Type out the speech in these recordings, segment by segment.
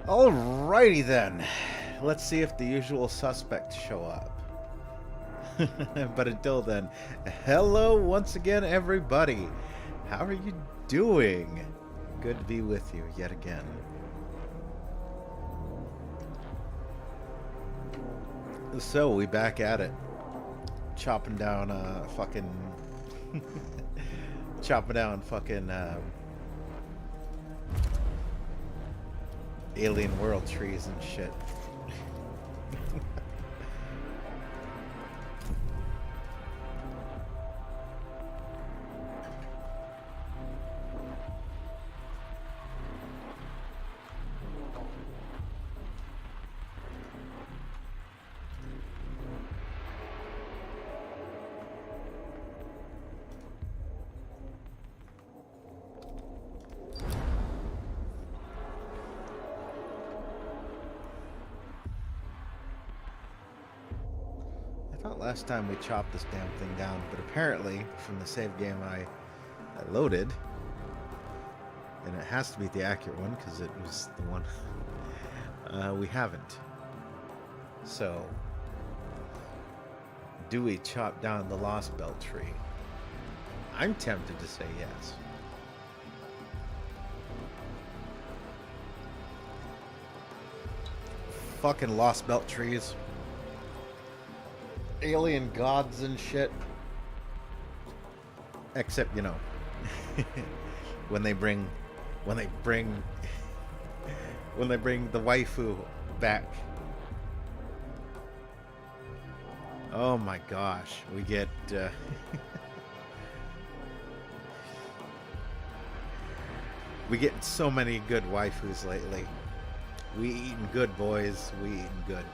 Alrighty then. Let's see if the usual suspects show up. But until then, hello once again, everybody. How are you doing? Good to be with you yet again. So, we back at it. Chopping down fucking... chopping down fucking alien world trees and shit. Last time we chopped this damn thing down, but apparently from the save game I loaded, and it has to be the accurate one because it was the one we haven't. So, do we chop down the Lost Belt tree? I'm tempted to say yes. Fucking Lost Belt trees. Alien gods and shit. Except, you know, when they bring the waifu back. Oh my gosh, we get we get so many good waifus lately. We eating good, boys. We eating good.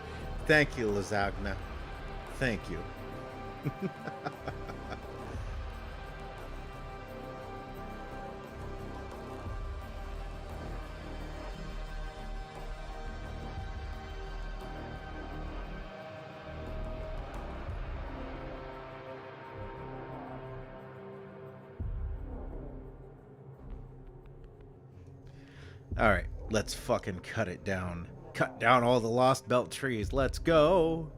Thank you, Lasagna. Thank you. All right, let's fucking cut it down. Cut down all the Lost Belt trees. Let's go.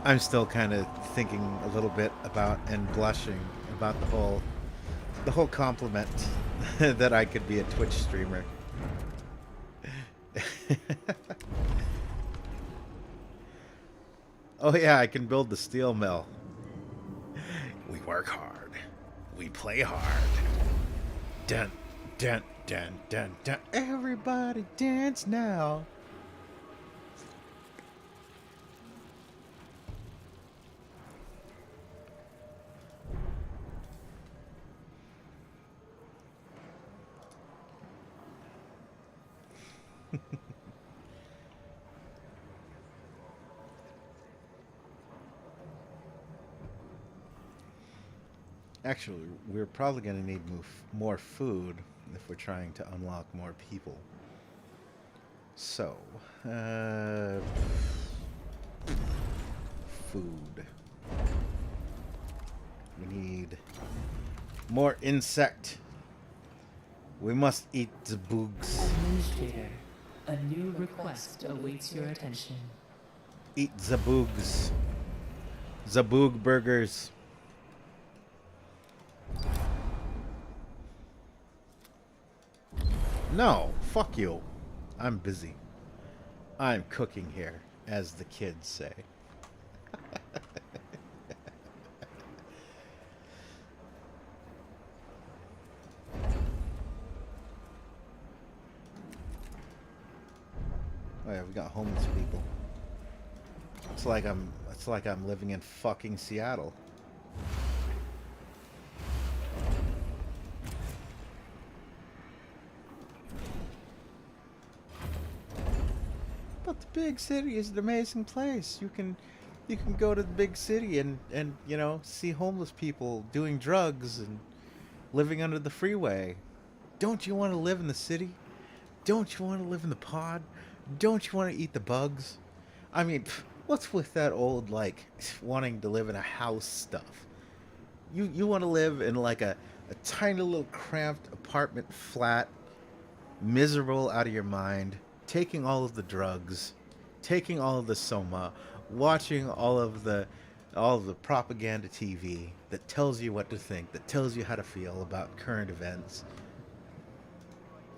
I'm still kind of thinking a little bit about and blushing about the whole compliment that I could be a Twitch streamer. Oh yeah, I can build the steel mill. We work hard. We play hard. Dun, dun, dun, dun, dun. Everybody dance now. Actually, we're probably going to need more food if we're trying to unlock more people. So, food. We need more insect. We must eat the bugs. Administrator, a new request awaits your attention. Eat the bugs. The boog burgers. No, fuck you. I'm busy. I'm cooking here, as the kids say. Oh yeah, we got homeless people. It's like I'm living in fucking Seattle. But the big city is an amazing place. You can go to the big city and you know see homeless people doing drugs and living under the freeway. Don't you want to live in the city? Don't you want to live in the pod? Don't you want to eat the bugs? I mean, what's with that old like wanting to live in a house stuff? You want to live in like a tiny little cramped apartment flat, miserable out of your mind, taking all of the drugs, taking all of the soma, watching all of the propaganda TV that tells you what to think, that tells you how to feel about current events.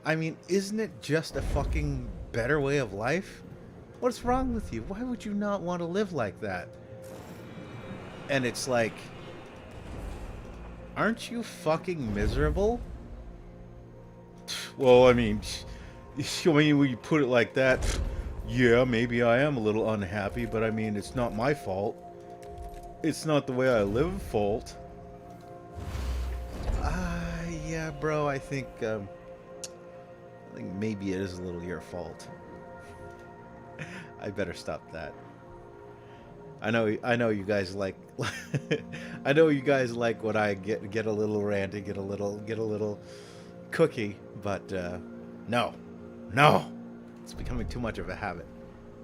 I mean, isn't it just a fucking better way of life? What's wrong with you? Why would you not want to live like that? And it's like, aren't you fucking miserable? Well, I mean, when you put it like that, yeah, maybe I am a little unhappy, but I mean, it's not my fault. It's not the way I live fault. Yeah, bro, I think maybe it is a little your fault. I better stop that. I know you guys like I know you guys like when I get a little ranty, get a little cookie, but no. It's becoming too much of a habit.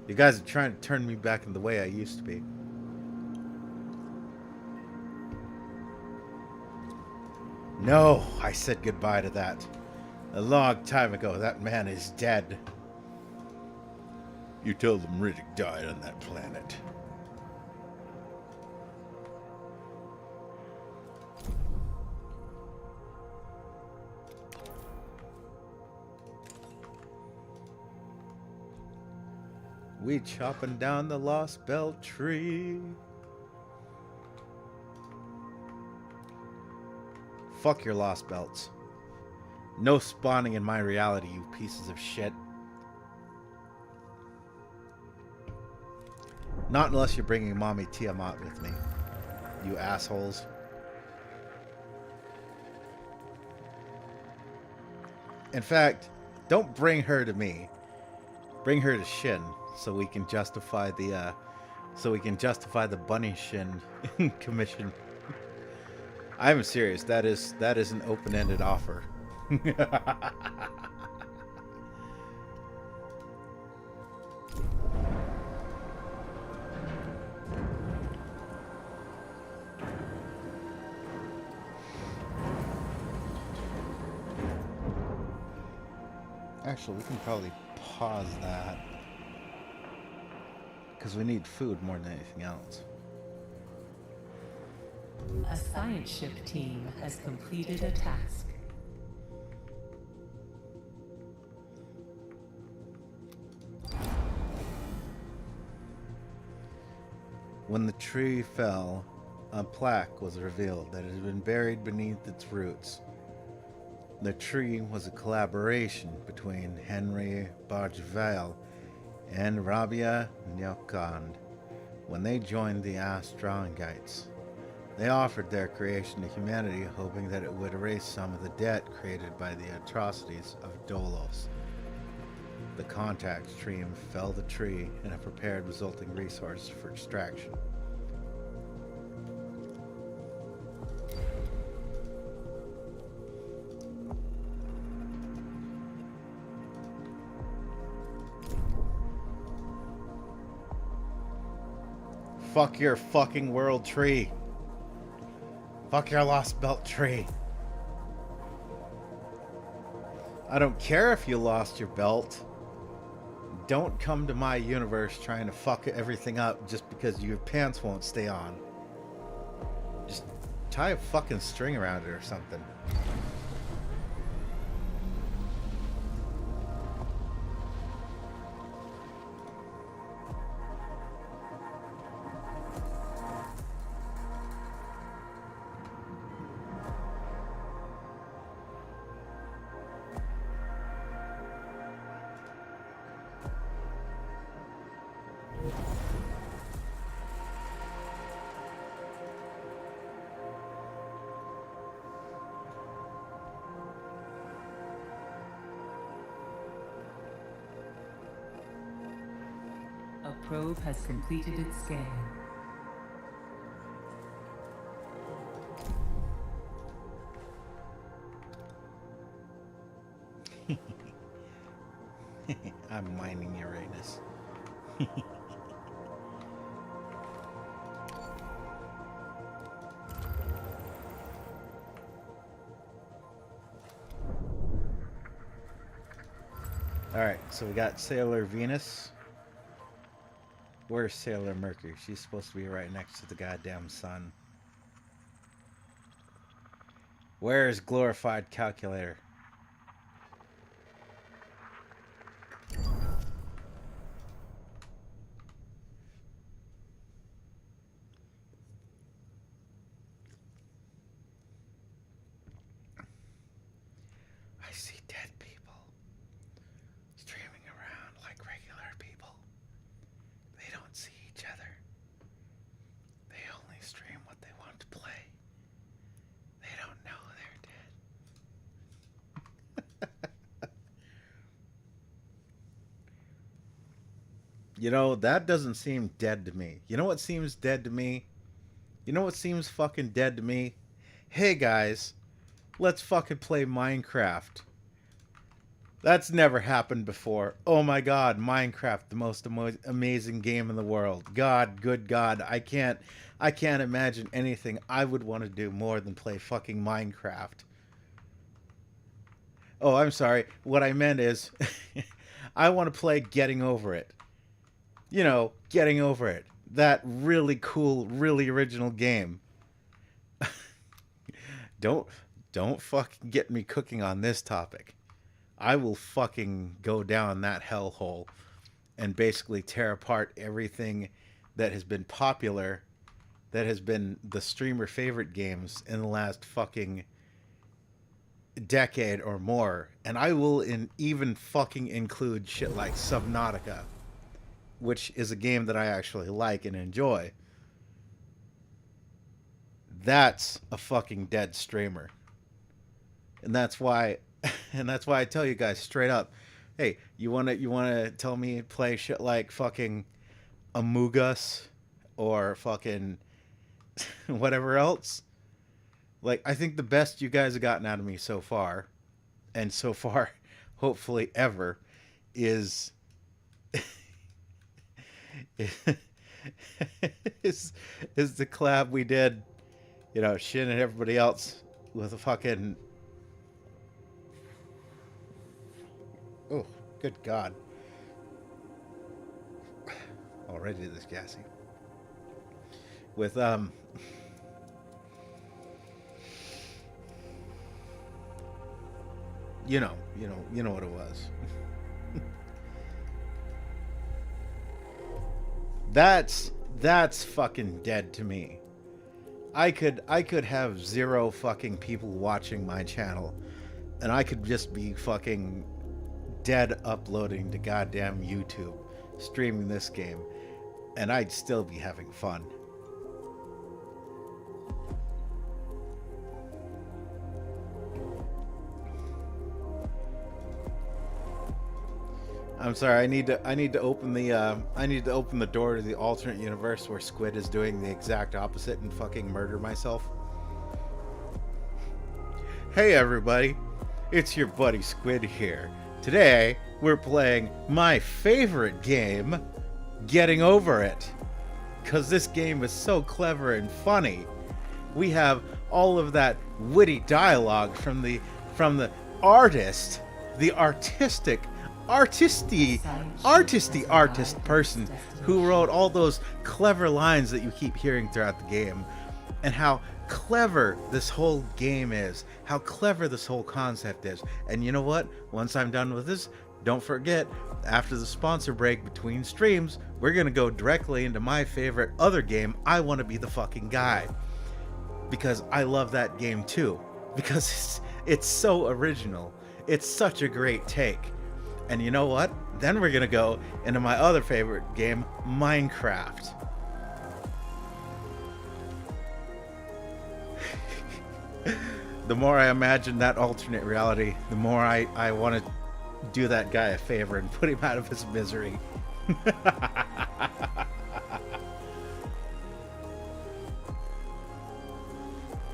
You guys are trying to turn me back in the way I used to be. No, I said goodbye to that. A long time ago, that man is dead. You tell them Riddick died on that planet. We chopping down the Lost Belt tree. Fuck your Lost Belts. No spawning in my reality, you pieces of shit. Not unless you're bringing Mommy Tiamat with me, you assholes. In fact, don't bring her to me. Bring her to Shin, so we can justify the bunny Shin commission. I'm serious. That is an open-ended offer. Actually, we can probably pause that because we need food more than anything else. A science ship team has completed a task. When the tree fell, a plaque was revealed that it had been buried beneath its roots. The tree was a collaboration between Henry Bargevale and Rabia Nyakand when they joined the Astrongites. They offered their creation to humanity, hoping that it would erase some of the debt created by the atrocities of Dolos. The contact stream felled the tree and prepared resulting resources for extraction. Fuck your fucking world tree. Fuck your Lost Belt tree. I don't care if you lost your belt. Don't come to my universe trying to fuck everything up just because your pants won't stay on. Just tie a fucking string around it or something. Probe has completed its scan. I'm mining Uranus. Alright, so we got Sailor Venus. Where's Sailor Mercury? She's supposed to be right next to the goddamn sun. Where's Glorified Calculator? I see dead people streaming around like regular people. They don't see each other. They only stream what they want to play. They don't know they're dead. You know, that doesn't seem dead to me. You know what seems dead to me? You know what seems fucking dead to me? Hey guys, let's fucking play Minecraft. That's never happened before. Oh my god, Minecraft, the most amazing game in the world. God, good God, I can't imagine anything I would want to do more than play fucking Minecraft. Oh, I'm sorry. What I meant is, I want to play Getting Over It. You know, Getting Over It. That really cool, really original game. Don't fucking get me cooking on this topic. I will fucking go down that hellhole and basically tear apart everything that has been popular, that has been the streamer favorite games in the last fucking decade or more. And I will even fucking include shit like Subnautica, which is a game that I actually like and enjoy. That's a fucking dead streamer. And that's why I tell you guys straight up, hey, you wanna tell me play shit like fucking Among Us or fucking whatever else? Like, I think the best you guys have gotten out of me so far, and so far hopefully ever, is is the collab we did, you know, Shin and everybody else with a fucking, oh, good God. Already this gassy. With, you know what it was. That's fucking dead to me. I could have 0 fucking people watching my channel, and I could just be fucking dead uploading to goddamn YouTube, streaming this game, and I'd still be having fun. I'm sorry. I need to open the door to the alternate universe where Squid is doing the exact opposite and fucking murder myself. Hey everybody, it's your buddy Squid here. Today we're playing my favorite game, Getting Over It, because this game is so clever and funny. We have all of that witty dialogue from the artist, the artistic person who wrote all those clever lines that you keep hearing throughout the game, and how clever this whole game is, how clever this whole concept is. And you know what? Once I'm done with this, don't forget, after the sponsor break between streams, we're gonna go directly into my favorite other game, I Want to Be the Fucking Guy, because I love that game too, because it's so original. It's such a great take. And you know what? Then we're gonna go into my other favorite game, Minecraft. The more I imagine that alternate reality, the more I want to do that guy a favor and put him out of his misery.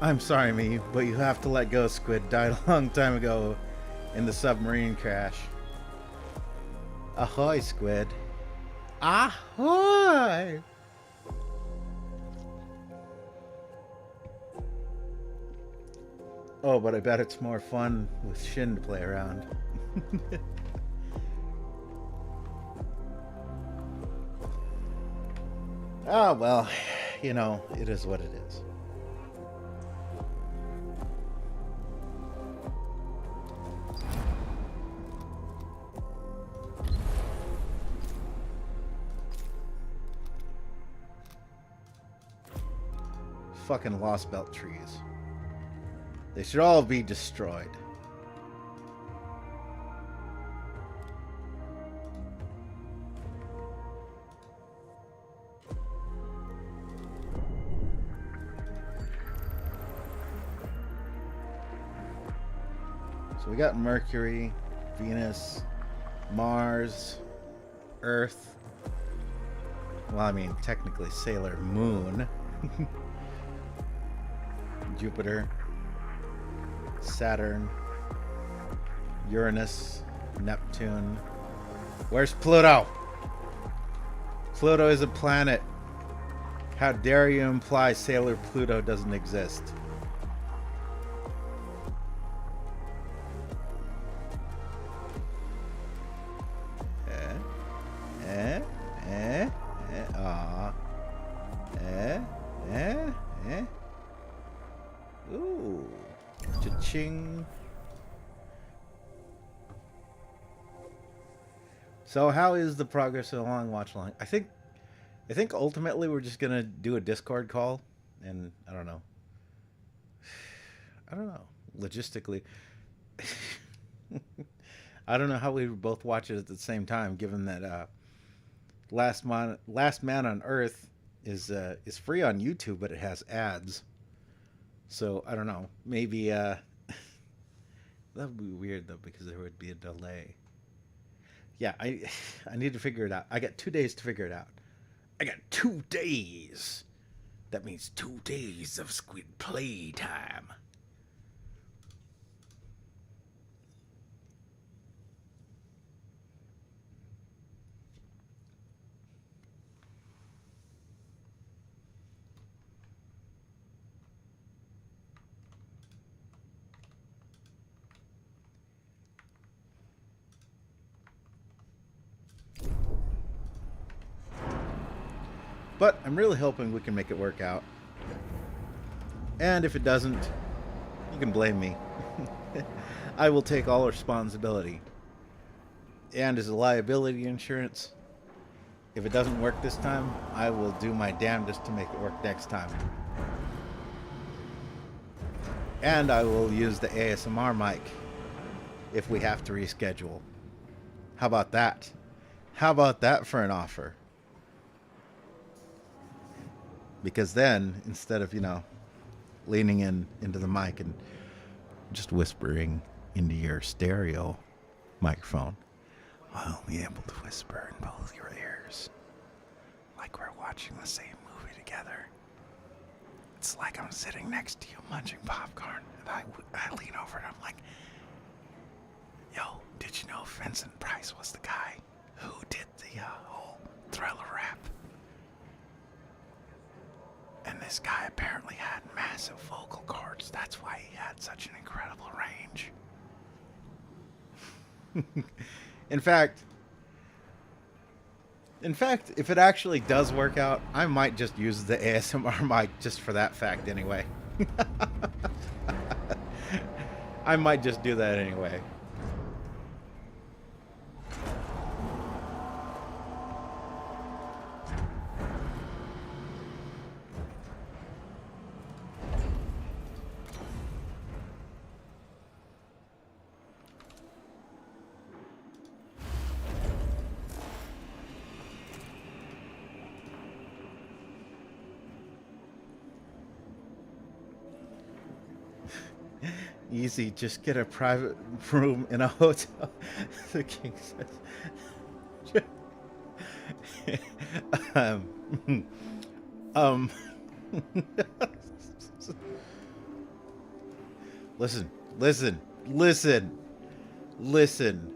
I'm sorry, me, but you have to let go. Squid died a long time ago in the submarine crash. Ahoy, Squid. Ahoy! Oh, but I bet it's more fun with Shin to play around. Ah, well, you know, it is what it is. Fucking Lost Belt trees. They should all be destroyed. So we got Mercury, Venus, Mars, Earth. Well, I mean, technically Sailor Moon. Jupiter, Saturn, Uranus, Neptune. Where's Pluto? Pluto is a planet. How dare you imply Sailor Pluto doesn't exist? Ooh. Cha-ching. So how is the progress of the long watch along? I think ultimately we're just gonna do a Discord call, and I don't know. Logistically, I don't know how we would both watch it at the same time, given that Last Man on Earth is free on YouTube, but it has ads. So I don't know. Maybe that would be weird though, because there would be a delay. Yeah, I need to figure it out. I got 2 days to figure it out. I got 2 days. That means 2 days of Squid playtime. But I'm really hoping we can make it work out. And if it doesn't, you can blame me. I will take all responsibility. And as a liability insurance, if it doesn't work this time, I will do my damnedest to make it work next time. And I will use the ASMR mic if we have to reschedule. How about that? How about that for an offer? Because then, instead of, leaning into the mic and just whispering into your stereo microphone, I'll be able to whisper in both your ears. Like we're watching the same movie together. It's like I'm sitting next to you munching popcorn, and I lean over and I'm like, yo, did you know Vincent Price was the guy who did the whole Thriller rap? And this guy apparently had massive vocal cords. That's why he had such an incredible range. In fact, if it actually does work out, I might just use the ASMR mic just for that fact anyway. I might just do that anyway. Easy, just get a private room in a hotel. The king says. Listen, listen, listen, listen.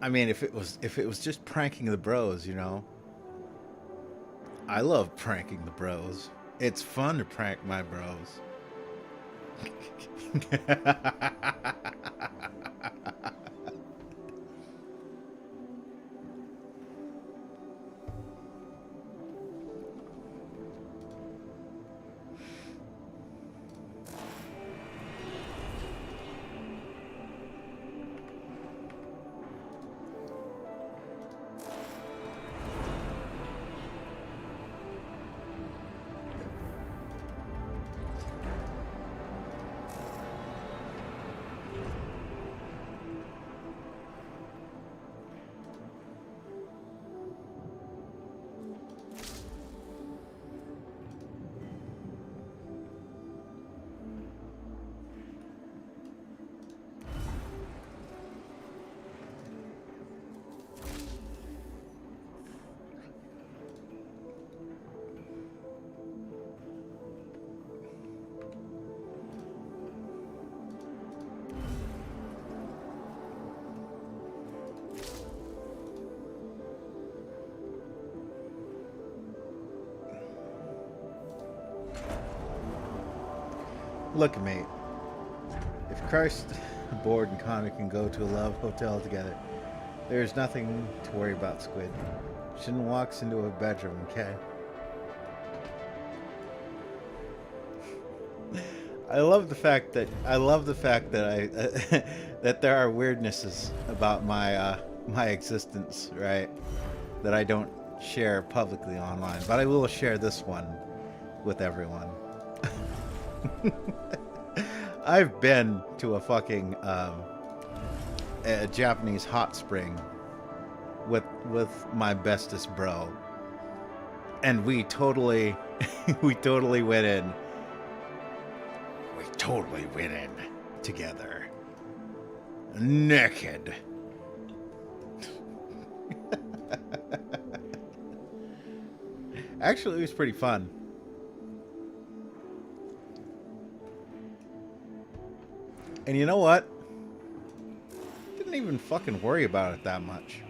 I mean, if it was just pranking the bros, you know. I love pranking the bros. It's fun to prank my bros. Look, mate. If Christ, Board, and Connor can go to a love hotel together, there's nothing to worry about, Squid. Shouldn't walks into a bedroom, okay? I love the fact that that there are weirdnesses about my my existence, right? That I don't share publicly online, but I will share this one with everyone. I've been to a fucking a Japanese hot spring with my bestest bro, and we totally we totally went in. We totally went in together, naked. Actually, it was pretty fun. And you know what? Didn't even fucking worry about it that much.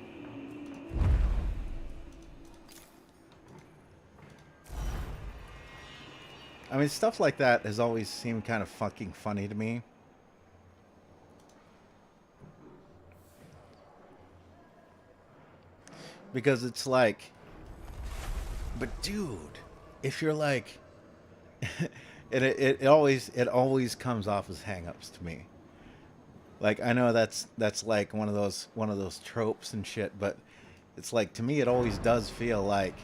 I mean, stuff like that has always seemed kind of fucking funny to me. Because it's like, but dude, if you're like, it always comes off as hang-ups to me. Like, I know that's like one of those tropes and shit, but it's like, to me it always does feel like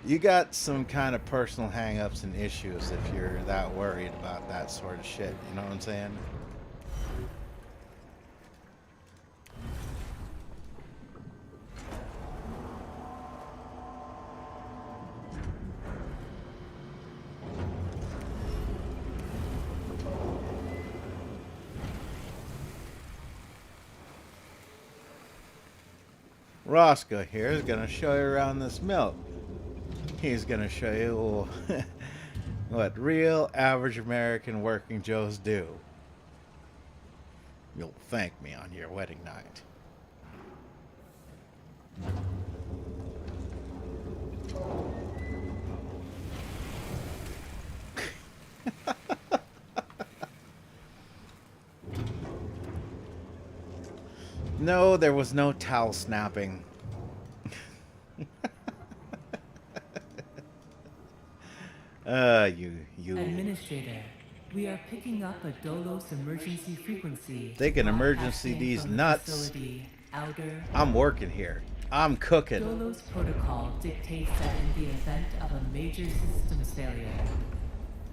you got some kind of personal hang-ups and issues if you're that worried about that sort of shit. You know what I'm saying? Roscoe here is going to show you around this mill. He's going to show you what real average American working Joes do. You'll thank me on your wedding night. No, there was no towel snapping. You. Administrator, we are picking up a Dolos emergency frequency. They can emergency these nuts. I'm working here. I'm cooking. Dolos protocol dictates that in the event of a major systems failure,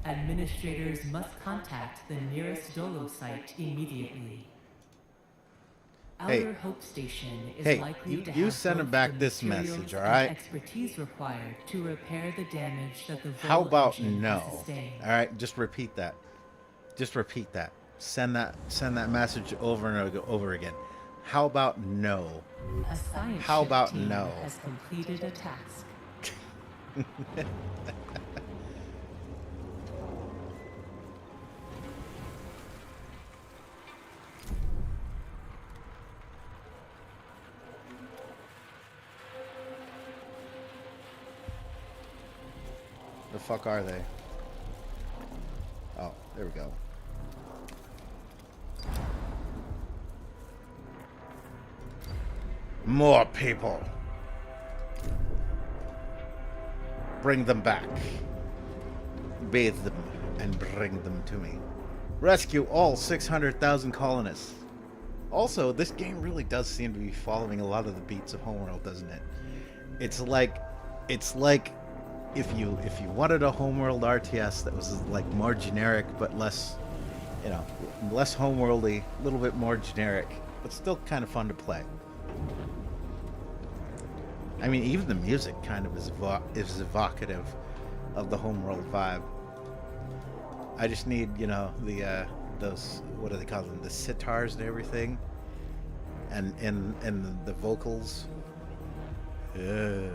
administrators must contact the nearest Dolos site immediately. Hey, Outer Hope Station is likely to you have send him both back the this materials message, all and right? expertise required to repair the damage that the How Vol about engine no? has sustained. All right, just repeat that. Just repeat that. Send that message over and over again. How about no? A science How ship about team no? has completed a task. fuck are they? Oh, there we go. More people. Bring them back. Bathe them and bring them to me. Rescue all 600,000 colonists. Also, this game really does seem to be following a lot of the beats of Homeworld, doesn't it? It's like if you wanted a Homeworld RTS that was like more generic but less, you know, less homeworldy, a little bit more generic, but still kind of fun to play. I mean, even the music kind of is evocative of the Homeworld vibe. I just need, you know, the those, what do they call them, the sitars and everything, and the vocals. And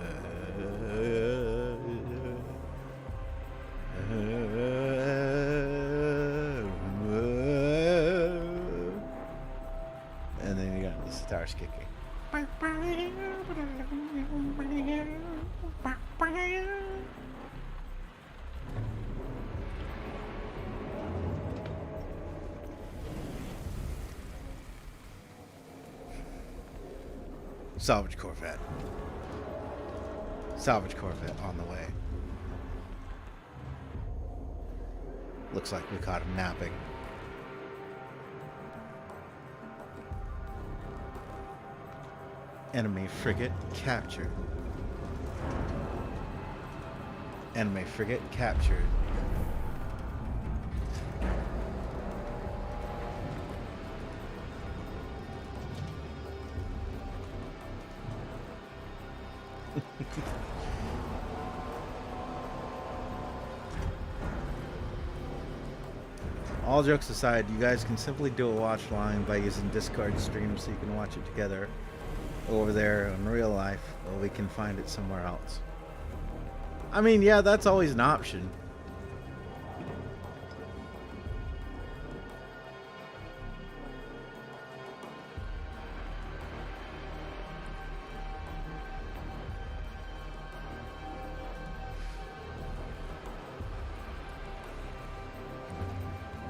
then you got the sitars kicking. Salvage Corvette. Salvage Corvette on the way. Looks like we caught him napping. Enemy frigate captured. Enemy frigate captured. All jokes aside, you guys can simply do a watch line by using Discord stream so you can watch it together over there in real life, or we can find it somewhere else. I mean, yeah, that's always an option.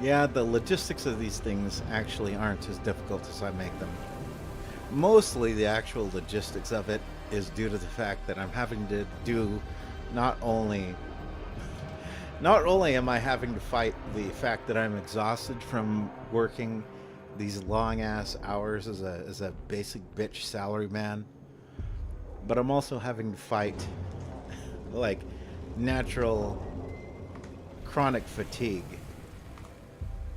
Yeah, the logistics of these things actually aren't as difficult as I make them. Mostly the actual logistics of it is due to the fact that I'm having to do not only am I having to fight the fact that I'm exhausted from working these long ass hours as a basic bitch salary man, but I'm also having to fight like natural chronic fatigue.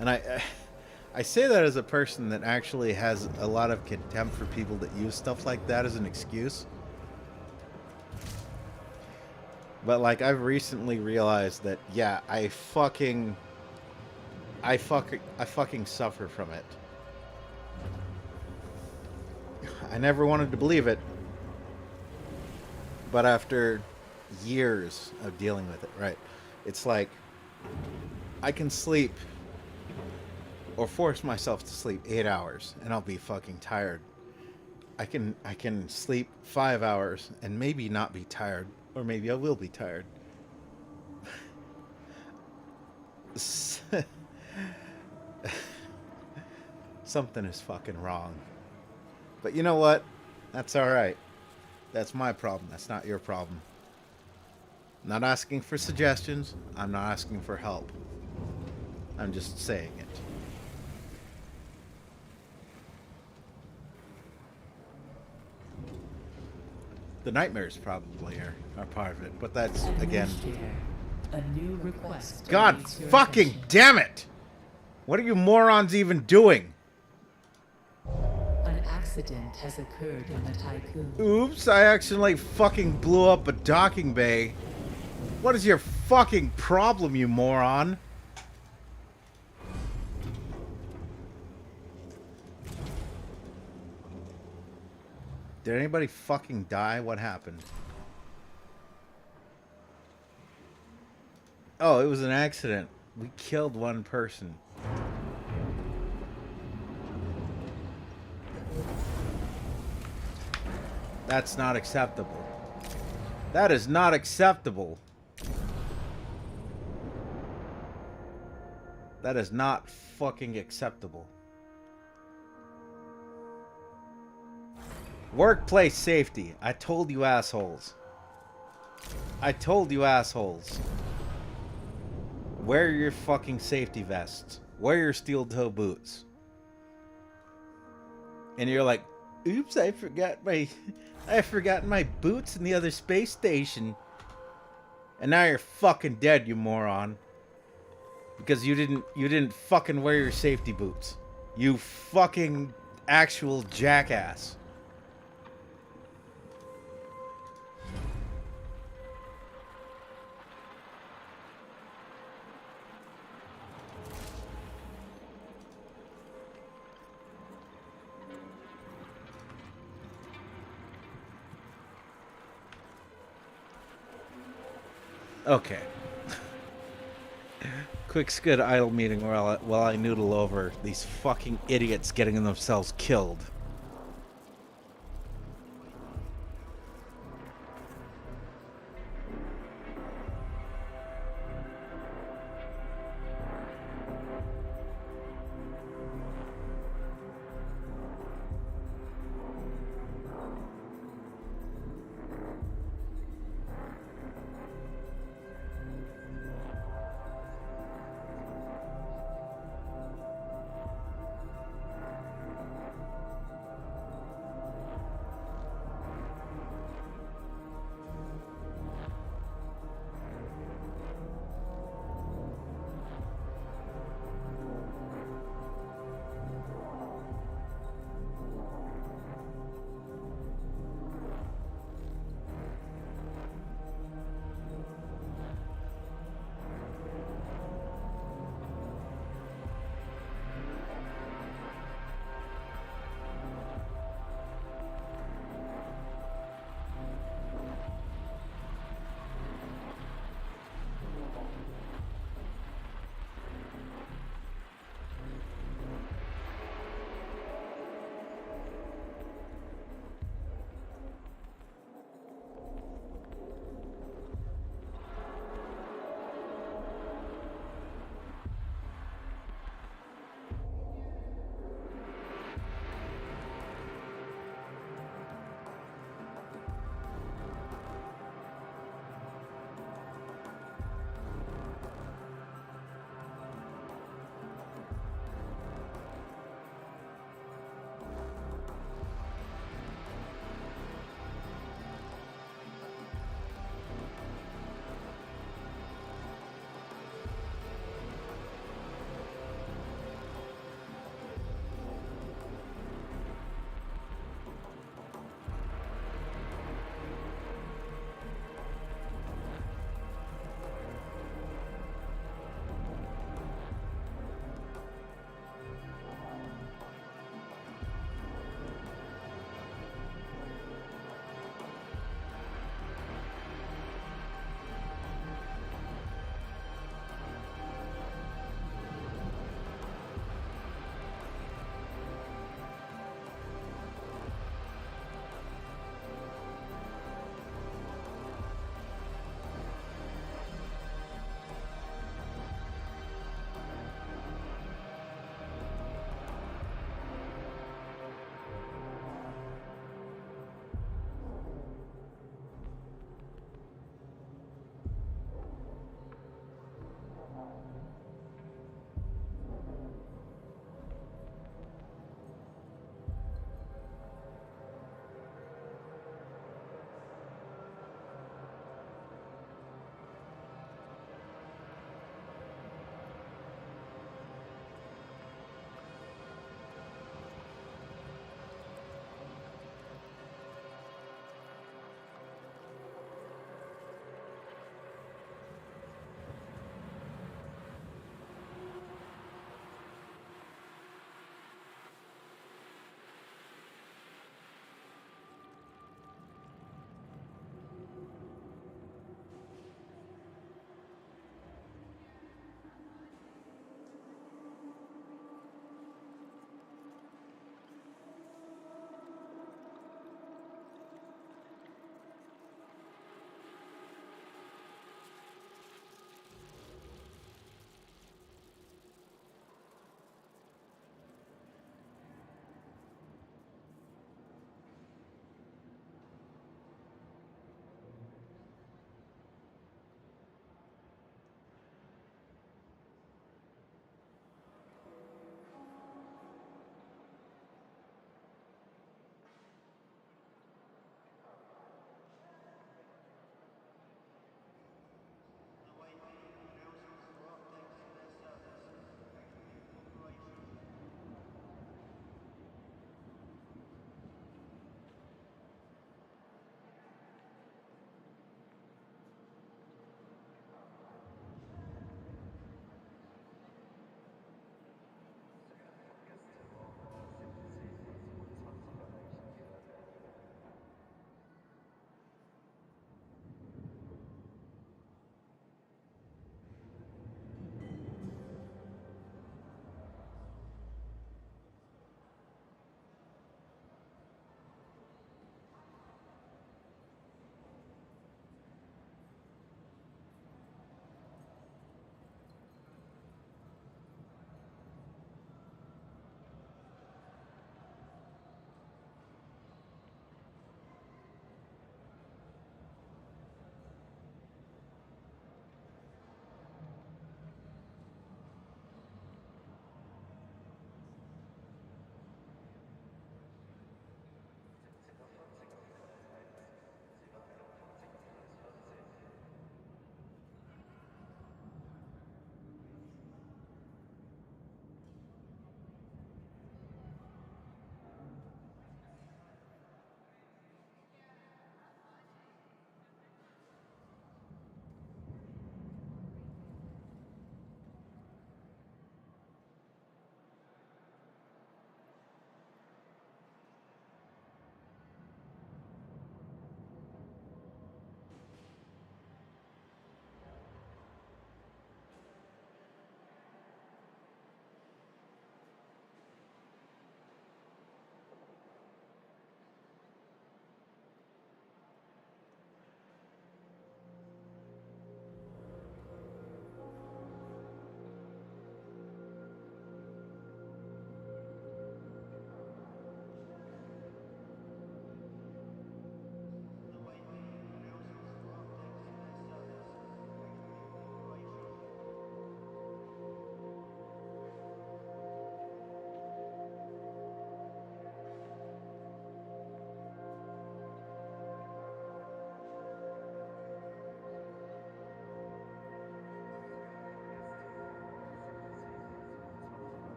And I say that as a person that actually has a lot of contempt for people that use stuff like that as an excuse. But like, I've recently realized that, yeah, I fucking suffer from it. I never wanted to believe it, but after years of dealing with it, right? It's like I can sleep or force myself to sleep 8 hours and I'll be fucking tired. I can sleep 5 hours and maybe not be tired, or maybe I will be tired. Something is fucking wrong. But you know what? That's alright. That's my problem. That's not your problem. I'm not asking for suggestions. I'm not asking for help. I'm just saying it. The nightmares probably are part of it, but that's, again... A new request. God fucking damn it! What are you morons even doing? An accident has occurred in the Tycoon. Oops, I accidentally fucking blew up a docking bay. What is your fucking problem, you moron? Did anybody fucking die? What happened? Oh, it was an accident. We killed one person. That's not acceptable. That is not acceptable. That is not fucking acceptable. Workplace safety. I told you assholes. I told you assholes. Wear your fucking safety vests. Wear your steel toe boots. And you're like, oops, I forgot my boots in the other space station. And now you're fucking dead, you moron. Because you didn't fucking wear your safety boots. You fucking actual jackass. Okay. Quick skid idle meeting while I noodle over these fucking idiots getting themselves killed.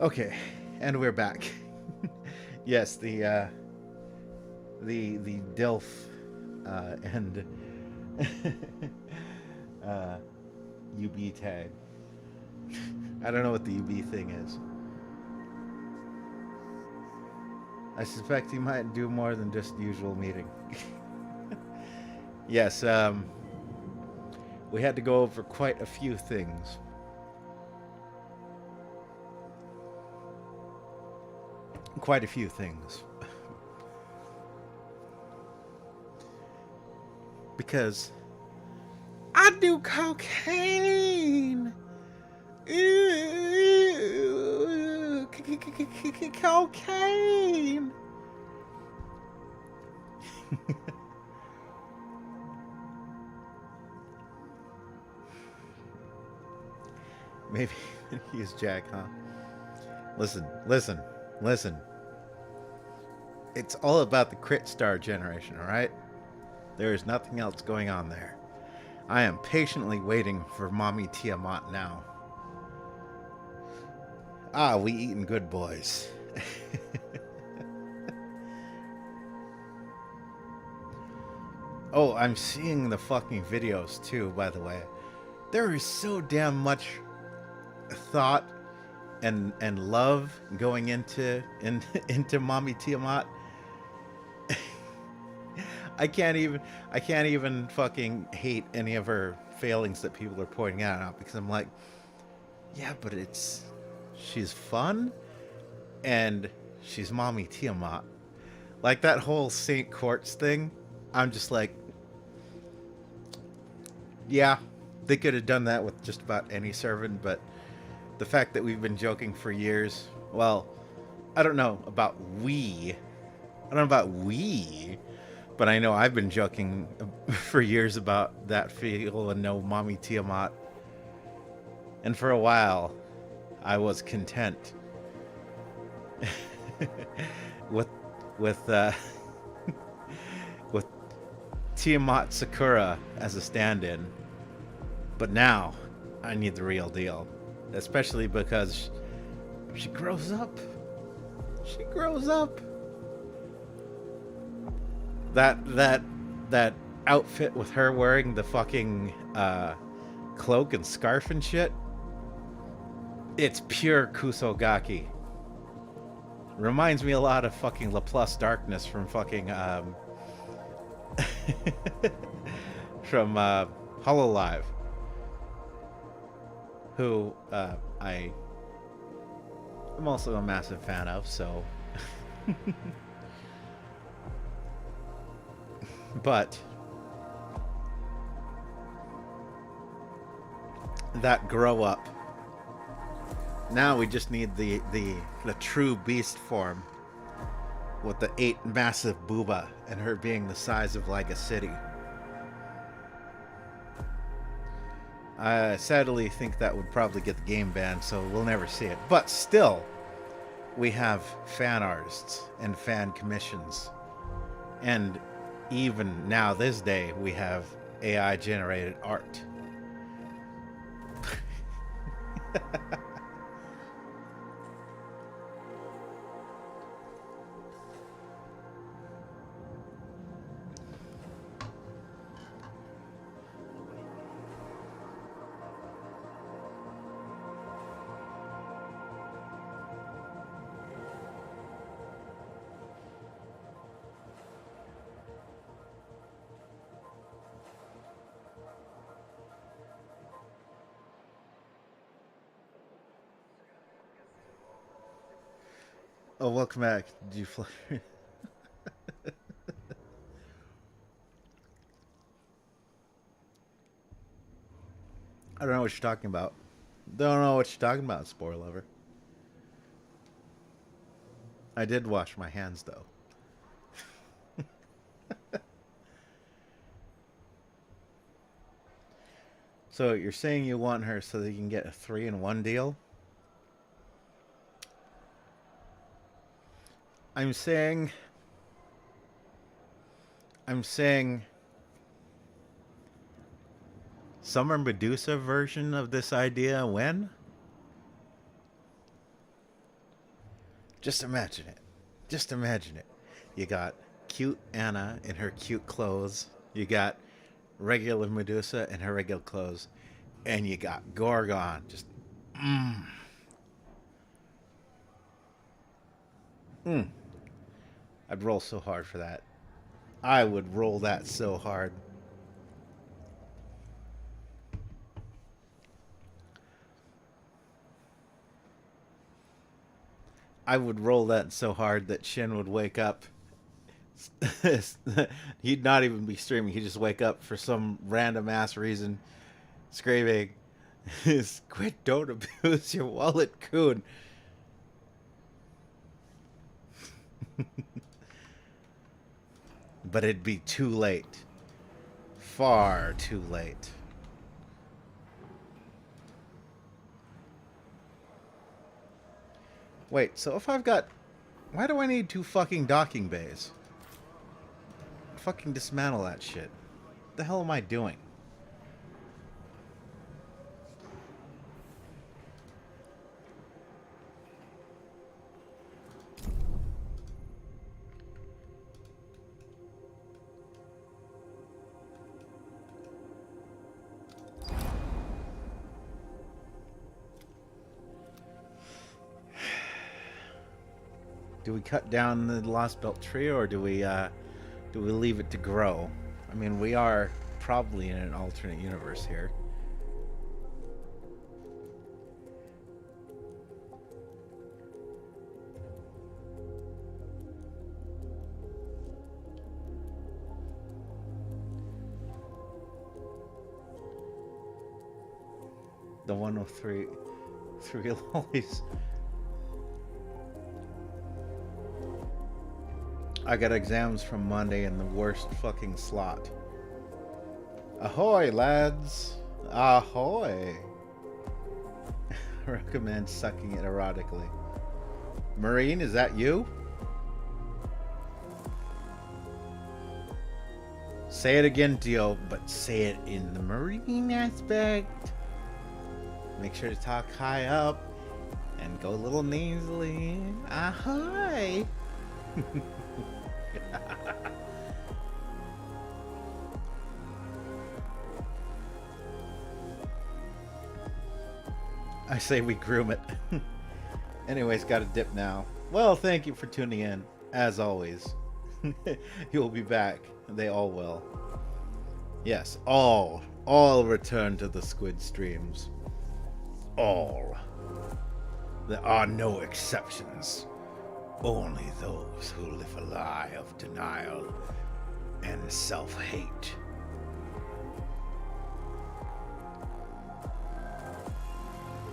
Okay, and we're back. Yes, the DILF and UB tag. I don't know what the UB thing is. I suspect he might do more than just usual meeting. Yes, we had to go over quite a few things. Quite a few things. Because I do cocaine. Ew, cocaine. Maybe he's Jack, huh? Listen. It's all about the crit star generation, all right? There is nothing else going on there. I am patiently waiting for Mommy Tiamat now. Ah, we eatin' good, boys. Oh, I'm seeing the fucking videos too, by the way. There is so damn much thought and love going into Mommy Tiamat. I can't even fucking hate any of her failings that people are pointing out because I'm like, yeah, but she's fun and she's Mommy Tiamat. Like that whole St. Courts thing, I'm just like, yeah, they could have done that with just about any servant, but the fact that we've been joking for years, well, I don't know about we, but I know I've been joking for years about that feel and no Mommy Tiamat. And for a while, I was content with with Tiamat Sakura as a stand-in. But now, I need the real deal, especially because she grows up. She grows up. That outfit with her wearing the fucking cloak and scarf and shit. It's pure Kusogaki. Reminds me a lot of fucking Laplace Darkness from fucking from Hololive, who I'm also a massive fan of, so but that grow up. Now we just need the true beast form with the 8 massive booba and her being the size of like a city. I sadly think that would probably get the game banned, so we'll never see it. But still, we have fan artists and fan commissions. And even now, this day, we have AI generated art. Oh, welcome back. Did you fly? I don't know what you're talking about. Don't know what you're talking about, Spore Lover. I did wash my hands, though. So you're saying you want her so that you can get a 3-in-1 deal? I'm saying Summer Medusa version of this idea when? Just imagine it. Just imagine it. You got cute Anna in her cute clothes. You got regular Medusa in her regular clothes. And you got Gorgon. Just, mmm. Mmm. I'd roll so hard for that. I would roll that so hard. I would roll that so hard that Shin would wake up. He'd not even be streaming. He'd just wake up for some random ass reason, screaming, "Quit! Don't abuse your wallet, coon!" But it'd be too late. Far too late. Wait, so if I've got... Why do I need 2 fucking docking bays? Fucking dismantle that shit. What the hell am I doing? Do we cut down the Lost Belt tree, or do we leave it to grow? I mean, we are probably in an alternate universe here. The 103 3 lollies. I got exams from Monday in the worst fucking slot. Ahoy, lads! Ahoy! Recommend sucking it erotically. Marine, is that you? Say it again, Dio, but say it in the Marine aspect. Make sure to talk high up and go a little nasally. Ahoy! I say we groom it. Anyways, gotta dip now. Well, thank you for tuning in, as always. You'll be back. They all will. Yes, all return to the Squid streams. All. There are no exceptions. Only those who live a lie of denial and self-hate.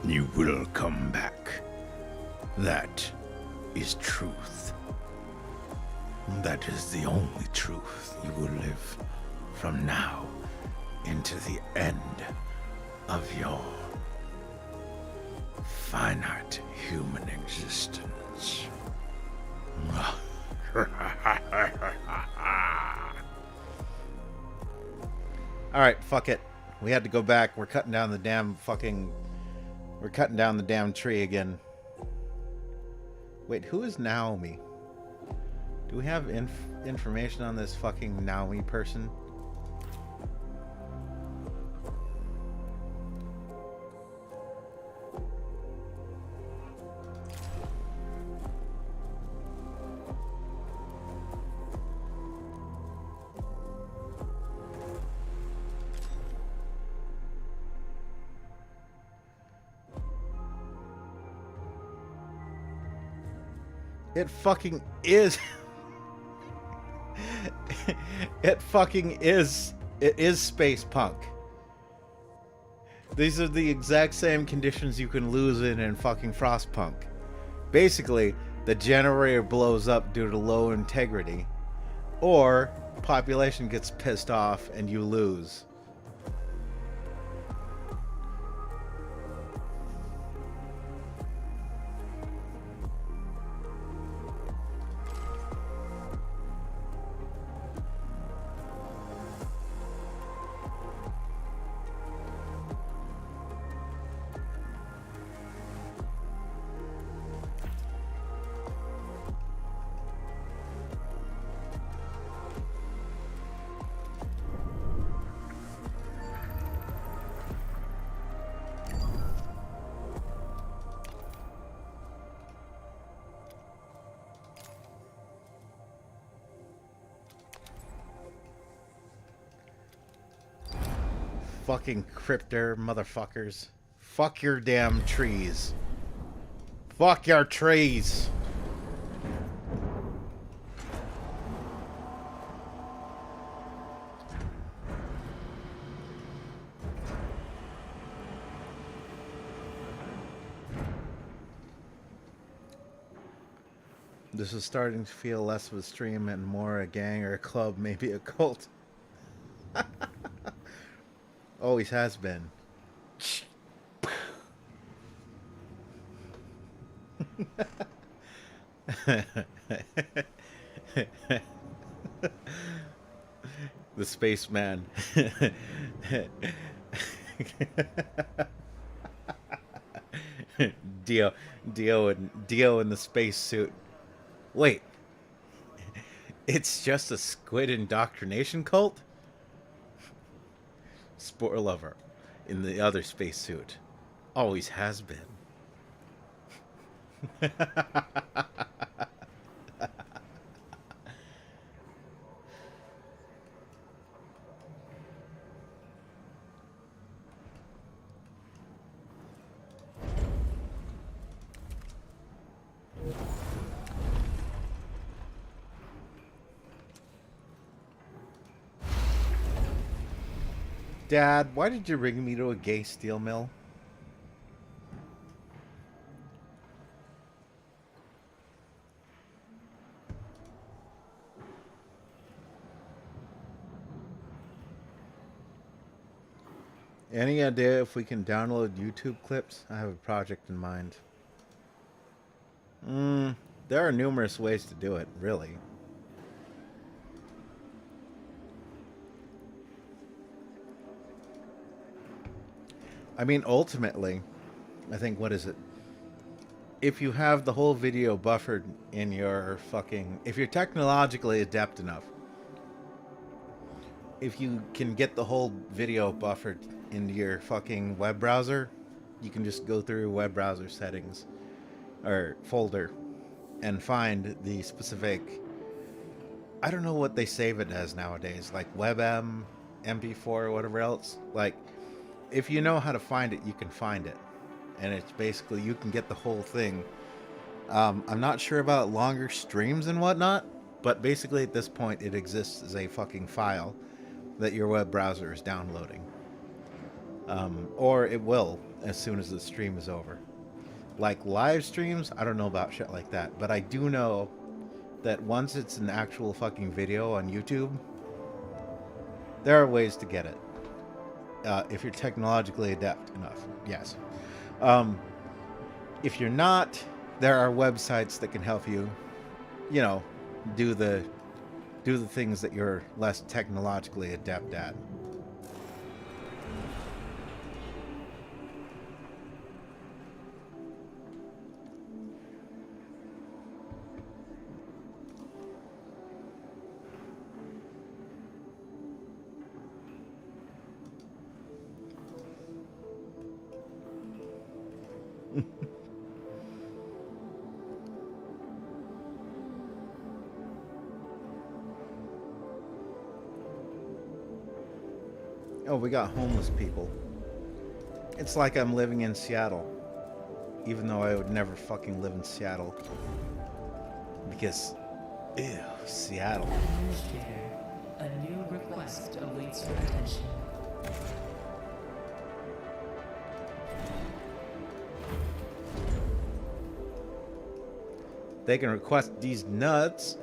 You will come back. That is truth. That is the only truth you will live from now into the end of your finite human existence. Alright, fuck it. We had to go back. We're cutting down the damn fucking... We're cutting down the damn tree again. Wait, who is Naomi? Do we have information on this fucking Naomi person? It fucking is. It fucking is. It is space punk. These are the exact same conditions you can lose in fucking Frostpunk. Basically, the generator blows up due to low integrity, or population gets pissed off and you lose. fucking crypter motherfuckers. Fuck your damn trees. Fuck your trees. This is starting to feel less of a stream and more a gang or a club, maybe a cult. Always has been. The spaceman. Dio in the space suit. Wait, it's just a squid indoctrination cult? Spore lover in the other spacesuit. Always has been. Dad, why did you bring me to a gay steel mill? Any idea if we can download YouTube clips? I have a project in mind. There are numerous ways to do it, really. I mean, ultimately, I think, what is it? If you have the whole video buffered in your fucking... If you're technologically adept enough, if you can get the whole video buffered into your fucking web browser, you can just go through web browser settings or folder and find the specific... I don't know what they save it as nowadays, like WebM, MP4, or whatever else. Like, if you know how to find it, you can find it. And it's basically, you can get the whole thing. I'm not sure about longer streams and whatnot, but basically at this point it exists as a fucking file that your web browser is downloading. Or it will as soon as the stream is over. Like live streams, I don't know about shit like that, but I do know that once it's an actual fucking video on YouTube, there are ways to get it. If you're technologically adept enough, yes. If you're not, there are websites that can help you, you know, do the things that you're less technologically adept at. Oh, we got homeless people. It's like I'm living in Seattle. Even though I would never fucking live in Seattle. Because, ew, Seattle. Administrator, a new request awaits your attention. They can request these nuts.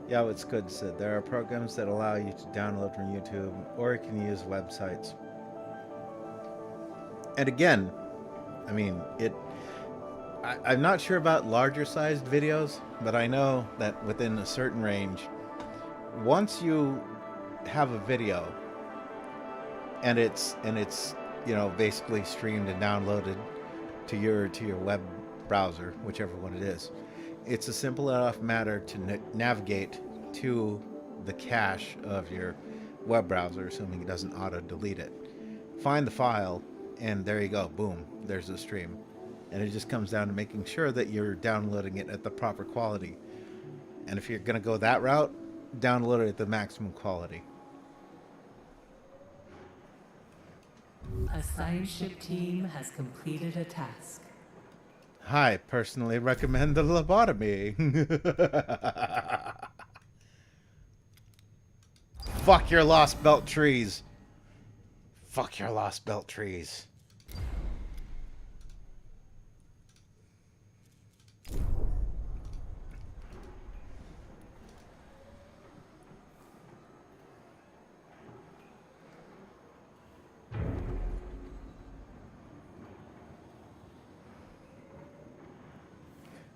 Yeah, it's good, Sid. There are programs that allow you to download from YouTube, or you can use websites. And again, I mean, I'm not sure about larger sized videos, but I know that within a certain range, once you have a video and it's you know, basically streamed and downloaded to your web browser, whichever one it is, it's a simple enough matter to navigate to the cache of your web browser, assuming it doesn't auto delete it. Find the file, and there you go. Boom, there's the stream. And it just comes down to making sure that you're downloading it at the proper quality. And if you're going to go that route, download it at the maximum quality. A science ship team has completed a task. I personally recommend the lobotomy. Fuck your lost belt trees. Fuck your lost belt trees.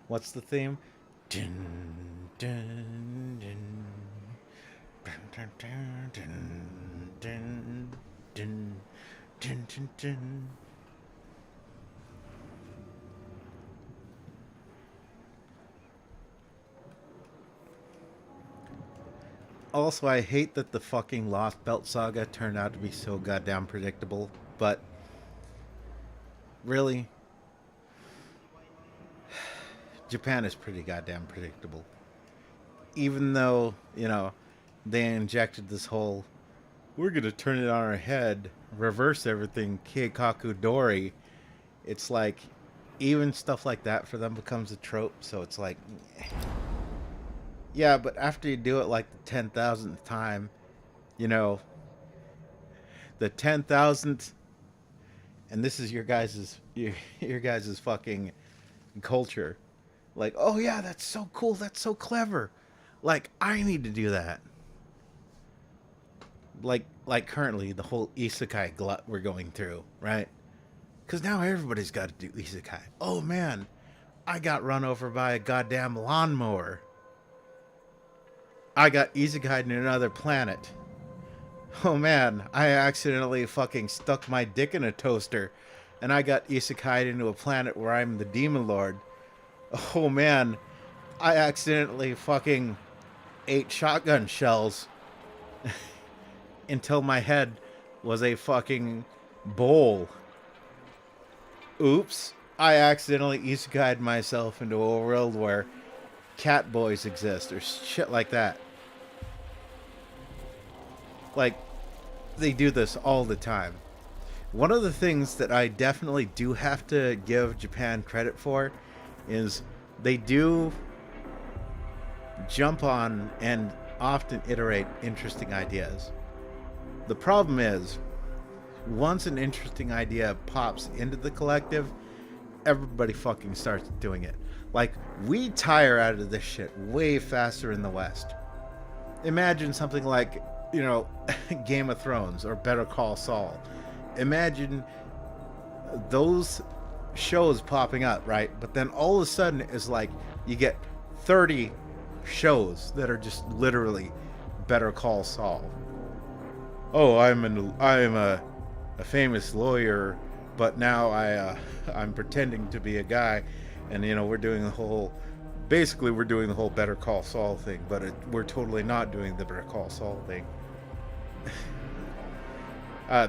What's the theme? Dun, dun, dun. Dun, dun, dun, dun, dun, dun, dun, dun. Also, I hate that the fucking Lost Belt saga turned out to be so goddamn predictable, but really, Japan is pretty goddamn predictable. Even though, you know, they injected this whole, we're gonna turn it on our head, reverse everything, Keikaku Dori, it's like, even stuff like that for them becomes a trope, so it's like, yeah, but after you do it like the 10,000th time, you know, the 10,000th, and this is your guys's fucking culture. Like, oh yeah, that's so cool, that's so clever. Like, I need to do that. Like currently the whole isekai glut we're going through, right? Because now everybody's got to do isekai. Oh man, I got run over by a goddamn lawnmower. I got isekai'd in another planet. Oh man, I accidentally fucking stuck my dick in a toaster, and I got isekai'd into a planet where I'm the demon lord. Oh man, I accidentally fucking ate shotgun shells until my head was a fucking bowl. Oops, I accidentally isekai'd myself into a world where cat boys exist or shit like that. Like, they do this all the time. One of the things that I definitely do have to give Japan credit for is they do jump on and often iterate interesting ideas. The problem is, once an interesting idea pops into the collective, everybody fucking starts doing it. Like, we tire out of this shit way faster in the West. Imagine something like, you know, Game of Thrones or Better Call Saul. Imagine those shows popping up, right? But then all of a sudden it's like you get 30 shows that are just literally Better Call Saul. Oh, I'm a famous lawyer, but now I'm pretending to be a guy, and you know we're doing the whole Better Call Saul thing, but we're totally not doing the Better Call Saul thing.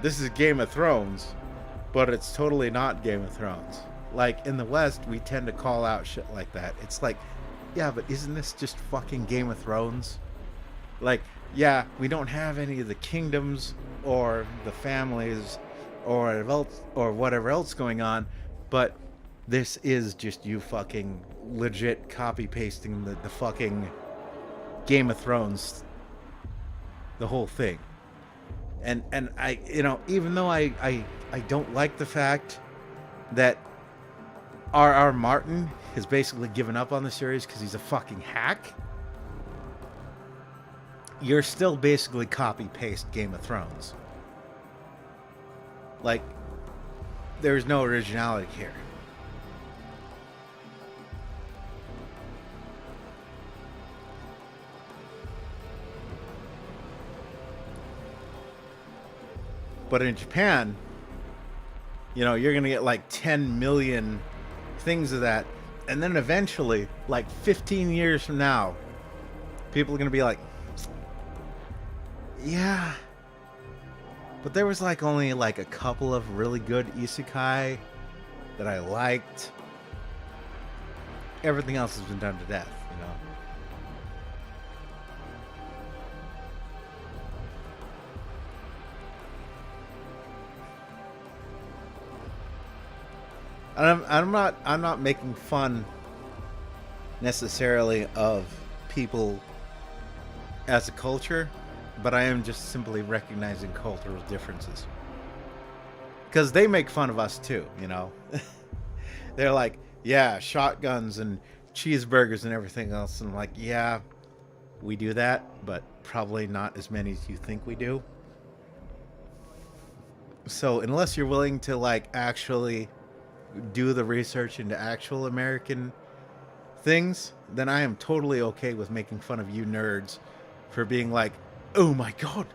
This is Game of Thrones, but it's totally not Game of Thrones. Like, in the West, we tend to call out shit like that. It's like, yeah, but isn't this just fucking Game of Thrones? Like, yeah, we don't have any of the kingdoms or the families or whatever else going on, but this is just you fucking legit copy pasting the fucking Game of Thrones, the whole thing. And I, you know, even though I don't like the fact that R.R. Martin has basically given up on the series because he's a fucking hack, you're still basically copy paste Game of Thrones. Like, there's no originality here. But in Japan, you know, you're going to get like 10 million things of that. And then eventually, like 15 years from now, people are going to be like, yeah, but there was like only like a couple of really good isekai that I liked. Everything else has been done to death, you know. And I'm not making fun necessarily of people as a culture, but I am just simply recognizing cultural differences. Because they make fun of us too, you know. They're like, yeah, shotguns and cheeseburgers and everything else. And I'm like, yeah, we do that, but probably not as many as you think we do. So unless you're willing to like actually do the research into actual American things, then I am totally okay with making fun of you nerds for being like, oh my god,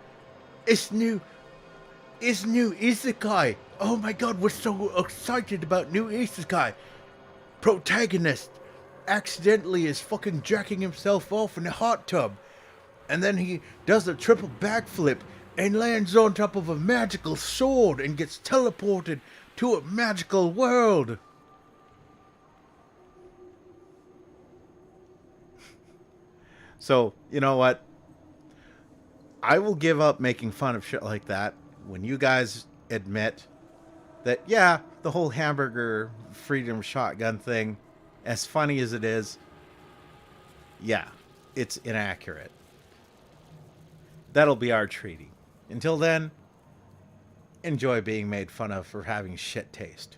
it's new isekai. Oh my god, we're so excited about new isekai. Protagonist accidentally is fucking jacking himself off in a hot tub, and then he does a triple backflip and lands on top of a magical sword and gets teleported to a magical world. So, you know what? I will give up making fun of shit like that when you guys admit that, yeah, the whole hamburger freedom shotgun thing, as funny as it is, yeah, it's inaccurate. That'll be our treaty. Until then, enjoy being made fun of for having shit taste.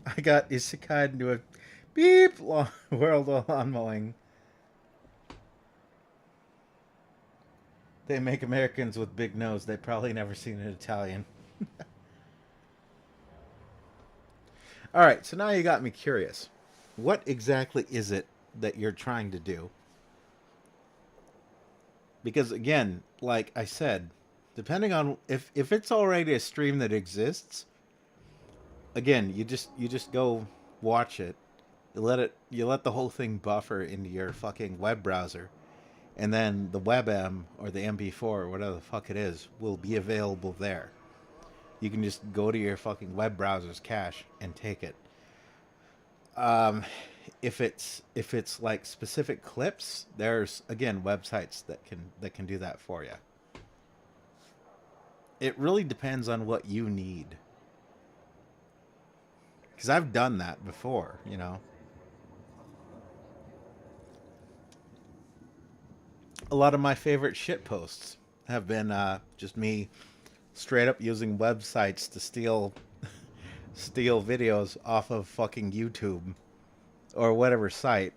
I got isekai into a beep world of lawn mowing. They make Americans with big nose. They probably never seen an Italian. All right, so now you got me curious. What exactly is it that you're trying to do? Because again, like I said, depending on if it's already a stream that exists, again, you just go watch it. You let the whole thing buffer into your fucking web browser, and then the WebM or the MP4 or whatever the fuck it is will be available there. You can just go to your fucking web browser's cache and take it. If it's like specific clips, there's again websites that can do that for you. It really depends on what you need. Because I've done that before, you know. A lot of my favorite shit posts have been just me straight up using websites to steal videos off of fucking YouTube or whatever site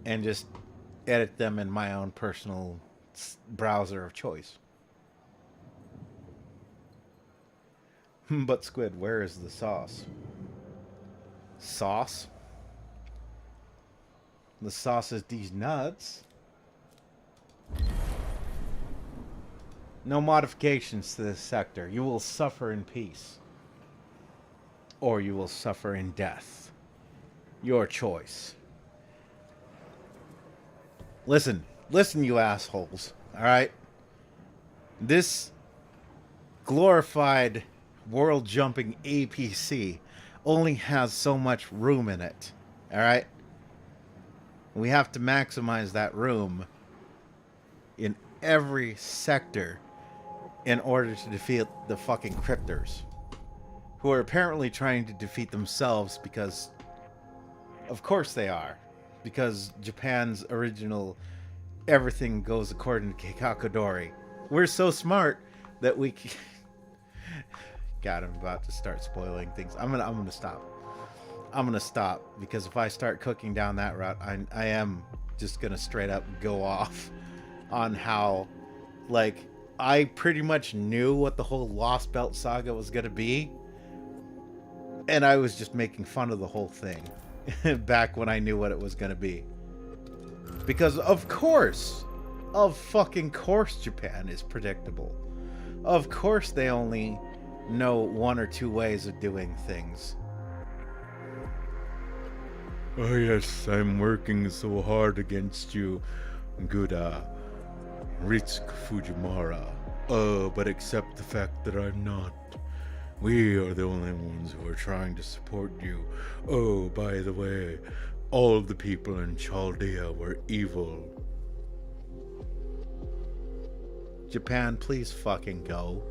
and just edit them in my own personal browser of choice. But Squid, where is the sauce? Sauce? The sauce is these nuts. No modifications to this sector. You will suffer in peace. Or you will suffer in death. Your choice. Listen, you assholes. Alright? This glorified world jumping APC only has so much room in it. Alright? We have to maximize that room in every sector in order to defeat the fucking cryptors, who are apparently trying to defeat themselves because, of course they are, because Japan's original everything goes according to Kekakadori. We're so smart that we God, I'm about to start spoiling things. I'm gonna stop. I'm gonna stop because if I start cooking down that route, I am just gonna straight up go off on how, like, I pretty much knew what the whole Lost Belt saga was gonna be, and I was just making fun of the whole thing back when I knew what it was gonna be. Because of fucking course Japan is predictable. Of course they only know one or two ways of doing things. Oh yes, I'm working so hard against you, Gouda. Ritsuka Fujimura. But accept the fact that I'm not. We are the only ones who are trying to support you. Oh, by the way, all of the people in Chaldea were evil. Japan, please fucking go.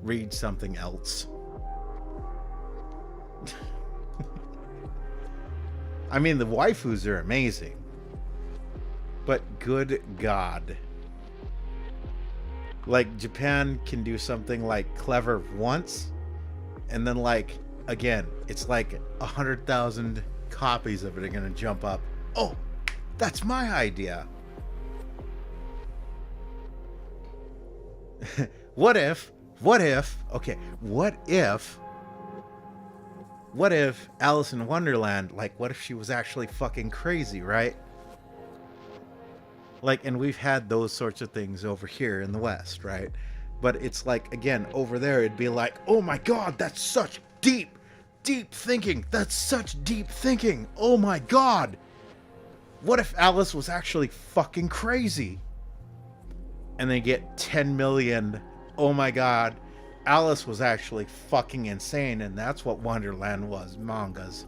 Read something else. I mean, the waifus are amazing. But good God. Like, Japan can do something like clever once, and then like, again, it's like 100,000 copies of it are gonna jump up. Oh, that's my idea. What if Alice in Wonderland, like, what if she was actually fucking crazy, right? Like, and we've had those sorts of things over here in the West, right? But it's like, again, over there, it'd be like, oh my God, that's such deep thinking. That's such deep thinking. Oh my God. What if Alice was actually fucking crazy? And they get 10 million, oh my God, Alice was actually fucking insane, and that's what Wonderland was, mangas.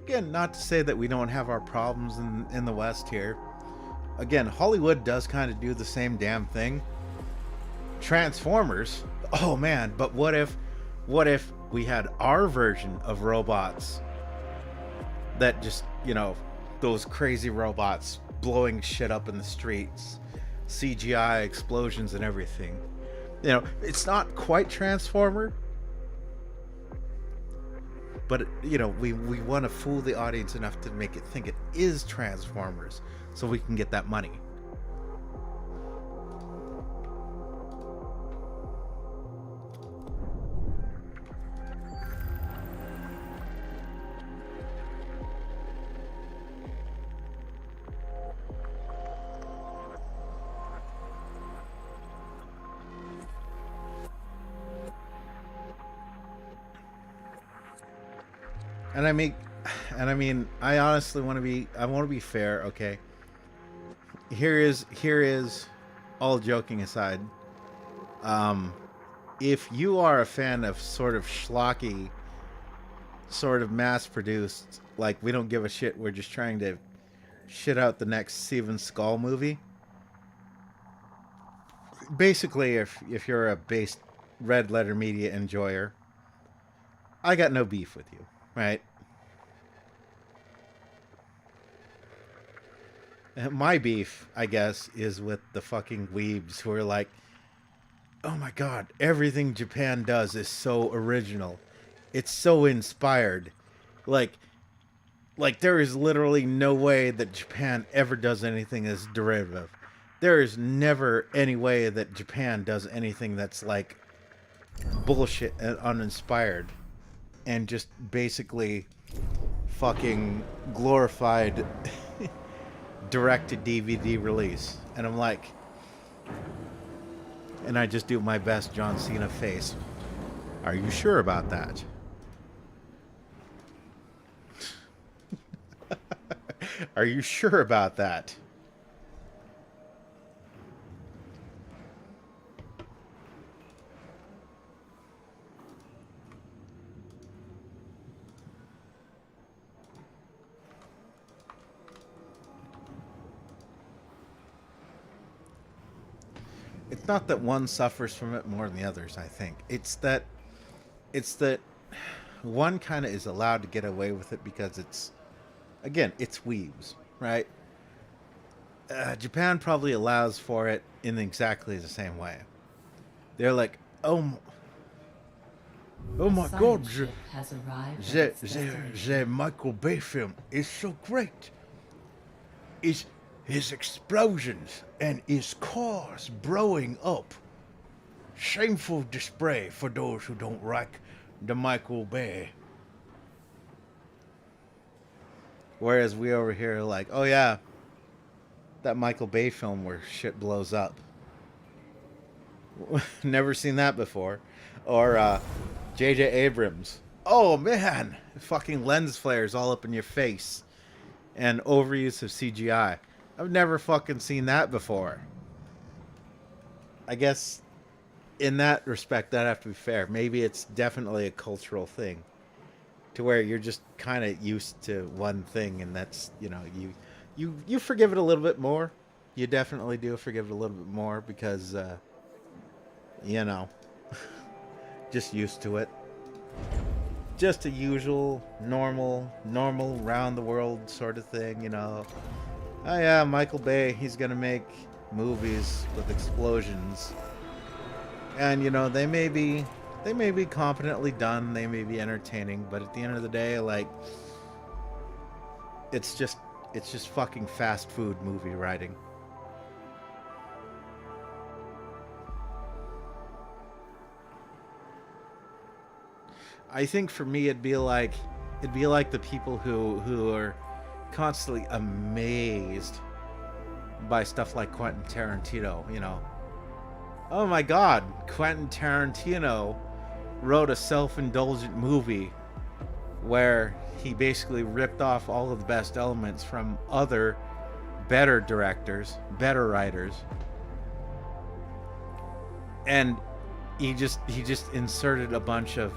Again, not to say that we don't have our problems in the West here. Again, Hollywood does kind of do the same damn thing. Transformers, oh man, but what if we had our version of robots that just, you know, those crazy robots blowing shit up in the streets, CGI explosions and everything. You know, it's not quite Transformer, but, you know, we want to fool the audience enough to make it think it is Transformers so we can get that money. And I mean, I honestly want to be fair, okay? Here is all joking aside. If you are a fan of sort of schlocky, sort of mass-produced, like, we don't give a shit, we're just trying to shit out the next Steven Skull movie. Basically, if you're a base red letter media enjoyer, I got no beef with you, right? My beef, I guess, is with the fucking weebs who are like, oh my God, everything Japan does is so original. It's so inspired. Like there is literally no way that Japan ever does anything as derivative. There is never any way that Japan does anything that's like bullshit and uninspired and just basically fucking glorified direct-to-DVD release. And I'm like, and I just do my best John Cena face. Are you sure about that? Are you sure about that? It's not that one suffers from it more than the others, I think. It's that one kind of is allowed to get away with it because it's, again, it's weebs, right? Japan probably allows for it in exactly the same way. They're like, oh my God, the Michael Bay film is so great. It's his explosions and his cars blowing up. Shameful display for those who don't like the Michael Bay. Whereas we over here are like, oh yeah, that Michael Bay film where shit blows up. Never seen that before. Or J.J. Abrams. Oh man, fucking lens flares all up in your face, and overuse of CGI. I've never fucking seen that before. I guess in that respect, that have to be fair. Maybe it's definitely a cultural thing, to where you're just kind of used to one thing, and that's you forgive it a little bit more. You definitely do forgive it a little bit more because you know just used to it. Just a usual, normal, round the world sort of thing, Oh yeah, Michael Bay, he's gonna make movies with explosions, and they may be competently done, they may be entertaining, but at the end of the day, like, it's just fucking fast food movie writing. I think for me it'd be like the people who are constantly amazed by stuff like Quentin Tarantino. Oh my god, Quentin Tarantino wrote a self-indulgent movie where he basically ripped off all of the best elements from other better directors, better writers, and he just inserted a bunch of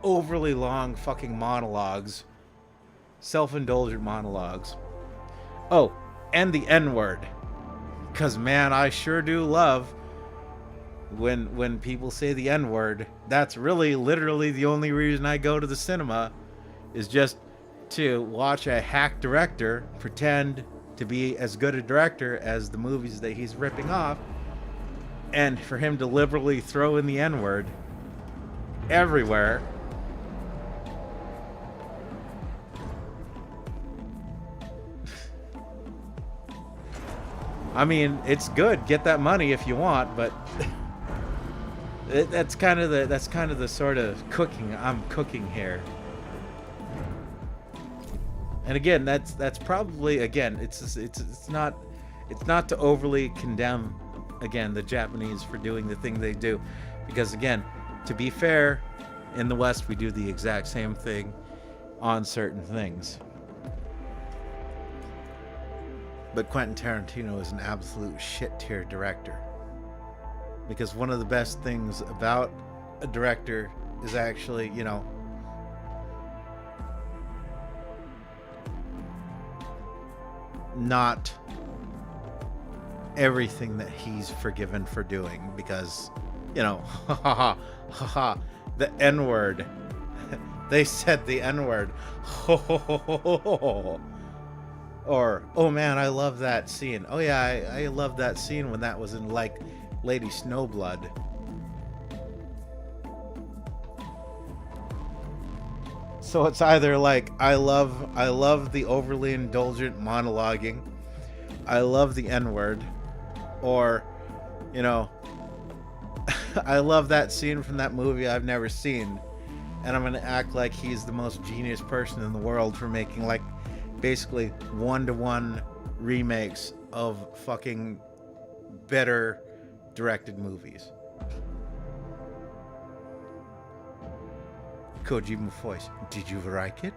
overly long fucking monologues, self-indulgent monologues. Oh, and the N-word. Cause man, I sure do love when people say the N-word. That's really literally the only reason I go to the cinema, is just to watch a hack director pretend to be as good a director as the movies that he's ripping off, and for him to liberally throw in the N-word everywhere. I mean, it's good. Get that money if you want, but that's kind of the sort of cooking I'm cooking here. And again, that's probably, again, it's not to overly condemn, again, the Japanese for doing the thing they do, because again, to be fair, in the West we do the exact same thing on certain things. But Quentin Tarantino is an absolute shit tier director. Because one of the best things about a director is actually, not everything that he's forgiven for doing. Because, the N-word. They said the N-word. Or, oh man, I love that scene. Oh yeah, I love that scene when that was in, like, Lady Snowblood. So it's either like, I love the overly indulgent monologuing, I love the N-word, or, I love that scene from that movie I've never seen, and I'm gonna act like he's the most genius person in the world for making, like, basically one-to-one remakes of fucking better directed movies. Kojima voice, did you like it?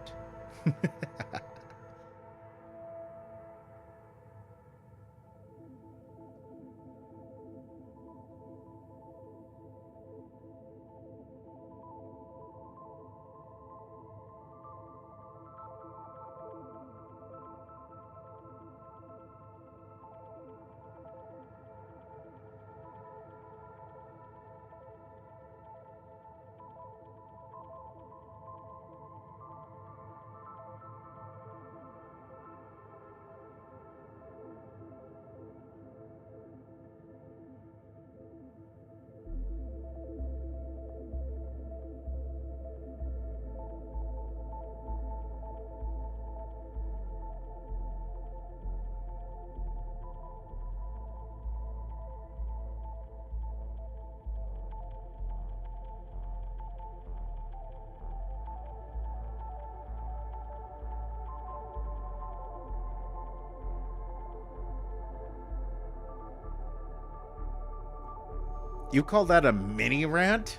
You call that a mini rant?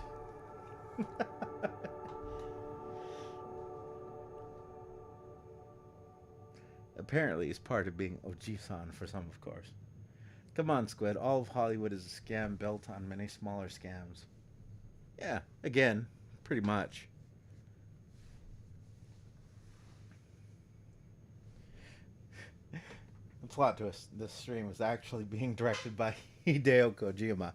Apparently, it's part of being Oji-san for some, of course. Come on, Squid. All of Hollywood is a scam built on many smaller scams. Yeah, again, pretty much. The plot twist: this stream was actually being directed by Hideo Kojima.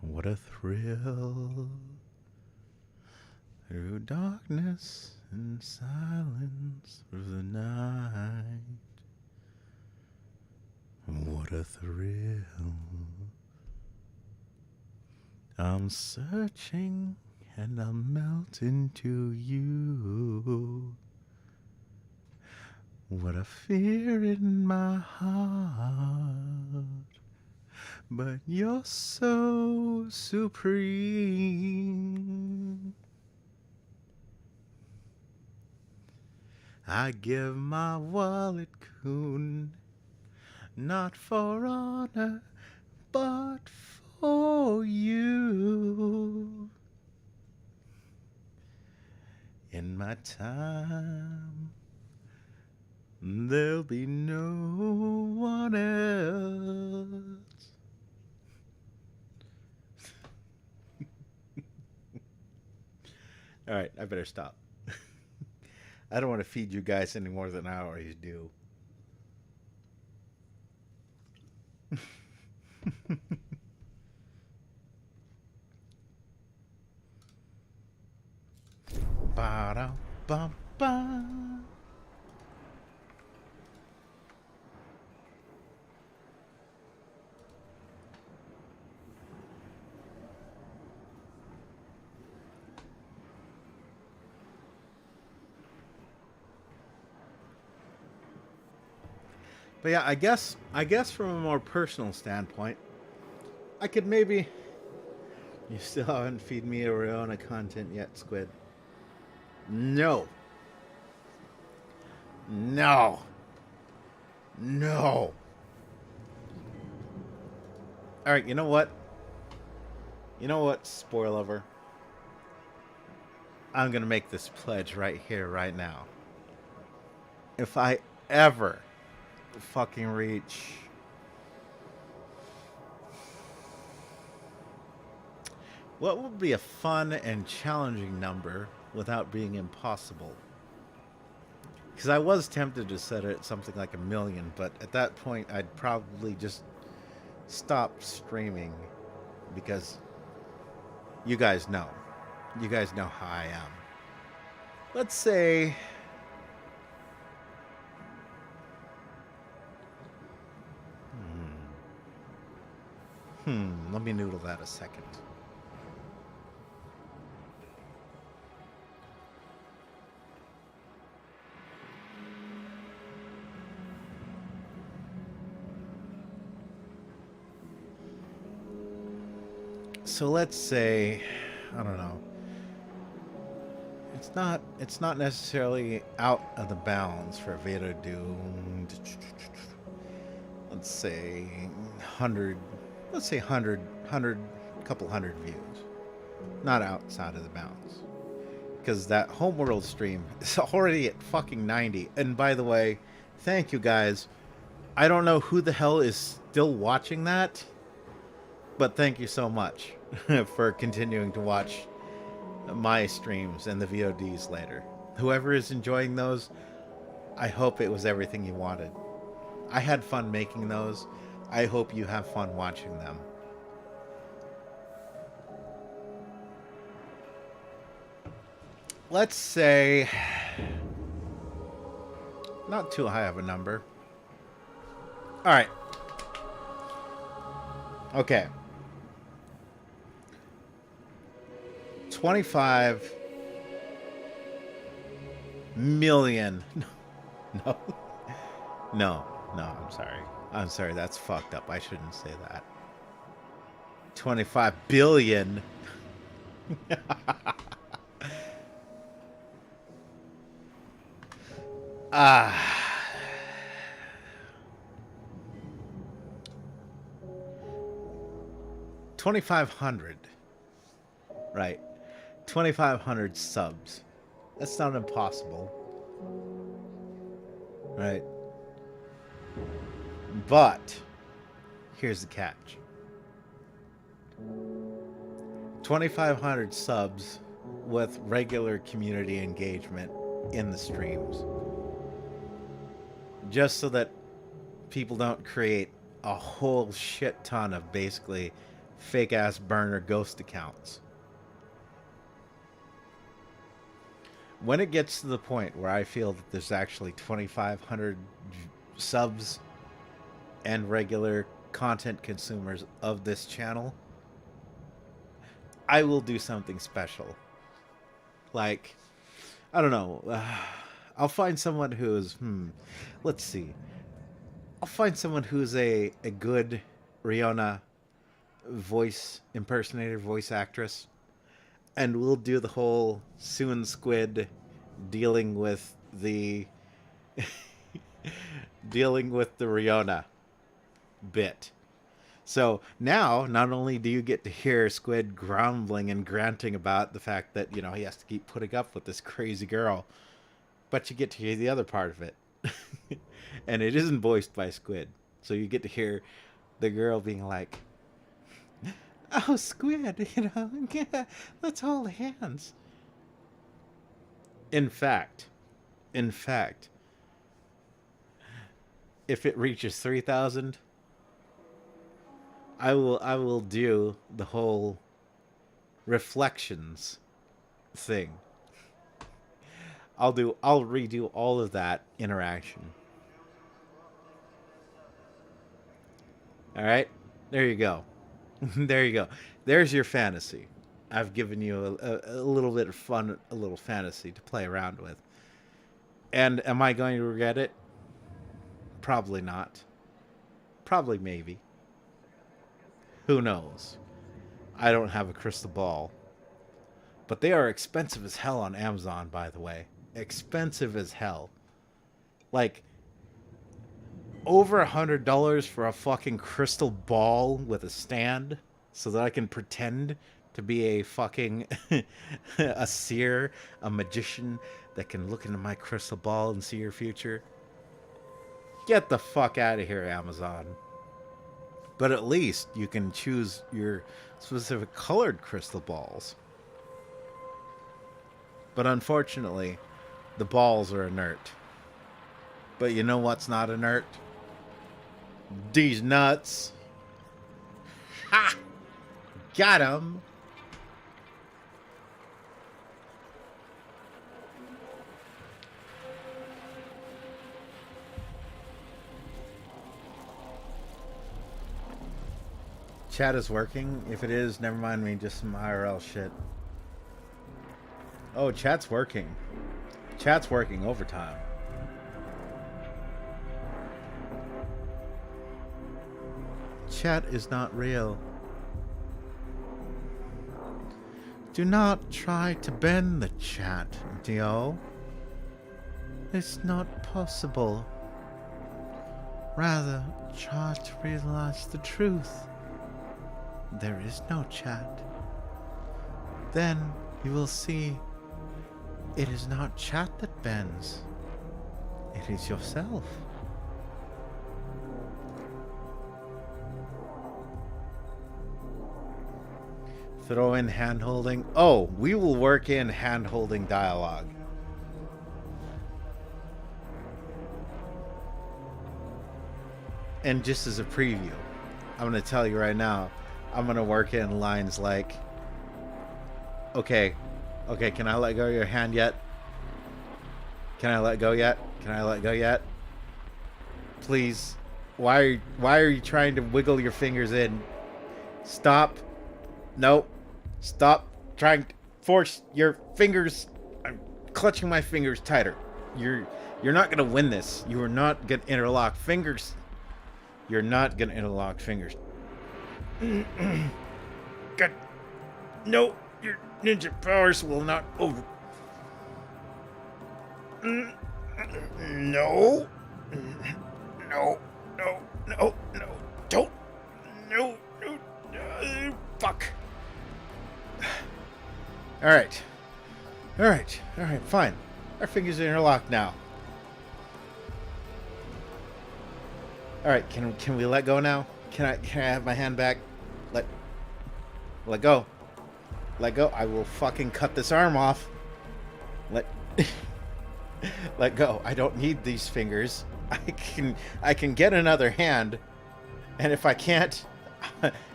What a thrill through darkness and silence through the night. What a thrill. I'm searching and I'm melting to you. What a fear in my heart. But you're so supreme. I give my wallet, coon, not for honor, but for you. In my time, there'll be no one else. All right, I better stop. I don't want to feed you guys any more than I already do. Ba-da-ba-ba. But yeah, I guess from a more personal standpoint, I could maybe. You still haven't feed me Arizona content yet, Squid. No. No. No. All right, you know what? You know what, Spoilover? I'm gonna make this pledge right here, right now. If I ever fucking reach what would be a fun and challenging number without being impossible? Because I was tempted to set it at something like 1 million, but at that point I'd probably just stop streaming because you guys know. You guys know how I am. Let's say let me noodle that a second. So let's say, I don't know. It's not necessarily out of the bounds for Veda do. Let's say 100. Let's say 100, couple hundred views. Not outside of the bounds. Because that homeworld stream is already at fucking 90. And by the way, thank you guys. I don't know who the hell is still watching that, but thank you so much for continuing to watch my streams and the VODs later. Whoever is enjoying those, I hope it was everything you wanted. I had fun making those. I hope you have fun watching them. Let's say not too high of a number. All right. Okay. 25 million. No. No, I'm sorry. I'm sorry, that's fucked up. I shouldn't say that. 25 billion. 2,500. Right. 2,500 subs. That's not impossible. Right. But here's the catch. 2,500 subs with regular community engagement in the streams. Just so that people don't create a whole shit ton of basically fake ass burner ghost accounts. When it gets to the point where I feel that there's actually 2,500 subs and regular content consumers of this channel, I will do something special. Like, I don't know. I'll find someone who's, let's see. I'll find someone who's a good Rihanna voice impersonator, voice actress. And we'll do the whole Soon Squid dealing with the Rihanna bit. So now, not only do you get to hear Squid grumbling and granting about the fact that, you know, he has to keep putting up with this crazy girl, but you get to hear the other part of it. And it isn't voiced by Squid. So you get to hear the girl being like, "Oh, Squid, you know, yeah, let's hold hands." In fact, if it reaches 3,000, I will do the whole reflections thing. I'll redo all of that interaction. All right, there you go. There you go. There's your fantasy. I've given you a little bit of fun, a little fantasy to play around with. And am I going to regret it? Probably not. Probably maybe. Who knows? I don't have a crystal ball. But they are expensive as hell on Amazon, by the way. Expensive as hell. Like, over $100 for a fucking crystal ball with a stand so that I can pretend to be a fucking a seer, a magician that can look into my crystal ball and see your future. Get the fuck out of here, Amazon. But at least you can choose your specific colored crystal balls. But unfortunately, the balls are inert. But you know what's not inert? These nuts. Ha! Got him. Chat is working. If it is, never mind me, just some IRL shit. Oh, chat's working. Chat's working overtime. Chat is not real. Do not try to bend the chat, Dio. It's not possible. Rather, try to realize the truth. There is no chat. Then you will see it is not chat that bends. It is yourself. Throw in hand-holding. Oh, we will work in hand-holding dialogue. And just as a preview, I'm going to tell you right now, I'm going to work in lines like, okay, can I let go of your hand yet? Can I let go yet? Can I let go yet? Please. Why are you trying to wiggle your fingers in? Stop. Nope. Stop trying to force your fingers. I'm clutching my fingers tighter. You're not going to win this. You are not going to interlock fingers. You're not going to interlock fingers. God. No, your ninja powers will not over. No. No. Don't. No. Fuck. Alright. Alright. Alright, fine. Our fingers are interlocked now. Alright, can we let go now? Can I have my hand back? Let go. Let go. I will fucking cut this arm off. Let go. I don't need these fingers. I can get another hand, and if I can't,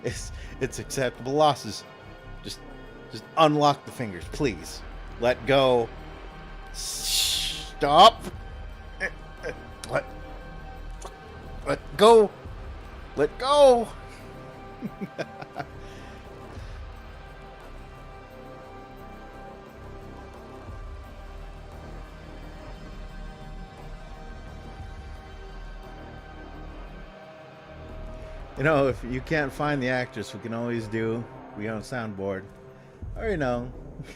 it's acceptable losses. Just unlock the fingers, please. Let go. Stop. Let go. Let go. You know, if you can't find the actress, we can always do we on soundboard. Or, you know,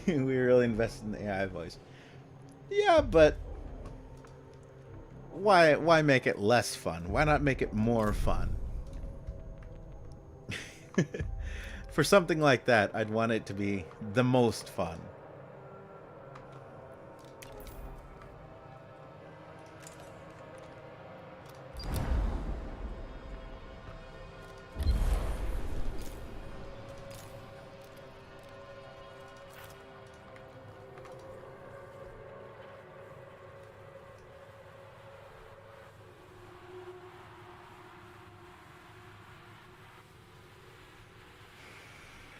we really invested in the AI voice. Yeah, but why make it less fun? Why not make it more fun? For something like that, I'd want it to be the most fun.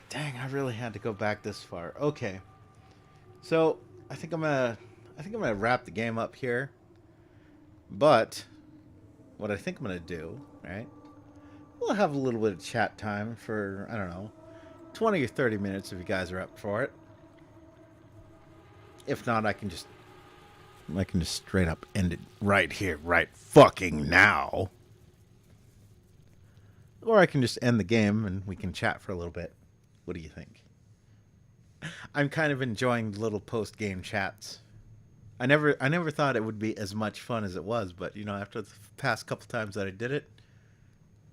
Dang, I really had to go back this far. Okay. So, I think I'm gonna wrap the game up here. But what I think I'm gonna do, right? We'll have a little bit of chat time for, I don't know, 20 or 30 minutes if you guys are up for it. If not, I can just straight up end it right here, right fucking now. Or I can just end the game and we can chat for a little bit. What do you think? I'm kind of enjoying the little post-game chats. I never thought it would be as much fun as it was, but you know, after the past couple times that I did it,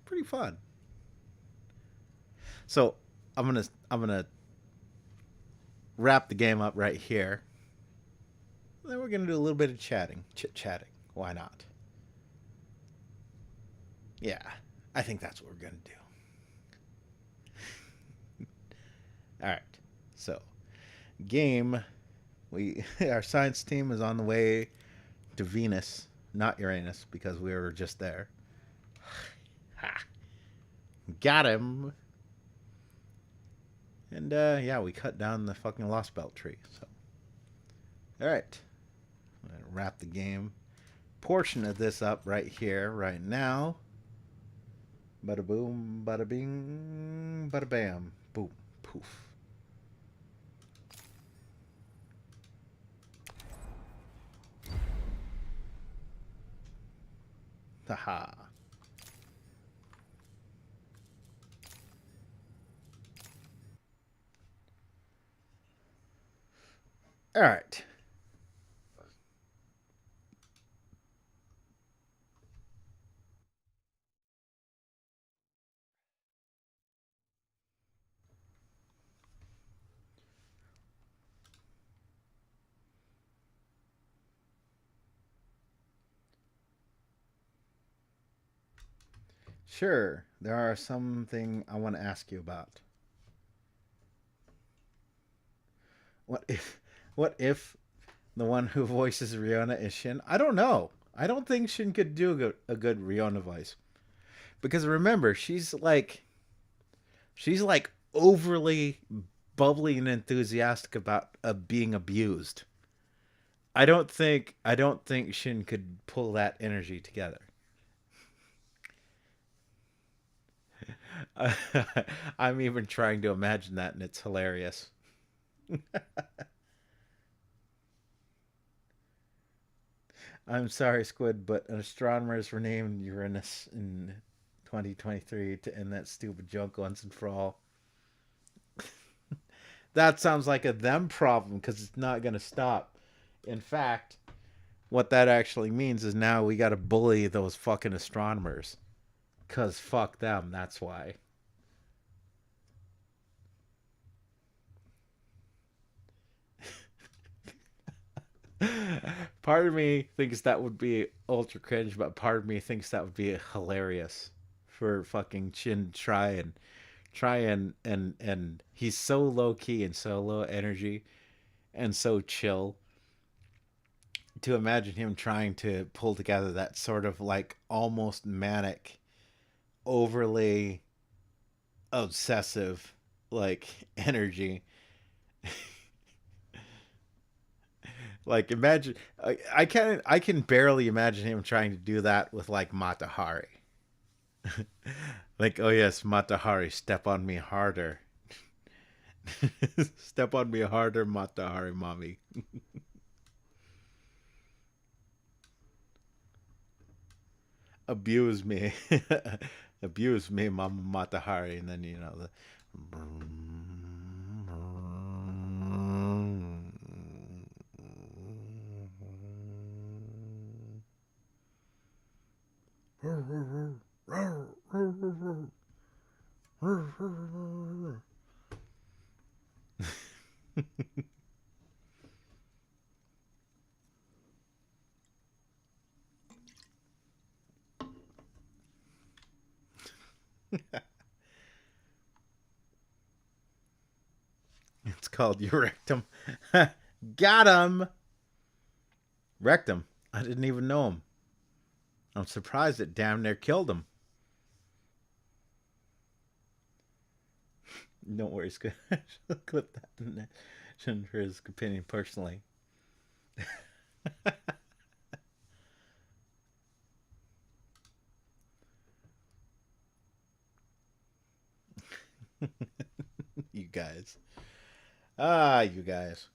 pretty fun. So I'm gonna wrap the game up right here. Then we're gonna do a little bit of chit-chatting. Why not? Yeah, I think that's what we're gonna do. All right, so game, our science team is on the way to Venus, not Uranus, because we were just there. Ha! Got him. And yeah, we cut down the fucking Lost Belt tree. So, all right, I'm gonna wrap the game portion of this up right here, right now. Bada boom, bada bing, bada bam, boom, poof. Haha. All right. Sure, there are something I want to ask you about. What if the one who voices Riona is Shin? I don't know. I don't think Shin could do a good Riona voice. Because remember, she's like overly bubbly and enthusiastic about being abused. I don't think Shin could pull that energy together. I'm even trying to imagine that, and it's hilarious. I'm sorry, Squid, but astronomers renamed Uranus in 2023 to end that stupid joke once and for all. That sounds like a them problem because it's not going to stop. In fact, what that actually means is now we got to bully those fucking astronomers. Because fuck them, that's why. Part of me thinks that would be ultra cringe, but part of me thinks that would be hilarious for fucking Chin to try and he's so low key and so low energy and so chill, to imagine him trying to pull together that sort of like almost manic, overly obsessive like energy. Like imagine I can barely imagine him trying to do that with like Matahari. Like, oh yes, Matahari, step on me harder. Step on me harder, Matahari mommy. Abuse me. Abuse me, Mama Matahari, and then the it's called Eurectum. Got him. Rectum. I didn't even know him. I'm surprised it damn near killed him. Don't worry, Scott. I'll clip that in for his opinion personally. You guys. You guys.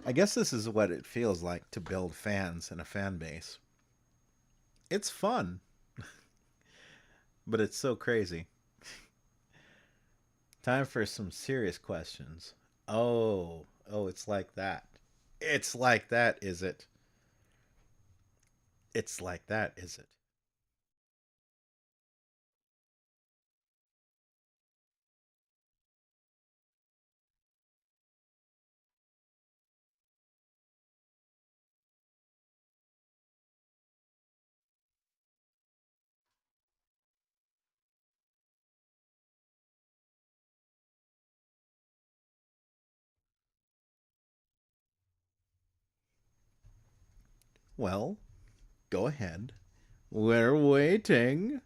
I guess this is what it feels like to build fans and a fan base. It's fun, but it's so crazy. Time for some serious questions. Oh, it's like that. It's like that, is it? It's like that, is it? Well, go ahead. We're waiting.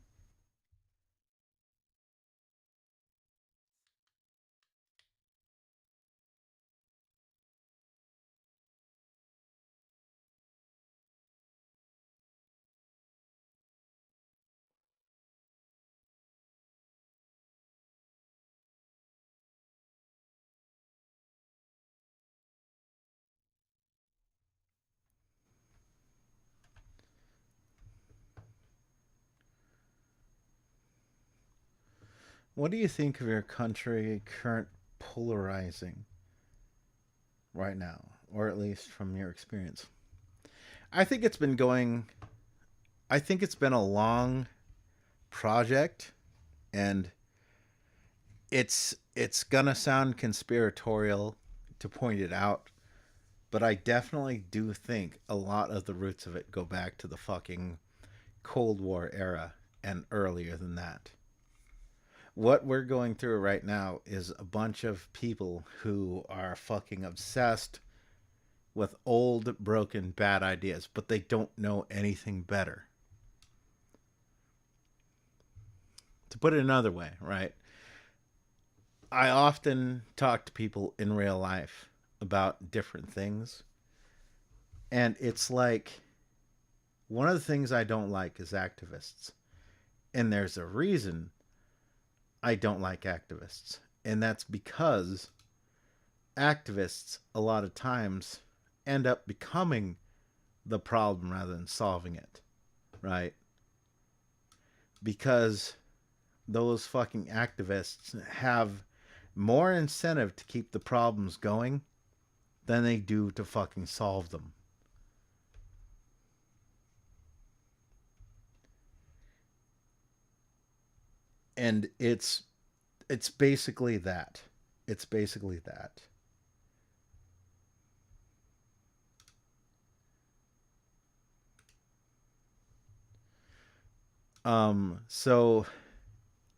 What do you think of your country current polarizing right now, or at least from your experience? I think it's been going. I think it's been a long project, and it's gonna sound conspiratorial to point it out, but I definitely do think a lot of the roots of it go back to the fucking Cold War era and earlier than that. What we're going through right now is a bunch of people who are fucking obsessed with old, broken, bad ideas, but they don't know anything better. To put it another way, right? I often talk to people in real life about different things, and it's like one of the things I don't like is activists. And there's a reason I don't like activists. And that's because activists, a lot of times, end up becoming the problem rather than solving it, right? Because those fucking activists have more incentive to keep the problems going than they do to fucking solve them. And it's basically that. It's basically that. So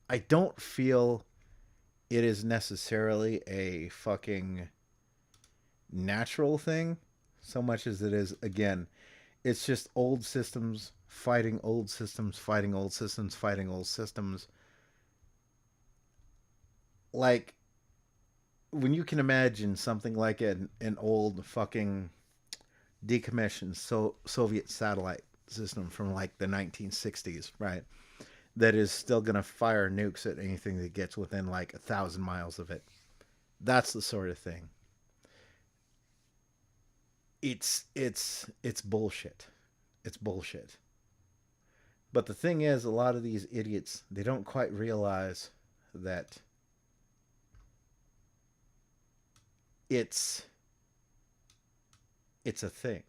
I don't feel it is necessarily a fucking natural thing so much as it is, again, it's just old systems fighting old systems, fighting old systems, fighting old systems. Like, when you can imagine something like an old fucking decommissioned Soviet satellite system from like the 1960s, right? That is still going to fire nukes at anything that gets within like 1,000 miles of it. That's the sort of thing. It's bullshit. It's bullshit. But the thing is, a lot of these idiots, they don't quite realize that it's it's a thing.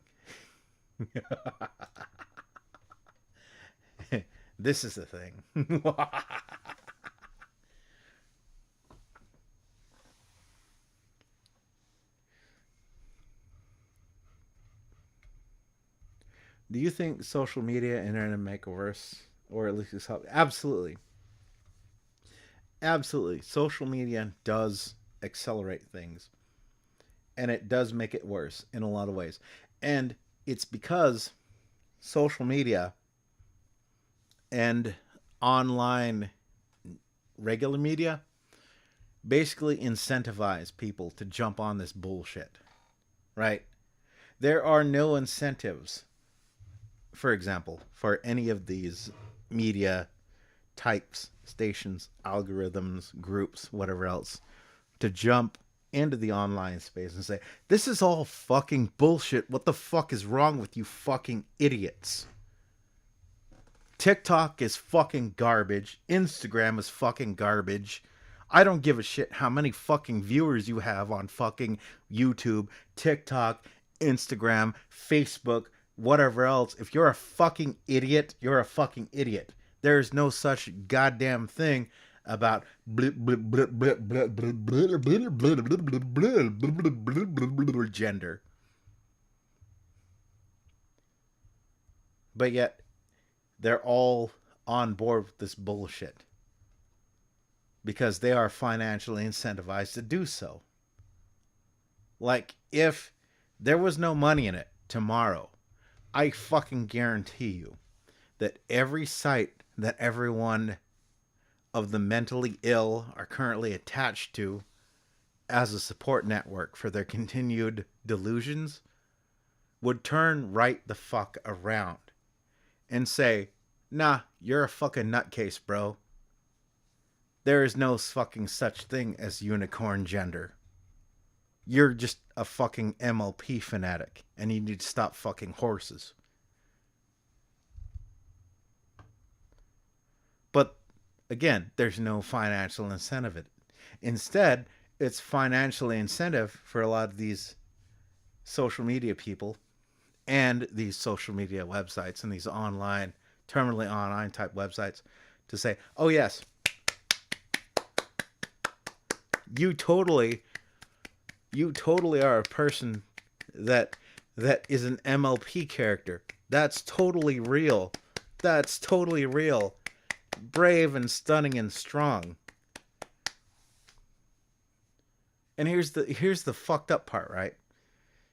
This is the thing. Do you think social media and internet make it worse, or at least help? Absolutely, absolutely. Social media does accelerate things, and it does make it worse in a lot of ways. And it's because social media and online regular media basically incentivize people to jump on this bullshit, right? There are no incentives, for example, for any of these media types, stations, algorithms, groups, whatever else, to jump into the online space and say, this is all fucking bullshit. What the fuck is wrong with you fucking idiots? TikTok is fucking garbage. Instagram is fucking garbage. I don't give a shit how many fucking viewers you have on fucking YouTube, TikTok, Instagram, Facebook, whatever else. If you're a fucking idiot, you're a fucking idiot. There is no such goddamn thing about gender. But yet, they're all on board with this bullshit because they are financially incentivized to do so. Like, if there was no money in it tomorrow, I fucking guarantee you that every site that everyone of the mentally ill are currently attached to as a support network for their continued delusions would turn right the fuck around and say, nah, you're a fucking nutcase, bro. There is no fucking such thing as unicorn gender. You're just a fucking MLP fanatic, and you need to stop fucking horses. But again, there's no financial incentive. Instead, it's financially incentive for a lot of these social media people and these social media websites and these online, terminally online type websites to say, oh yes, you totally are a person that is an MLP character. That's totally real. That's totally real. Brave and stunning and strong. And here's the fucked up part, right?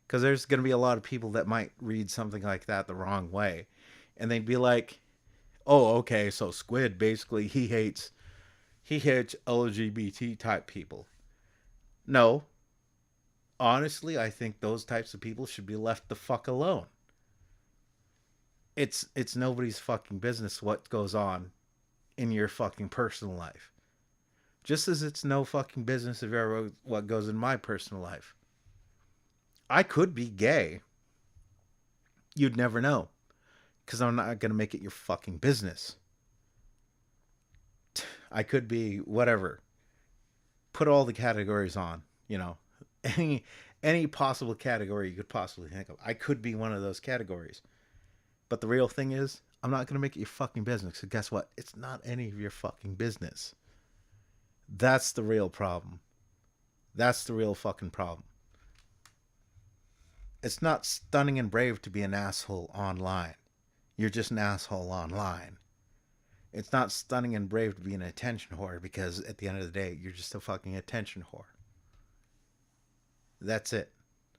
Because there's going to be a lot of people that might read something like that the wrong way. And they'd be like, oh, okay, so Squid, basically, he hates LGBT type people. No. Honestly, I think those types of people should be left the fuck alone. It's nobody's fucking business what goes on in your fucking personal life. Just as it's no fucking business of what goes in my personal life. I could be gay. You'd never know. Because I'm not going to make it your fucking business. I could be whatever. Put all the categories on, you know. Any possible category you could possibly think of. I could be one of those categories. But the real thing is, I'm not going to make it your fucking business. So guess what? It's not any of your fucking business. That's the real problem. That's the real fucking problem. It's not stunning and brave to be an asshole online. You're just an asshole online. It's not stunning and brave to be an attention whore because at the end of the day, you're just a fucking attention whore. That's it.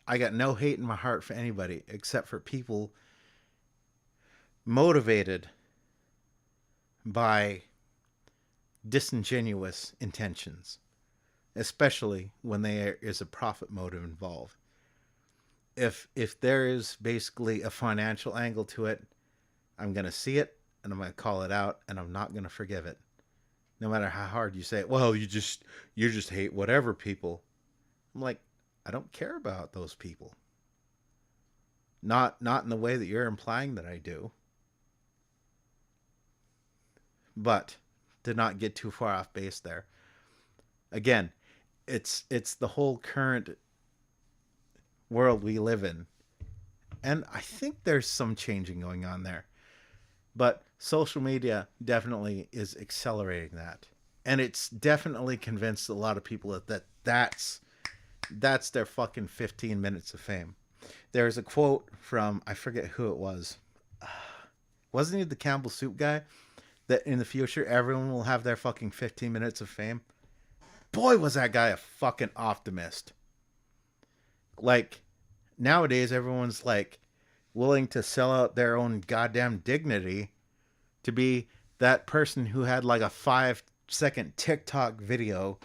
I got no hate in my heart for anybody except for people motivated by disingenuous intentions, especially when there is a profit motive involved. If there is basically a financial angle to it, I'm going to see it and I'm going to call it out and I'm not going to forgive it. No matter how hard you say it, well, you just hate whatever people. I'm like, I don't care about those people. Not in the way that you're implying that I do. But to not get too far off base there. Again, it's the whole current world we live in. And I think there's some changing going on there. But social media definitely is accelerating that. And it's definitely convinced a lot of people that's their fucking 15 minutes of fame. There's a quote from, I forget who it was. Wasn't he the Campbell Soup guy? That in the future, everyone will have their fucking 15 minutes of fame. Boy, was that guy a fucking optimist. Like, nowadays, everyone's like willing to sell out their own goddamn dignity to be that person who had like a 5-second TikTok video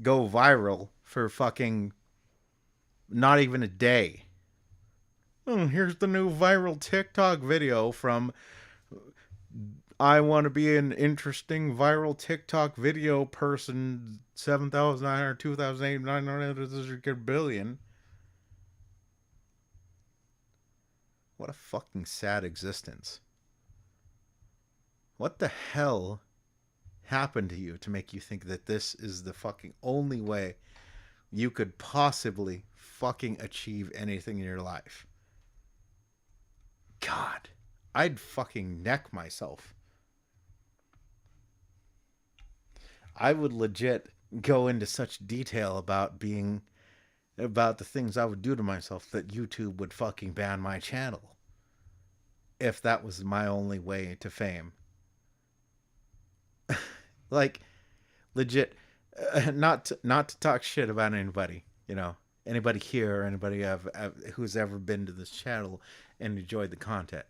go viral for fucking not even a day. Here's the new viral TikTok video from I want to be an interesting viral TikTok video person 7,900, 2,900 billion. What a fucking sad existence. What the hell happened to you to make you think that this is the fucking only way you could possibly fucking achieve anything in your life? God, I'd fucking neck myself. I would legit go into such detail about the things I would do to myself that YouTube would fucking ban my channel if that was my only way to fame. Like, legit, not to talk shit about anybody, anybody here or anybody who's ever been to this channel and enjoyed the content.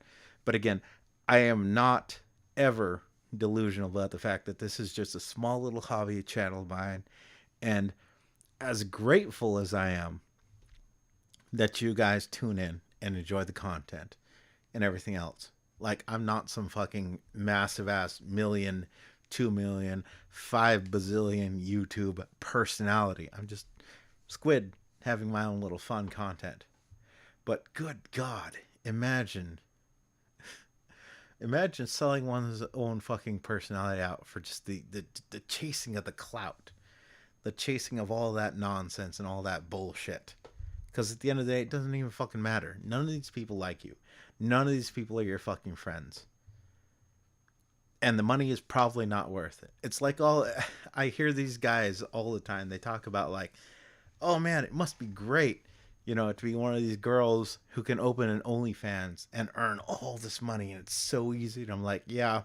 But again, I am not ever delusional about the fact that this is just a small little hobby channel of mine, and as grateful as I am that you guys tune in and enjoy the content and everything else. Like, I'm not some fucking massive ass 1,000,000, 2,000,000, 5 bazillion YouTube personality. I'm just Squid having my own little fun content. But good God, imagine selling one's own fucking personality out for just the chasing of the clout, the chasing of all that nonsense and all that bullshit. Because at the end of the day, it doesn't even fucking matter. None of these people like you. None of these people are your fucking friends. And the money is probably not worth it. It's like I hear these guys all the time. They talk about like, oh man, it must be great, to be one of these girls who can open an OnlyFans and earn all this money. And it's so easy. And I'm like, yeah.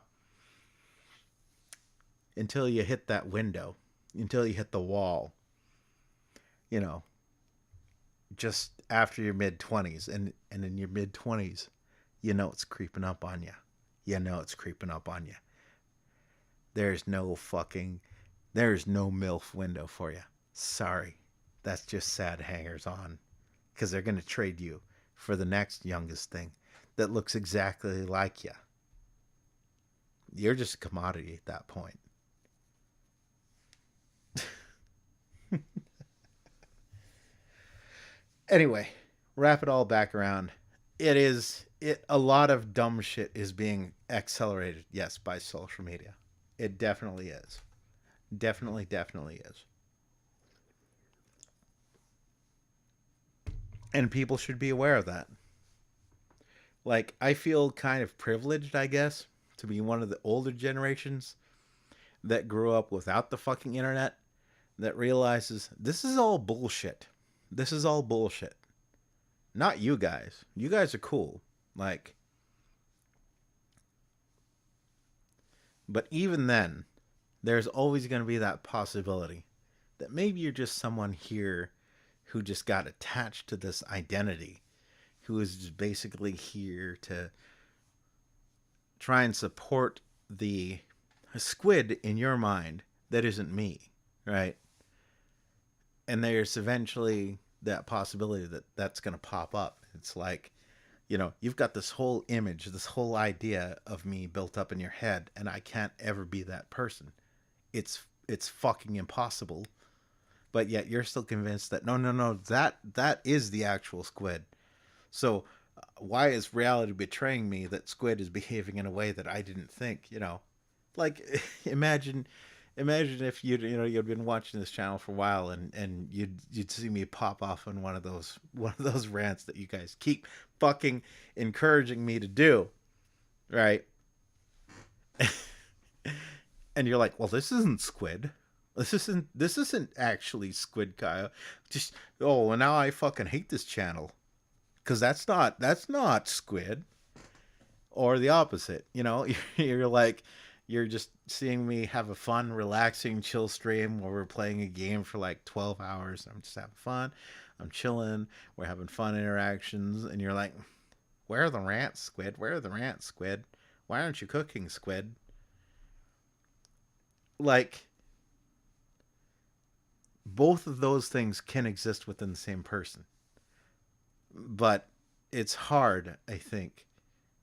Until you hit that window. Until you hit the wall. Just after your mid-20s. And in your mid-20s, it's creeping up on you. It's creeping up on you. There's no MILF window for you. Sorry. That's just sad hangers on. Because they're going to trade you for the next youngest thing that looks exactly like you. You're just a commodity at that point. Anyway, wrap it all back around. A lot of dumb shit is being accelerated, yes, by social media. It definitely is. Definitely is. And people should be aware of that. Like, I feel kind of privileged, I guess, to be one of the older generations that grew up without the fucking internet. that realizes this is all bullshit. This is all bullshit. Not you guys. You guys are cool. Like, but even then, there's always going to be that possibility that maybe you're just someone here who just got attached to this identity, who is just basically here to try and support the squid in your mind that isn't me, right? And there's eventually that possibility that that's going to pop up. It's like, you've got this whole image, this whole idea of me built up in your head, and I can't ever be that person. It's fucking impossible. But yet you're still convinced that no, that is the actual squid. So why is reality betraying me that squid is behaving in a way that I didn't think? Like imagine if you'd been watching this channel for a while, and you'd see me pop off on one of those rants that you guys keep fucking encouraging me to do, right? And you're like, well, this isn't squid. This isn't actually Squid Kyle. Just, oh, and now I fucking hate this channel because that's not squid. Or the opposite. You're like, you're just seeing me have a fun, relaxing, chill stream where we're playing a game for like 12 hours. I'm just having fun. I'm chilling. We're having fun interactions. And you're like, where are the rants, Squid? Where are the rants, Squid? Why aren't you cooking, Squid? Like, both of those things can exist within the same person. But it's hard, I think,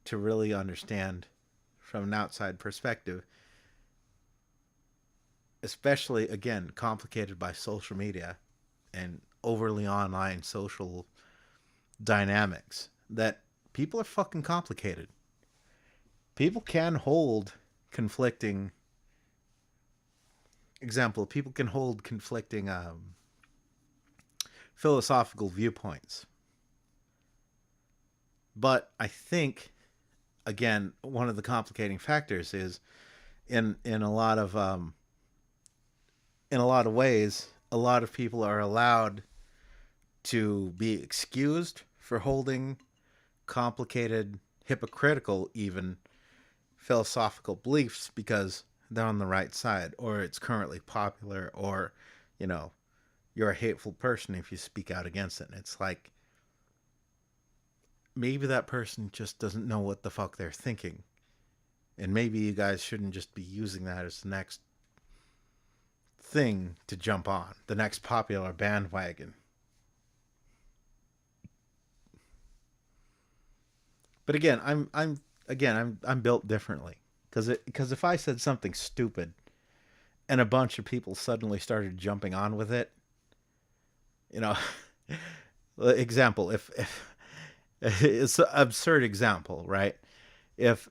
to really understand from an outside perspective, especially, again, complicated by social media and overly online social dynamics, that people are fucking complicated. People can hold conflicting people can hold conflicting philosophical viewpoints. But I think, again, one of the complicating factors is in a lot of ways, a lot of people are allowed to be excused for holding complicated, hypocritical, even philosophical beliefs because they're on the right side, or it's currently popular, or you're a hateful person if you speak out against it. And it's like, maybe that person just doesn't know what the fuck they're thinking. And maybe you guys shouldn't just be using that as the next thing to jump on, the next popular bandwagon. But again, I'm built differently. Because if I said something stupid and a bunch of people suddenly started jumping on with it, example, if it's an absurd example, right? If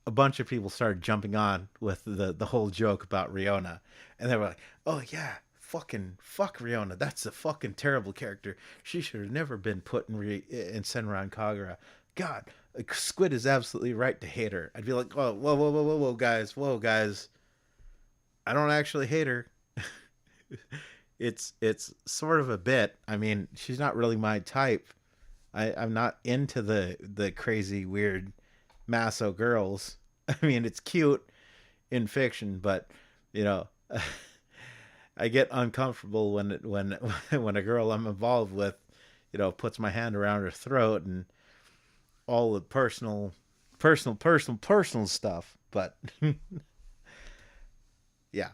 a bunch of people started jumping on with the whole joke about Riona, and they were like, oh yeah, fucking fuck Riona, that's a fucking terrible character. She should have never been put in Senran Kagura. God, Squid is absolutely right to hate her. I'd be like, oh, whoa, guys. I don't actually hate her. It's sort of a bit. I mean, she's not really my type. I'm not into the crazy, weird, masso girls. I mean, it's cute in fiction, but I get uncomfortable when when a girl I'm involved with, puts my hand around her throat and all the personal stuff. But yeah,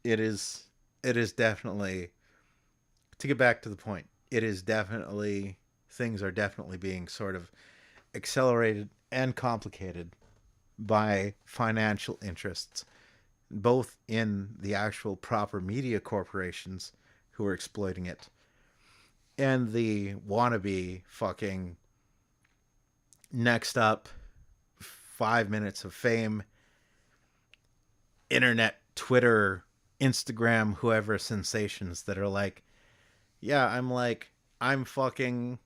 it is definitely, to get back to the point, it is definitely, things are definitely being sort of accelerated and complicated by financial interests, both in the actual proper media corporations who are exploiting it and the wannabe fucking next up 5 minutes of fame, internet, Twitter, Instagram, whoever sensations that are like, yeah, I'm fucking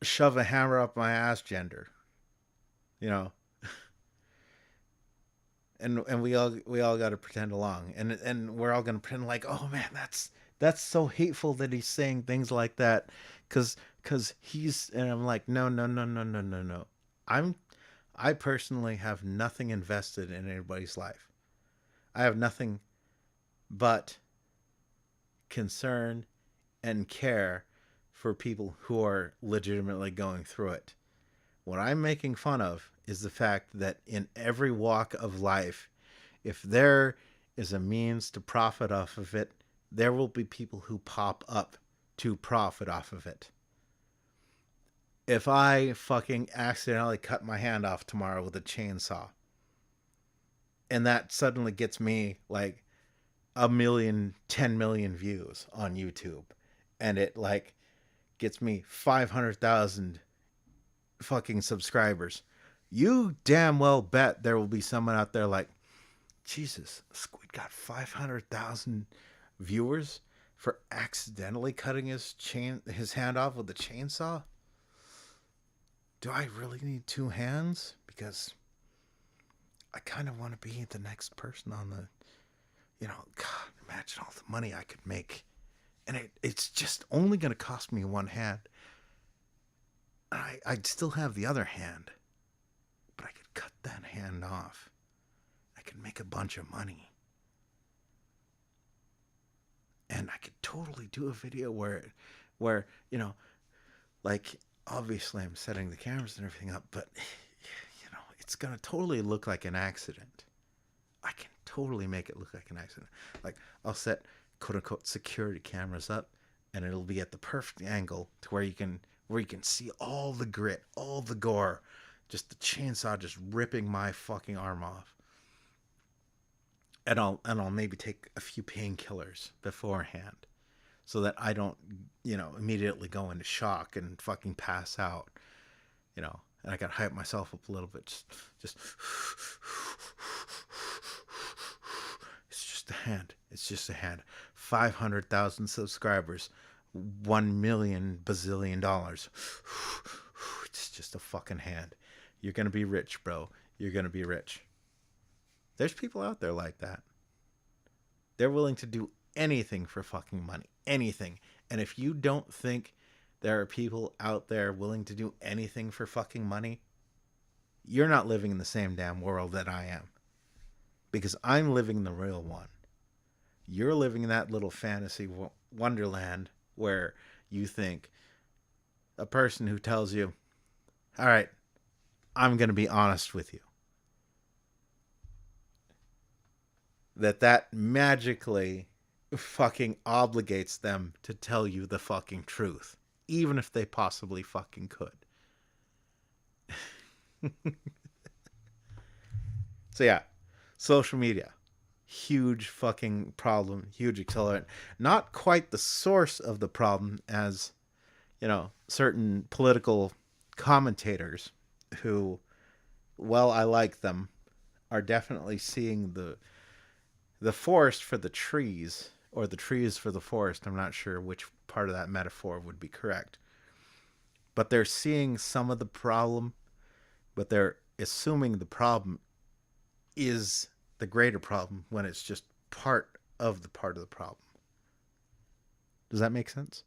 shove a hammer up my ass gender. and we all got to pretend along, and we're all gonna pretend like, oh man, that's so hateful that he's saying things like that, because he's, and I'm like, no, no, no, no, no, no, no. I'm I personally have nothing invested in anybody's life. I have nothing but concern and care for people who are legitimately going through it. What I'm making fun of is the fact that in every walk of life, if there is a means to profit off of it, there will be people who pop up to profit off of it. If I fucking accidentally cut my hand off tomorrow with a chainsaw, and that suddenly gets me like a million, 10 million views on YouTube, and it like gets me 500,000 fucking subscribers, you damn well bet there will be someone out there like, Jesus, Squid got 500,000 viewers for accidentally cutting his hand off with a chainsaw. Do I really need two hands? Because I kind of want to be the next person on the, God, imagine all the money I could make. And it's just only going to cost me one hand. I'd still have the other hand, but I could cut that hand off. I could make a bunch of money. And I could totally do a video where, like, obviously I'm setting the cameras and everything up, but, it's going to totally look like an accident. I can totally make it look like an accident. Like, I'll set quote unquote security cameras up, and it'll be at the perfect angle to where you can see all the grit, all the gore, just the chainsaw just ripping my fucking arm off. And I'll maybe take a few painkillers beforehand so that I don't, immediately go into shock and fucking pass out, and I got to hype myself up a little bit. Just it's just a hand. It's just a hand. 500,000 subscribers, 1 million bazillion dollars. It's just a fucking hand. You're gonna be rich, bro. You're gonna be rich. There's people out there like that. They're willing to do anything for fucking money. Anything. And if you don't think there are people out there willing to do anything for fucking money, you're not living in the same damn world that I am. Because I'm living the real one. You're living in that little fantasy wonderland where you think a person who tells you, all right, I'm going to be honest with you, that magically fucking obligates them to tell you the fucking truth, even if they possibly fucking could. So yeah, social media, huge fucking problem, huge accelerant. Not quite the source of the problem as, certain political commentators who, well, I like them, are definitely seeing the forest for the trees, or the trees for the forest. I'm not sure which part of that metaphor would be correct. But they're seeing some of the problem, but they're assuming the problem is the greater problem when it's just part of the problem. Does that make sense?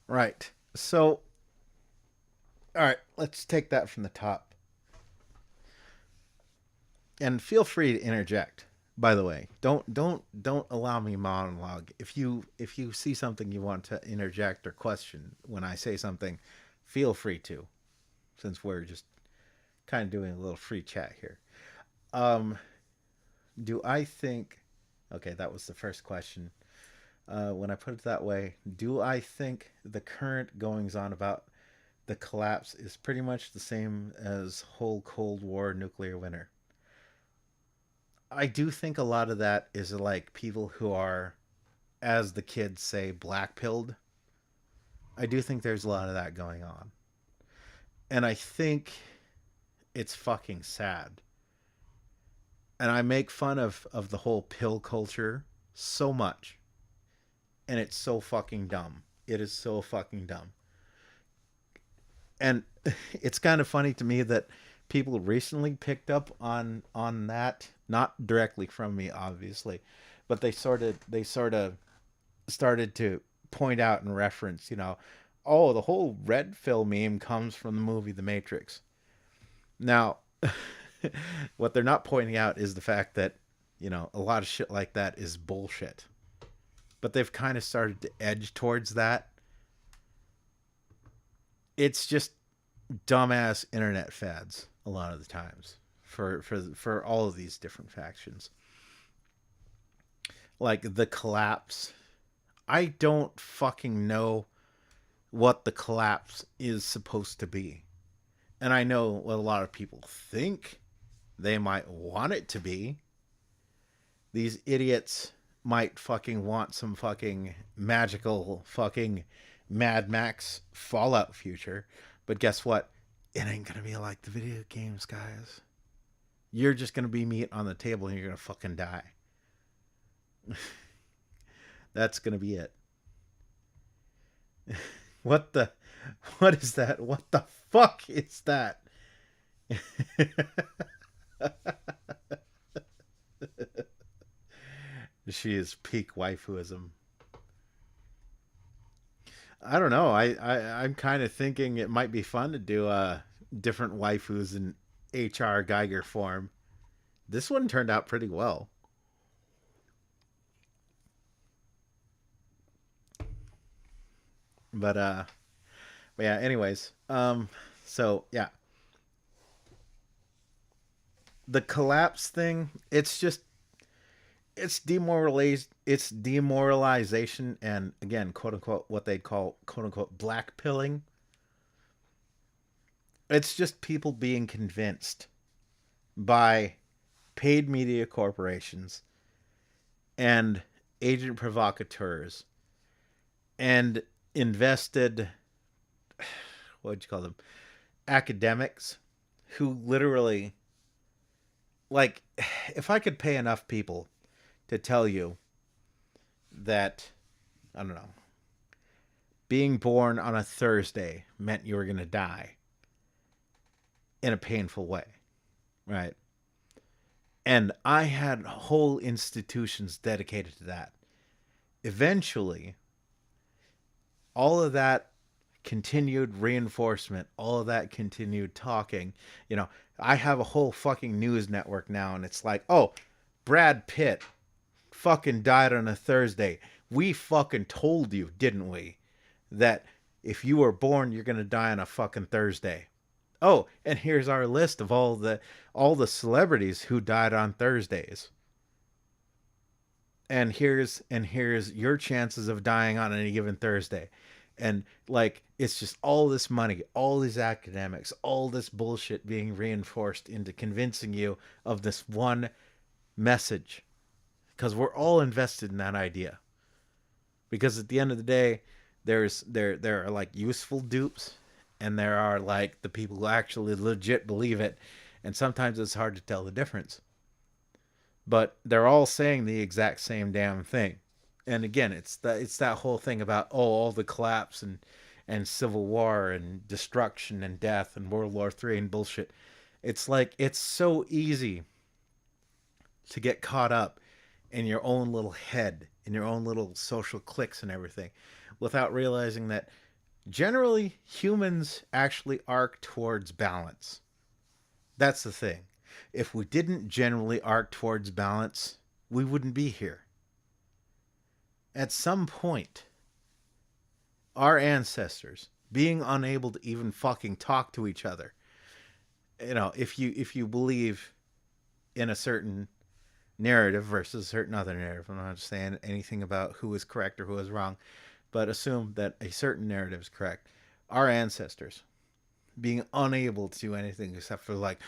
Right. So, all right, let's take that from the top. And feel free to interject. By the way, don't allow me monologue. If you see something you want to interject or question when I say something, feel free to, since we're just kind of doing a little free chat here. Um, do I think? Okay, that was the first question. When I put it that way, do I think the current goings on about the collapse is pretty much the same as whole Cold War nuclear winter? I do think a lot of that is like people who are, as the kids say, black pilled. I do think there's a lot of that going on. And I think it's fucking sad. And I make fun of the whole pill culture so much. And it's so fucking dumb. It is so fucking dumb. And it's kind of funny to me that people recently picked up on that, not directly from me obviously, but they sort of started to point out and reference, oh, the whole red pill meme comes from the movie The Matrix. Now, what they're not pointing out is the fact that, a lot of shit like that is bullshit. But they've kind of started to edge towards that. It's just dumbass internet fads a lot of the times for all of these different factions. Like the collapse. I don't fucking know what the collapse is supposed to be. And I know what a lot of people think they might want it to be. These idiots might fucking want some fucking magical fucking Mad Max Fallout future. But guess what? It ain't gonna be like the video games, guys. You're just gonna be meat on the table and you're gonna fucking die. That's gonna be it. What is that? What the fuck is that? She is peak waifuism. I don't know. I'm kind of thinking it might be fun to do different waifus in HR Geiger form. This one turned out pretty well. But yeah, anyways. So yeah. The collapse thing, it's demoralization and again, quote unquote, what they call quote unquote black pilling. It's just people being convinced by paid media corporations and agent provocateurs and invested, what would you call them, academics who literally, like, if I could pay enough people to tell you that, I don't know, being born on a Thursday meant you were going to die in a painful way, right? And I had whole institutions dedicated to that. Eventually, all of that continued reinforcement, all of that continued talking, I have a whole fucking news network now, and it's like, oh, Brad Pitt fucking died on a Thursday. We fucking told you, didn't we, that if you were born, you're gonna die on a fucking Thursday. Oh, and here's our list of all the celebrities who died on Thursdays. And here's your chances of dying on any given Thursday. And like, it's just all this money, all these academics, all this bullshit being reinforced into convincing you of this one message, because we're all invested in that idea. Because at the end of the day, there are like useful dupes, and there are like the people who actually legit believe it, and sometimes it's hard to tell the difference. But they're all saying the exact same damn thing. And again, it's that whole thing about, oh, all the collapse and civil war and destruction and death and World War III and bullshit. It's like, it's so easy to get caught up in your own little head, in your own little social cliques and everything, without realizing that generally humans actually arc towards balance. That's the thing. If we didn't generally arc towards balance, we wouldn't be here. At some point, our ancestors being unable to even fucking talk to each other. You know, if you believe in a certain narrative versus a certain other narrative, I'm not saying anything about who is correct or who is wrong, but assume that a certain narrative is correct. Our ancestors being unable to do anything except for like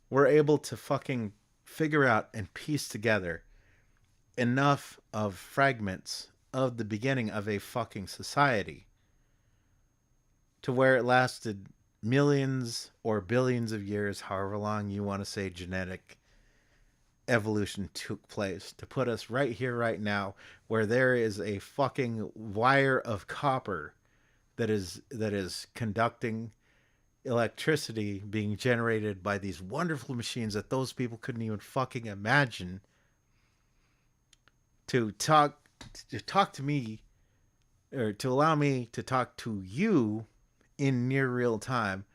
we're able to fucking figure out and piece together enough of fragments of the beginning of a fucking society to where it lasted millions or billions of years, however long you want to say genetic evolution took place, to put us right here, right now, where there is a fucking wire of copper that is conducting electricity being generated by these wonderful machines that those people couldn't even fucking imagine, to talk to me, or to allow me to talk to you in near real time,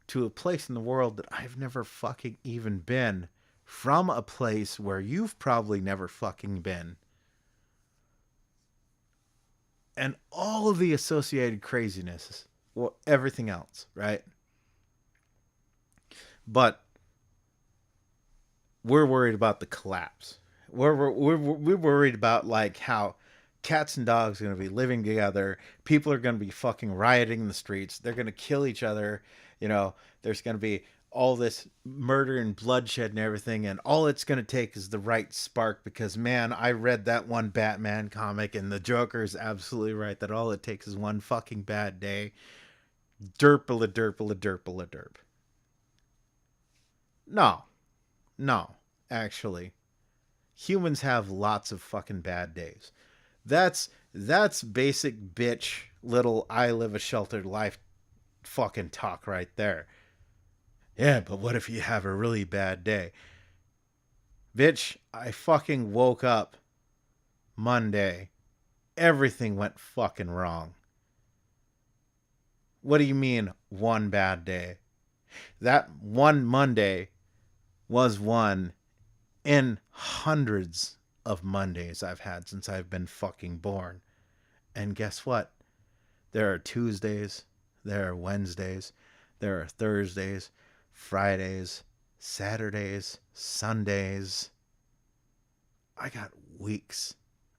to a place in the world that I've never fucking even been, from a place where you've probably never fucking been, and all of the associated craziness, well, everything else, right? But we're worried about the collapse. We're worried about like how cats and dogs are going to be living together. People are going to be fucking rioting in the streets. They're going to kill each other. You know, there's going to be all this murder and bloodshed and everything. And all it's going to take is the right spark, because, man, I read that one Batman comic and the Joker is absolutely right that all it takes is one fucking bad day. Derpala derpala derpala derp. No, actually. Humans have lots of fucking bad days. That's basic bitch little I live a sheltered life fucking talk right there. Yeah, but what if you have a really bad day? Bitch, I fucking woke up Monday. Everything went fucking wrong. What do you mean one bad day? That one Monday was one in hundreds of Mondays I've had since I've been fucking born. And guess what? There are Tuesdays, there are Wednesdays, there are Thursdays, Fridays, Saturdays, Sundays. I got weeks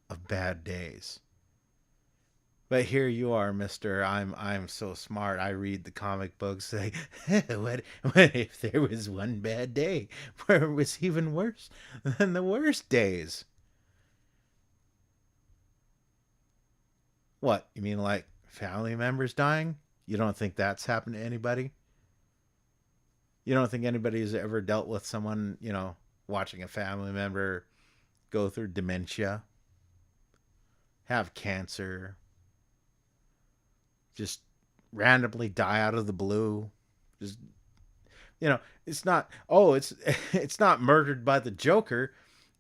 of bad days. But here you are, mister. I'm so smart. I read the comic books. Like, what if there was one bad day where it was even worse than the worst days? What? You mean like family members dying? You don't think that's happened to anybody? You don't think anybody's ever dealt with someone, you know, watching a family member go through dementia, have cancer, just randomly die out of the blue? Just, you know, it's not, oh, it's not murdered by the Joker.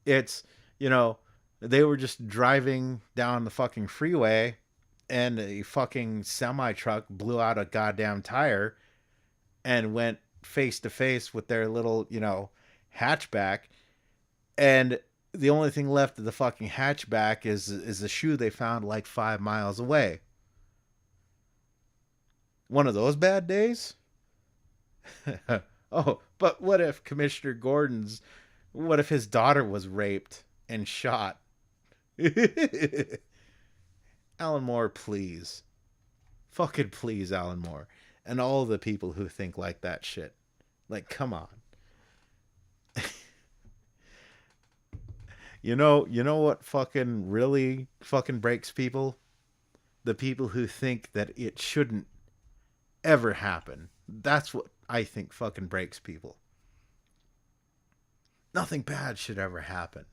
It's, you know, they were just driving down the fucking freeway and a fucking semi truck blew out a goddamn tire and went face to face with their little, you know, hatchback, and the only thing left of the fucking hatchback is a shoe they found like 5 miles away. One of those bad days? Oh, but what if what if his daughter was raped and shot? Alan Moore, please. Fucking please, Alan Moore. And all the people who think like that shit. Like, come on. You know what fucking really fucking breaks people? The people who think that it shouldn't ever happen. That's what I think fucking breaks people. Nothing bad should ever happen.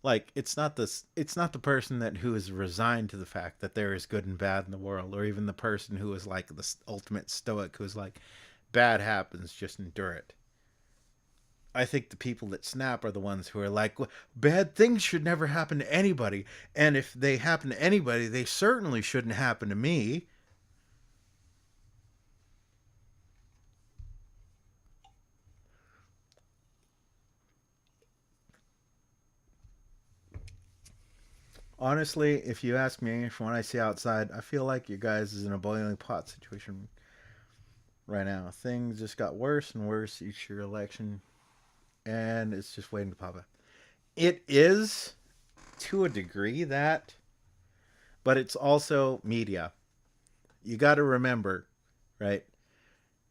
Like, it's not the person who is resigned to the fact that there is good and bad in the world, or even the person who is like the ultimate stoic, who's like, bad happens, just endure it. I think the people that snap are the ones who are like, "Well, bad things should never happen to anybody. And if they happen to anybody, they certainly shouldn't happen to me." Honestly, if you ask me, from what I see outside, I feel like you guys is in a boiling pot situation right now. Things just got worse and worse each year election, and it's just waiting to pop up. It is to a degree that, but it's also media. You got to remember, right?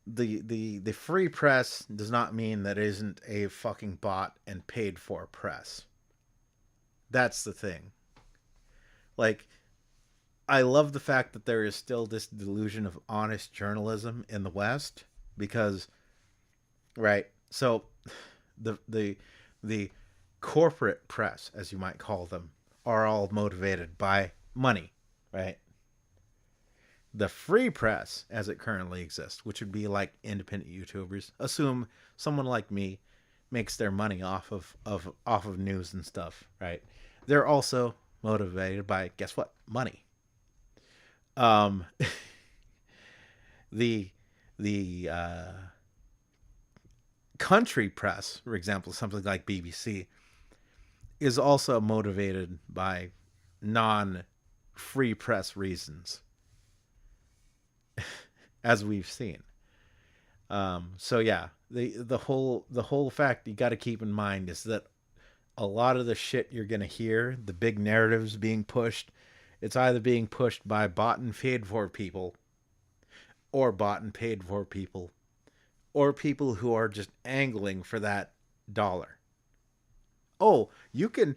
The free press does not mean that it isn't a fucking bought and paid for press. That's the thing. Like, I love the fact that there is still this delusion of honest journalism in the West because, right? So, the corporate press, as you might call them, are all motivated by money, right? The free press, as it currently exists, which would be like independent YouTubers, assume someone like me makes their money off of news and stuff, right? They're also motivated by, guess what, money. Um, the the country press, for example, something like BBC, is also motivated by non-free press reasons, as we've seen. So yeah, the whole fact you got to keep in mind is that a lot of the shit you're gonna hear, the big narratives being pushed, it's either being pushed by bought and paid for people, or bought and paid for people, or people who are just angling for that dollar. Oh, you can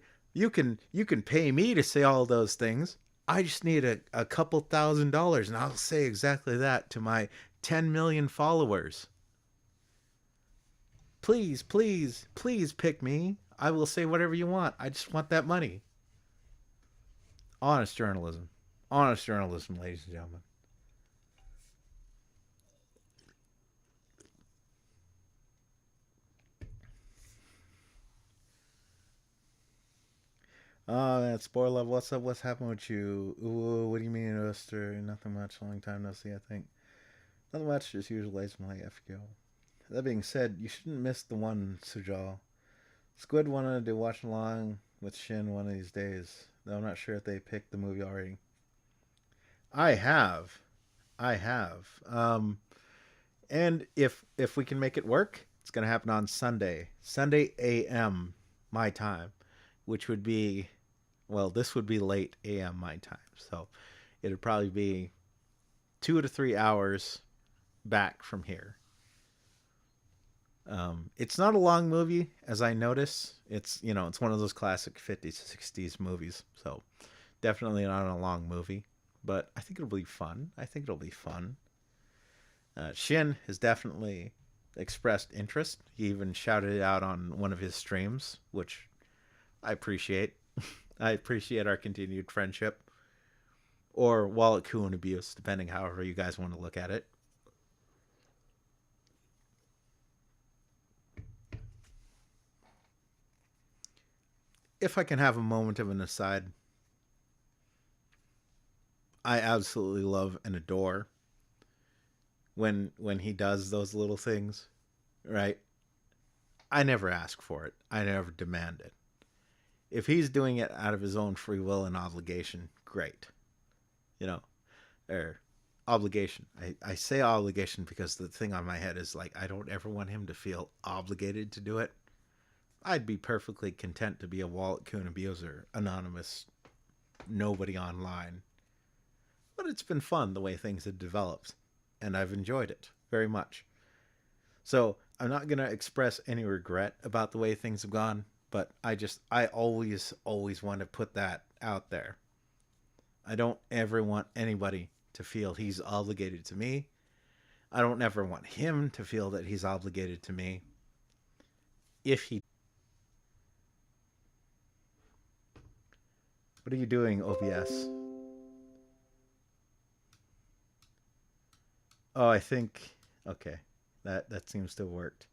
pay me to say all those things. I just need a couple $1,000 and I'll say exactly that to my 10 million followers. Please, please, please pick me. I will say whatever you want. I just want that money. Honest journalism. Honest journalism, ladies and gentlemen. Oh, man, spoiler level. What's up? What's happened with you? Ooh, what do you mean, investor? Nothing much. Long time no see, I think. Nothing much. Just usual lazy my FQ. That being said, you shouldn't miss the one, Sujal. Squid wanted to watch along with Shin one of these days, though I'm not sure if they picked the movie already. I have. I have. And if we can make it work, it's gonna happen on Sunday. Sunday AM my time, which would be, well, this would be late AM my time. So it'd probably be 2 to 3 hours back from here. It's not a long movie, as I notice. It's one of those classic 50s, 60s movies. So definitely not a long movie, but I think it'll be fun. I think it'll be fun. Shin has definitely expressed interest. He even shouted it out on one of his streams, which I appreciate. I appreciate our continued friendship, or wallet coup and abuse, depending however you guys want to look at it. If I can have a moment of an aside, I absolutely love and adore when he does those little things, right? I never ask for it. I never demand it. If he's doing it out of his own free will and obligation, great. You know, or obligation. I say obligation because the thing on my head is like I don't ever want him to feel obligated to do it. I'd be perfectly content to be a wallet coon abuser, anonymous, nobody online. But it's been fun the way things have developed, and I've enjoyed it very much. So I'm not going to express any regret about the way things have gone, but I always want to put that out there. I don't ever want anybody to feel he's obligated to me. I don't ever want him to feel that he's obligated to me. If he. What are you doing, OBS? Oh, I think. Okay. That seems to have worked.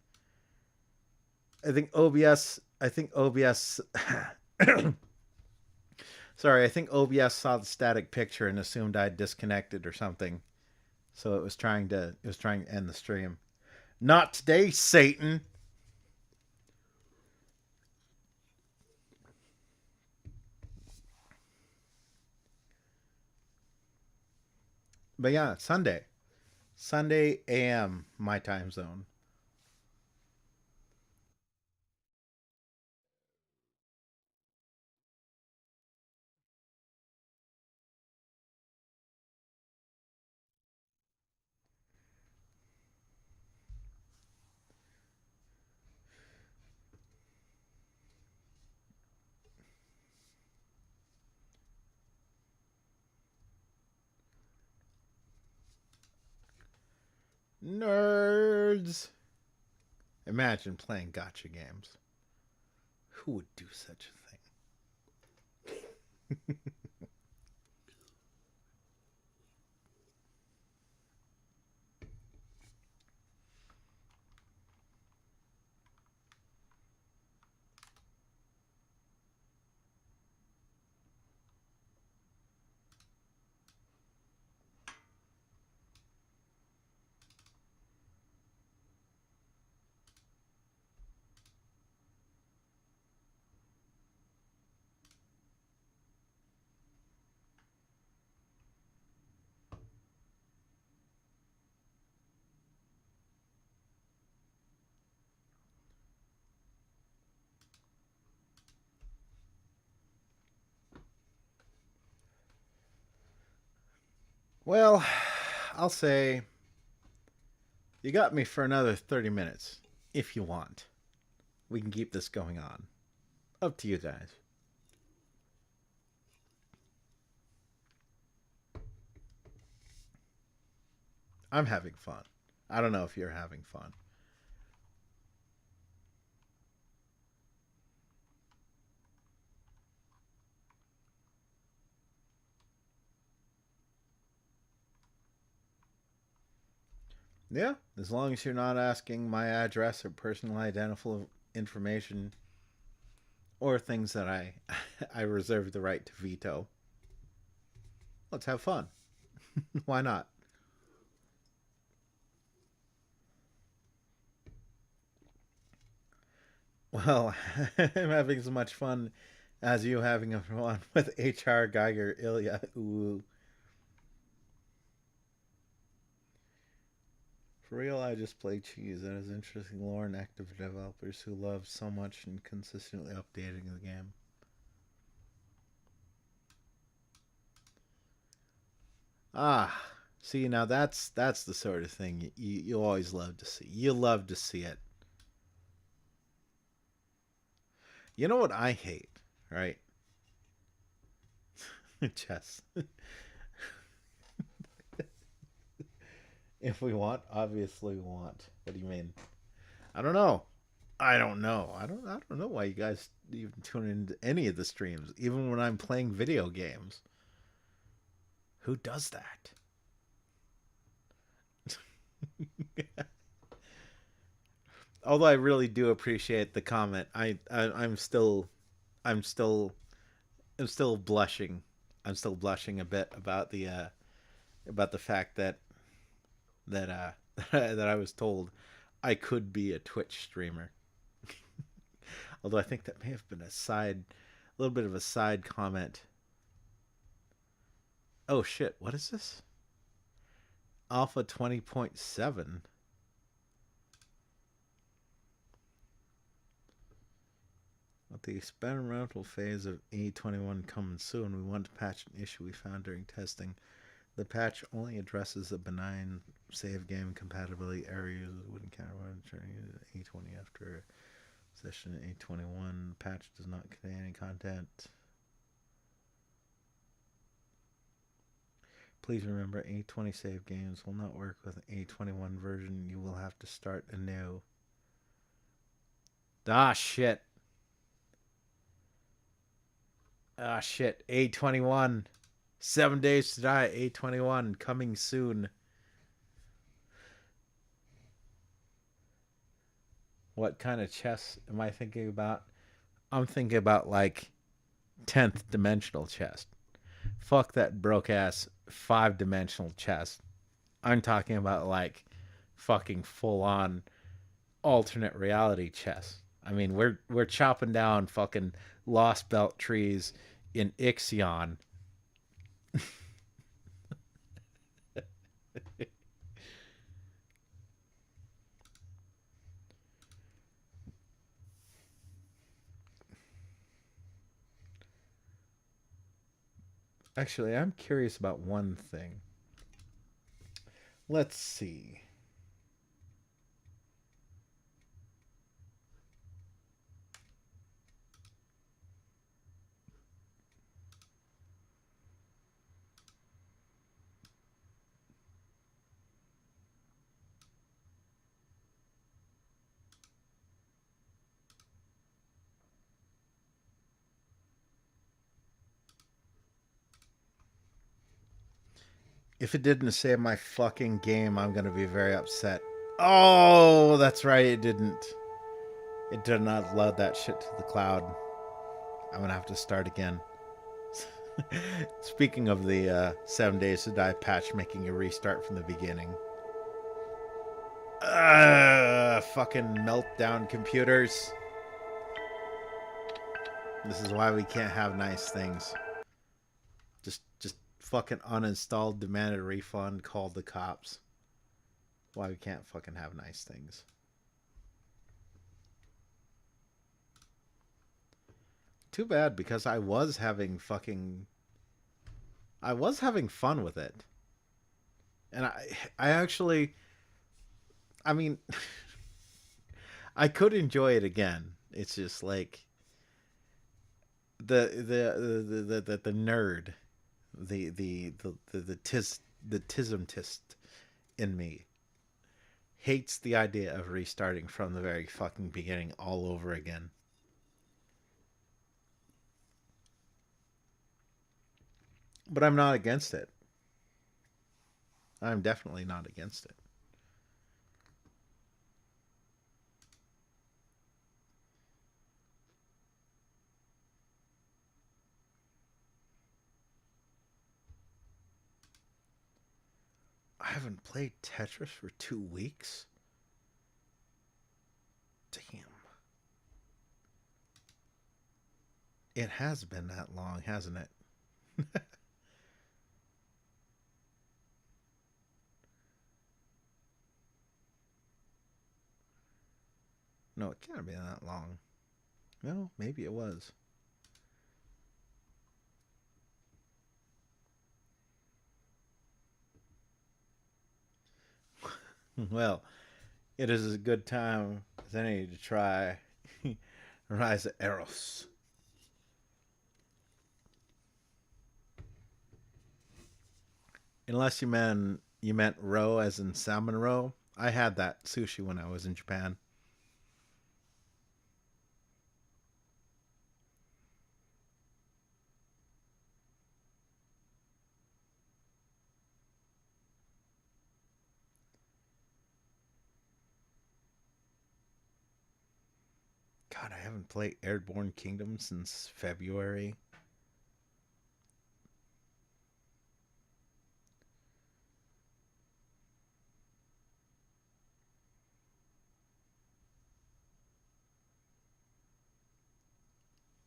I think OBS. I think OBS. Sorry, I think OBS saw the static picture and assumed I'd disconnected or something. So it was trying to end the stream. Not today, Satan. But yeah, Sunday. Sunday AM my time zone. Nerds. Imagine playing gotcha games. Who would do such a thing? Well, I'll say you got me for another 30 minutes if you want. We can keep this going on. Up to you guys. I'm having fun. I don't know if you're having fun. Yeah, as long as you're not asking my address or personal identifiable information or things that I I reserve the right to veto. Let's have fun. Why not? Well, I'm having as much fun as you having fun with HR Geiger Ilya. Ooh. For real, I just play cheese. That is interesting lore and active developers who love so much and consistently updating the game. Ah, see now that's the sort of thing you always love to see. You love to see it. You know what I hate, right? Chess. If we want, obviously we want. What do you mean? I don't know. I don't know. I don't know why you guys even tune into any of the streams, even when I'm playing video games. Who does that? Although I really do appreciate the comment. I'm still I'm still blushing. I'm still blushing a bit about the fact that that I was told I could be a Twitch streamer. Although I think that may have been a little bit of a side comment. Oh shit! What is this? Alpha 20.7. With the experimental phase of E21 coming soon, we want to patch an issue we found during testing. The patch only addresses the benign save game compatibility areas wouldn't count when turning E20 after session A21. The patch does not contain any content. Please remember A20 save games will not work with A21 version. You will have to start anew. Ah shit. Ah shit. A21. 7 days to die. A21 coming soon. What kind of chess am I thinking about? I'm thinking about like 10th dimensional chess. Fuck that broke ass 5 dimensional chess. I'm talking about like fucking full on alternate reality chess. I mean, we're chopping down fucking lost belt trees in Ixion. Actually, I'm curious about one thing. Let's see. If it didn't save my fucking game, I'm going to be very upset. Oh, that's right, it didn't. It did not load that shit to the cloud. I'm going to have to start again. Speaking of the 7 Days to Die patch making a restart from the beginning. Fucking meltdown computers. This is why we can't have nice things. Just fucking uninstalled, demanded a refund, called the cops. Why we can't fucking have nice things. Too bad, because I was having fun with it. And I actually, I mean, I could enjoy it again. It's just like the nerd, the tismtist in me hates the idea of restarting from the very fucking beginning all over again. But I'm not against it. I'm definitely not against it. I haven't played Tetris for 2 weeks. Damn. It has been that long, hasn't it? No, it can't have been that long. No, maybe it was. Well, it is as good time as any to try Rise of Eros. Unless you meant roe as in salmon roe. I had that sushi when I was in Japan. God, I haven't played Airborne Kingdom since February.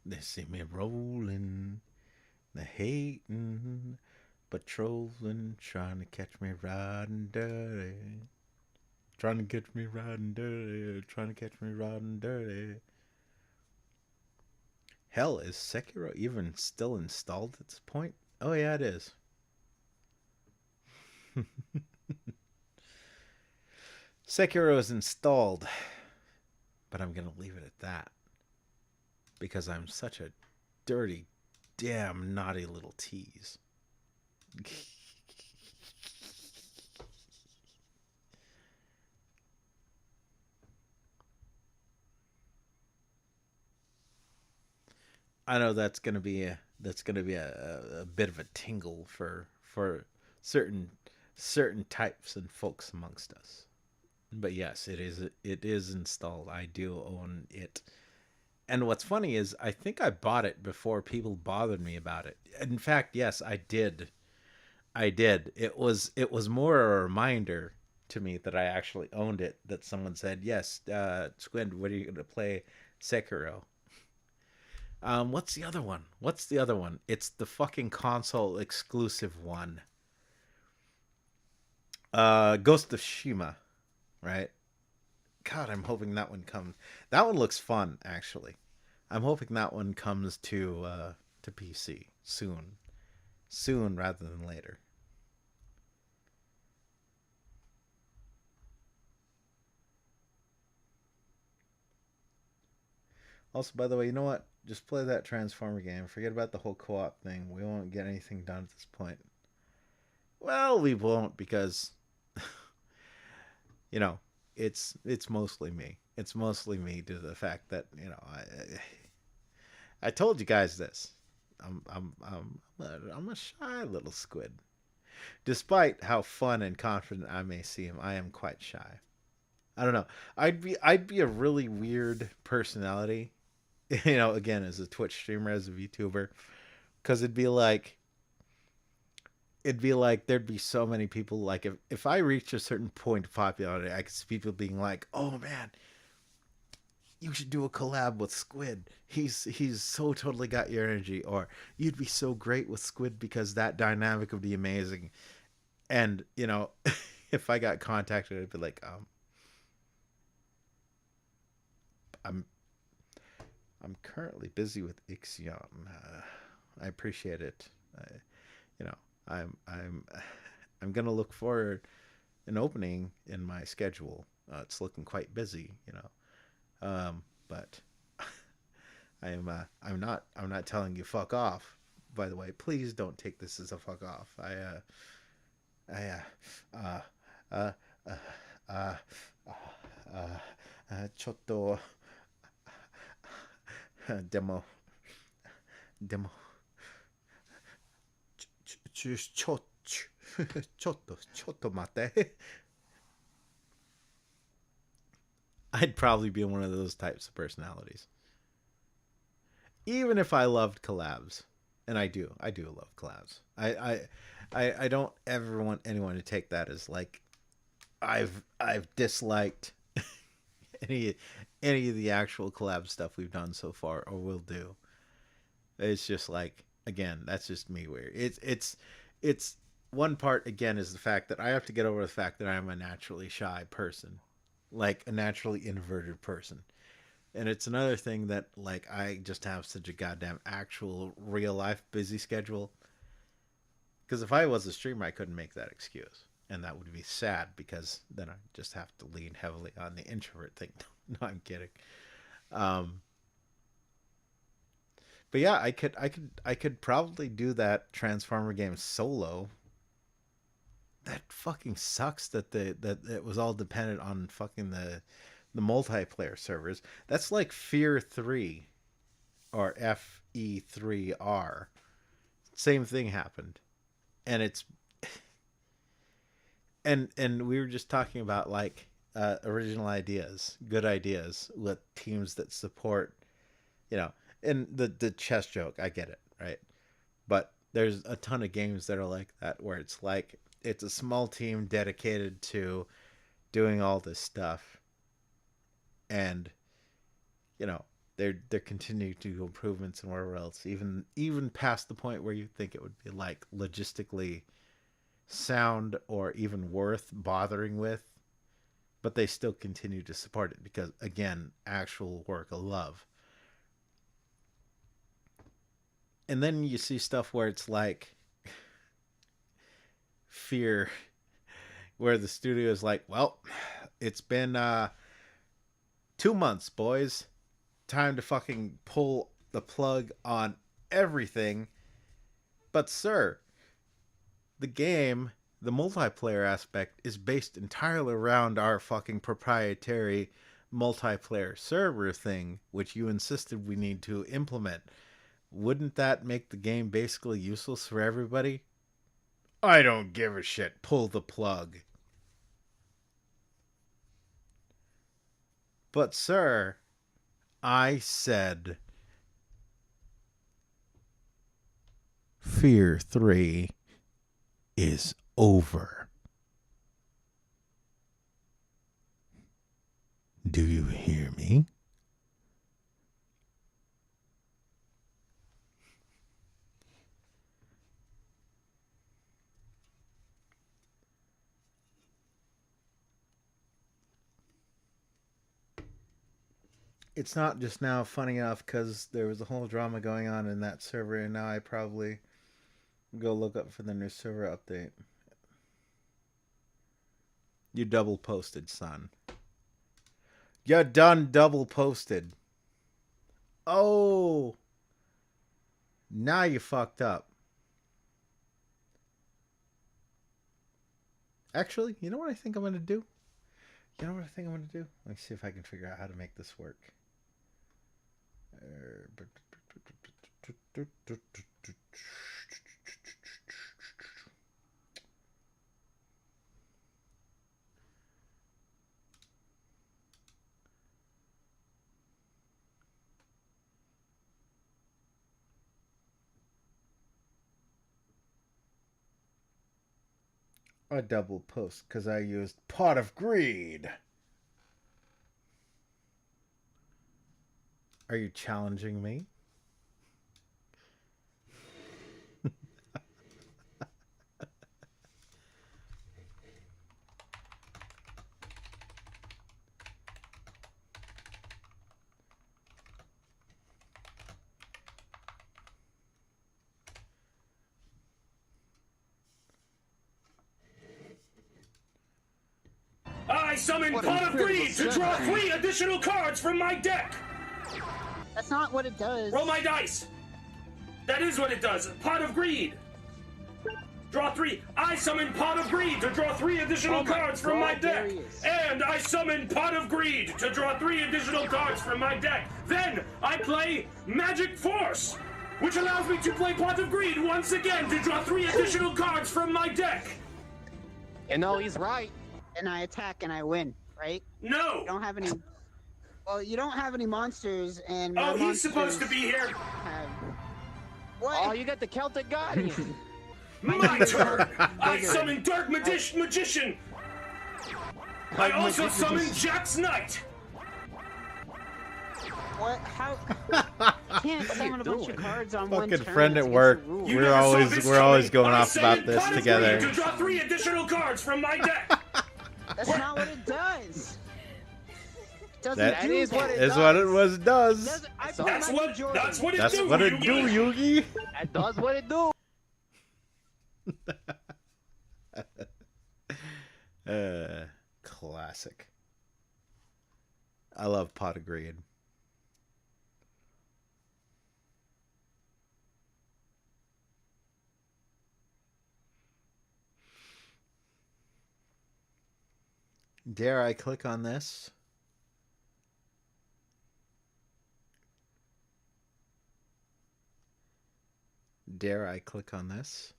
They see me rolling, they hating, patrolling, trying to catch me riding dirty. Trying to catch me riding dirty, trying to catch me riding dirty. Hell, is Sekiro even still installed at this point? Oh, yeah, it is. Sekiro is installed, but I'm going to leave it at that because I'm such a dirty, damn naughty little tease. I know that's gonna be a bit of a tingle for certain types and folks amongst us. But yes, it is installed. I do own it. And what's funny is I think I bought it before people bothered me about it. In fact, yes, I did. I did. It was more a reminder to me that I actually owned it. That someone said, "Yes, Squid, what are you going to play Sekiro?" What's the other one? What's the other one? It's the fucking console exclusive one. Ghost of Shima, right? God, I'm hoping that one comes. That one looks fun, actually. I'm hoping that one comes to PC soon rather than later. Also, by the way, you know what? Just play that Transformer game. Forget about the whole co-op thing. We won't get anything done at this point. Well, we won't because you know it's mostly me. It's mostly me due to the fact that I told you guys this. I'm a shy little squid. Despite how fun and confident I may seem, I am quite shy. I don't know. I'd be a really weird personality, again as a Twitch streamer, as a VTuber, because it'd be like there'd be so many people, like if I reached a certain point of popularity, I could see people being like, "Oh man, you should do a collab with Squid. He's so totally got your energy," or "You'd be so great with Squid because that dynamic would be amazing." And if I got contacted, I'd be like, I'm I'm currently busy with Ixion. I appreciate it. You know, I'm I'm gonna look for an opening in my schedule. It's looking quite busy, but I'm not telling you fuck off. By the way, please don't take this as a fuck off. I uh, uh, uh,ちょっとでもちょっと待って. I'd probably be one of those types of personalities. Even if I loved collabs, and I do love collabs. I don't ever want anyone to take that as like I've disliked any any of the actual collab stuff we've done so far or will do. It's just like, again, that's just me weird. It's one part, again, is the fact that I have to get over the fact that I'm a naturally shy person, like a naturally introverted person. And it's another thing that like I just have such a goddamn actual real life busy schedule. Because if I was a streamer, I couldn't make that excuse, and that would be sad because then I just have to lean heavily on the introvert thing. No, I'm kidding. Um, but yeah, I could probably do that Transformer game solo. That fucking sucks that it was all dependent on fucking the multiplayer servers. That's like Fear 3 or FE3R. Same thing happened. And it's and we were just talking about like original ideas, good ideas with teams that support, you know, and the chess joke, I get it, right? But there's a ton of games that are like that where it's like it's a small team dedicated to doing all this stuff, and you know they're continuing to do improvements and wherever else, even past the point where you think it would be like logistically sound or even worth bothering with, but they still continue to support it because, again, actual work of love. And then you see stuff where it's like Fear, where the studio is like, well, it's been 2 months, boys. Time to fucking pull the plug on everything. But, sir, the game, the multiplayer aspect, is based entirely around our fucking proprietary multiplayer server thing, which you insisted we need to implement. Wouldn't that make the game basically useless for everybody? I don't give a shit. Pull the plug. But, sir, I said Fear 3 is over. Do you hear me? It's not just now funny enough because there was a whole drama going on in that server, and now I probably go look up for the new server update. You double posted, son. You done double posted. Oh. Now you fucked up. Actually, you know what I think I'm going to do? You know what I think I'm going to do? Let me see if I can figure out how to make this work. A double post because I used Pot of Greed. Are you challenging me? I summon Pot of Greed to draw 3 additional cards from my deck! That's not what it does. Roll my dice! That is what it does. Pot of Greed. Draw 3. I summon Pot of Greed to draw 3 additional cards from my deck. And I summon Pot of Greed to draw 3 additional cards from my deck. Then I play Magic Force, which allows me to play Pot of Greed once again to draw 3 additional cards from my deck. You know, he's right. And I attack and I win, right? No! You don't have any... Well, you don't have any monsters, and my Oh, he's supposed to be here. have... What? Oh, you got the Celtic Guardian. My turn! I summon Dark Magician! I also summon Jack's Knight! What? How? You can't summon a bunch of cards on one Fucking turn. friend It's at against work. the rules. You We're never saw always this we're always coming. going I off about summon this Pot of together. Greed to draw 3 additional cards from my deck! That's not what it does. It doesn't That do is that. what it Is what it was does. Doesn't- I That's put That's Michael what Jordan. that's what it That's do, what it Yugi. do, Yugi. That does what it do. Classic. I love Pot of Greed. Dare I click on this? Dare I click on this?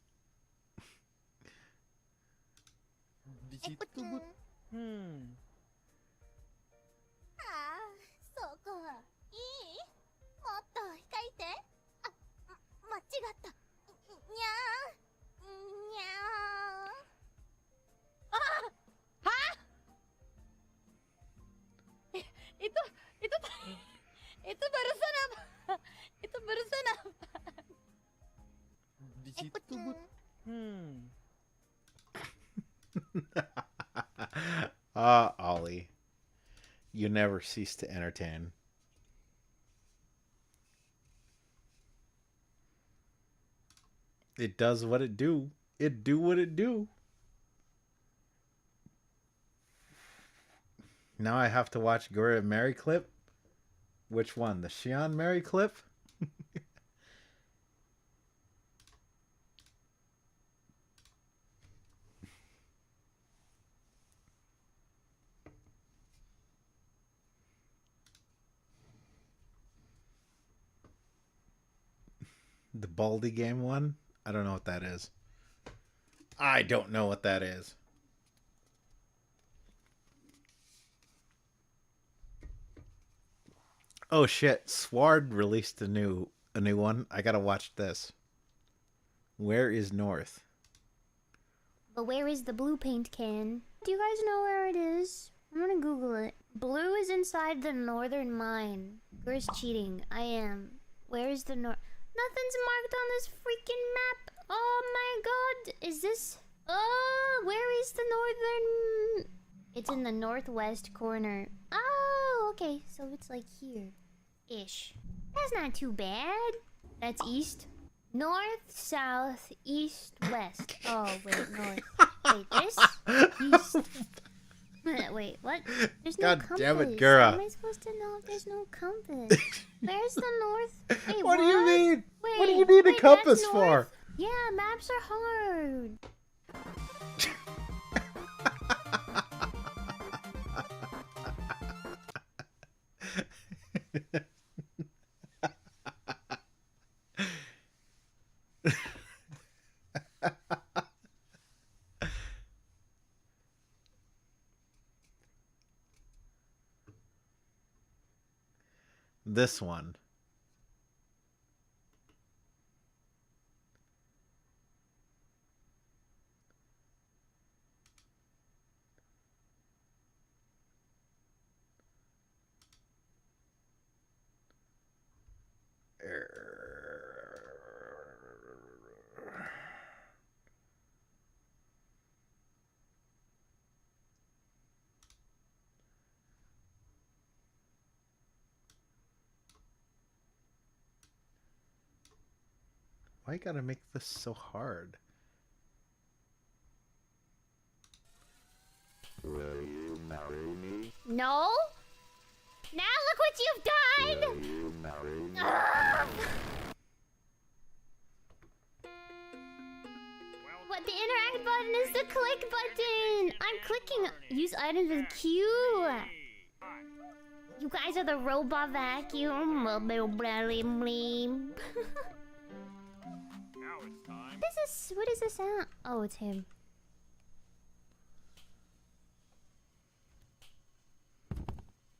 Hmm. ああ、そこ。いい？もっと書いて。あ、間違った。にゃー。にゃー。Itu barusan apa? Itu barusan apa? Hmm. Ollie. You never cease to entertain. It does what it do. It do what it do. Now I have to watch Gloria Mary clip. Which one? The Shion Mary clip? The Baldy game one? I don't know what that is. I don't know what that is. Oh shit, Sward released a new one. I gotta watch this. Where is North? But where is the blue paint can? Do you guys know where it is? I'm gonna Google it. Blue is inside the northern mine. Where's cheating? I am. Where is the north? Nothing's marked on this freaking map. Oh my god. Is this? Oh, where is the northern? It's in the northwest corner. Oh, okay. So it's like here. Ish. That's not too bad. That's east. North, south, east, west. Oh, wait, north. Wait, this? East. Wait, what? There's no God compass. damn it, Gura. How am I supposed to know if there's no compass? Where's the north? Wait, What do you mean? Wait, What do you need a wait, compass that's for? north? Yeah, maps are hard. This one. Why you gotta make this so hard? Will you marry me? No? Now look what you've done! Will you marry me? What the interact button is the click button! I'm clicking. Use items with Q. You guys are the robot vacuum. What is this sound? Oh, it's him.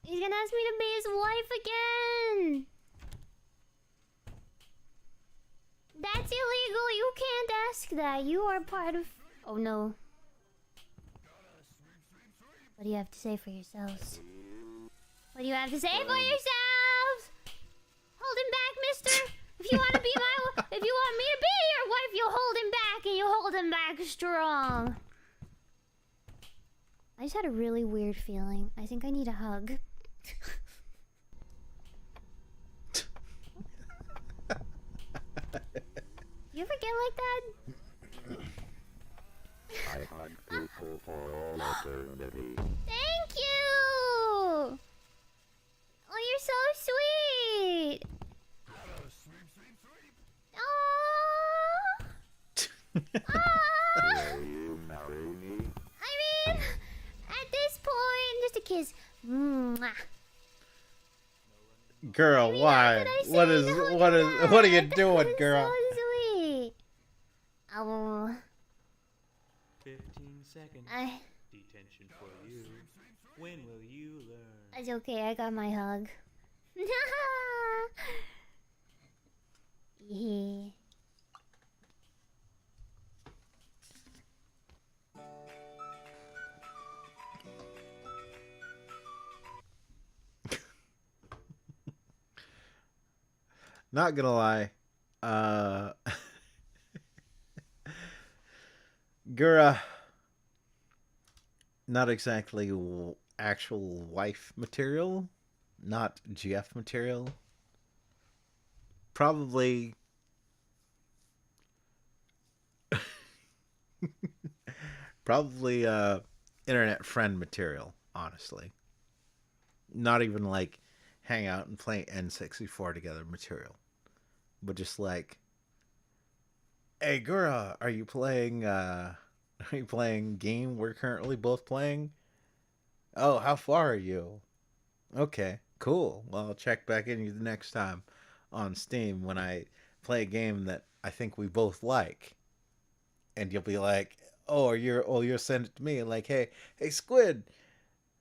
He's gonna ask me to be his wife again. That's illegal. You can't ask that. You are part of... Oh, no. What do you have to say for yourselves? What do you have to say for yourselves? Hold him back, mister. If you want to be my... If you want me to be your wife, you hold him back, and you hold him back strong. I just had a really weird feeling. I think I need a hug. You ever get like that? I hug people for all eternity. Thank you! Oh, you're so sweet! Will you marry me? I mean, at this point, just a kiss. Mwah. Girl, why? What are you doing, girl? So sweet. Oh. 15 seconds. Detention for you. When will you learn? It's okay, I got my hug. Yeah. Not gonna lie. Gura, not exactly actual wife material, not GF material. Probably probably internet friend material, honestly. Not even like hang out and play N64 together material. But just like, hey Gura, are you playing game we're currently both playing? Oh, how far are you? Okay, cool. Well, I'll check back in you the next time on Steam when I play a game that I think we both like. And you'll be like, you'll send it to me like, hey Squid,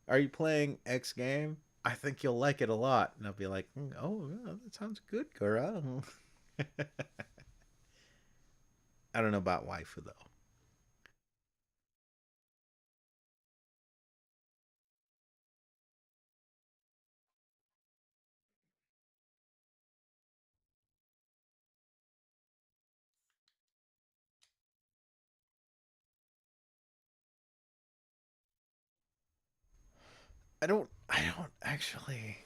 are you playing X game? I think you'll like it a lot. And I'll be like, oh, yeah, that sounds good, girl. I don't know about waifu, though. I don't actually.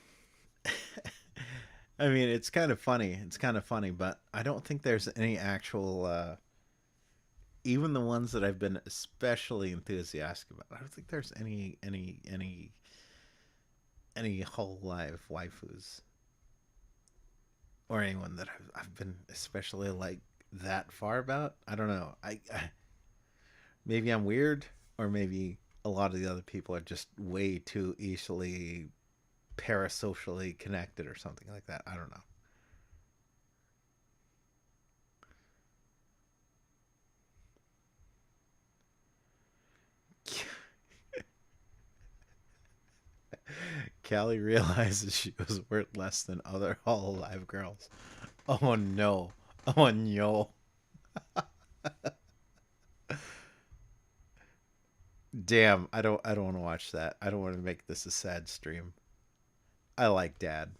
I mean, it's kind of funny. It's kind of funny, but I don't think there's any actual even the ones that I've been especially enthusiastic about. I don't think there's any whole live waifus or anyone that I've been especially like that far about. I don't know. I maybe I'm weird, or maybe a lot of the other people are just way too easily parasocially connected or something like that. I don't know. Callie realizes she was worth less than other All Alive girls. Oh no. Oh no. Damn, I don't want to watch that. I don't want to make this a sad stream. I like Dad.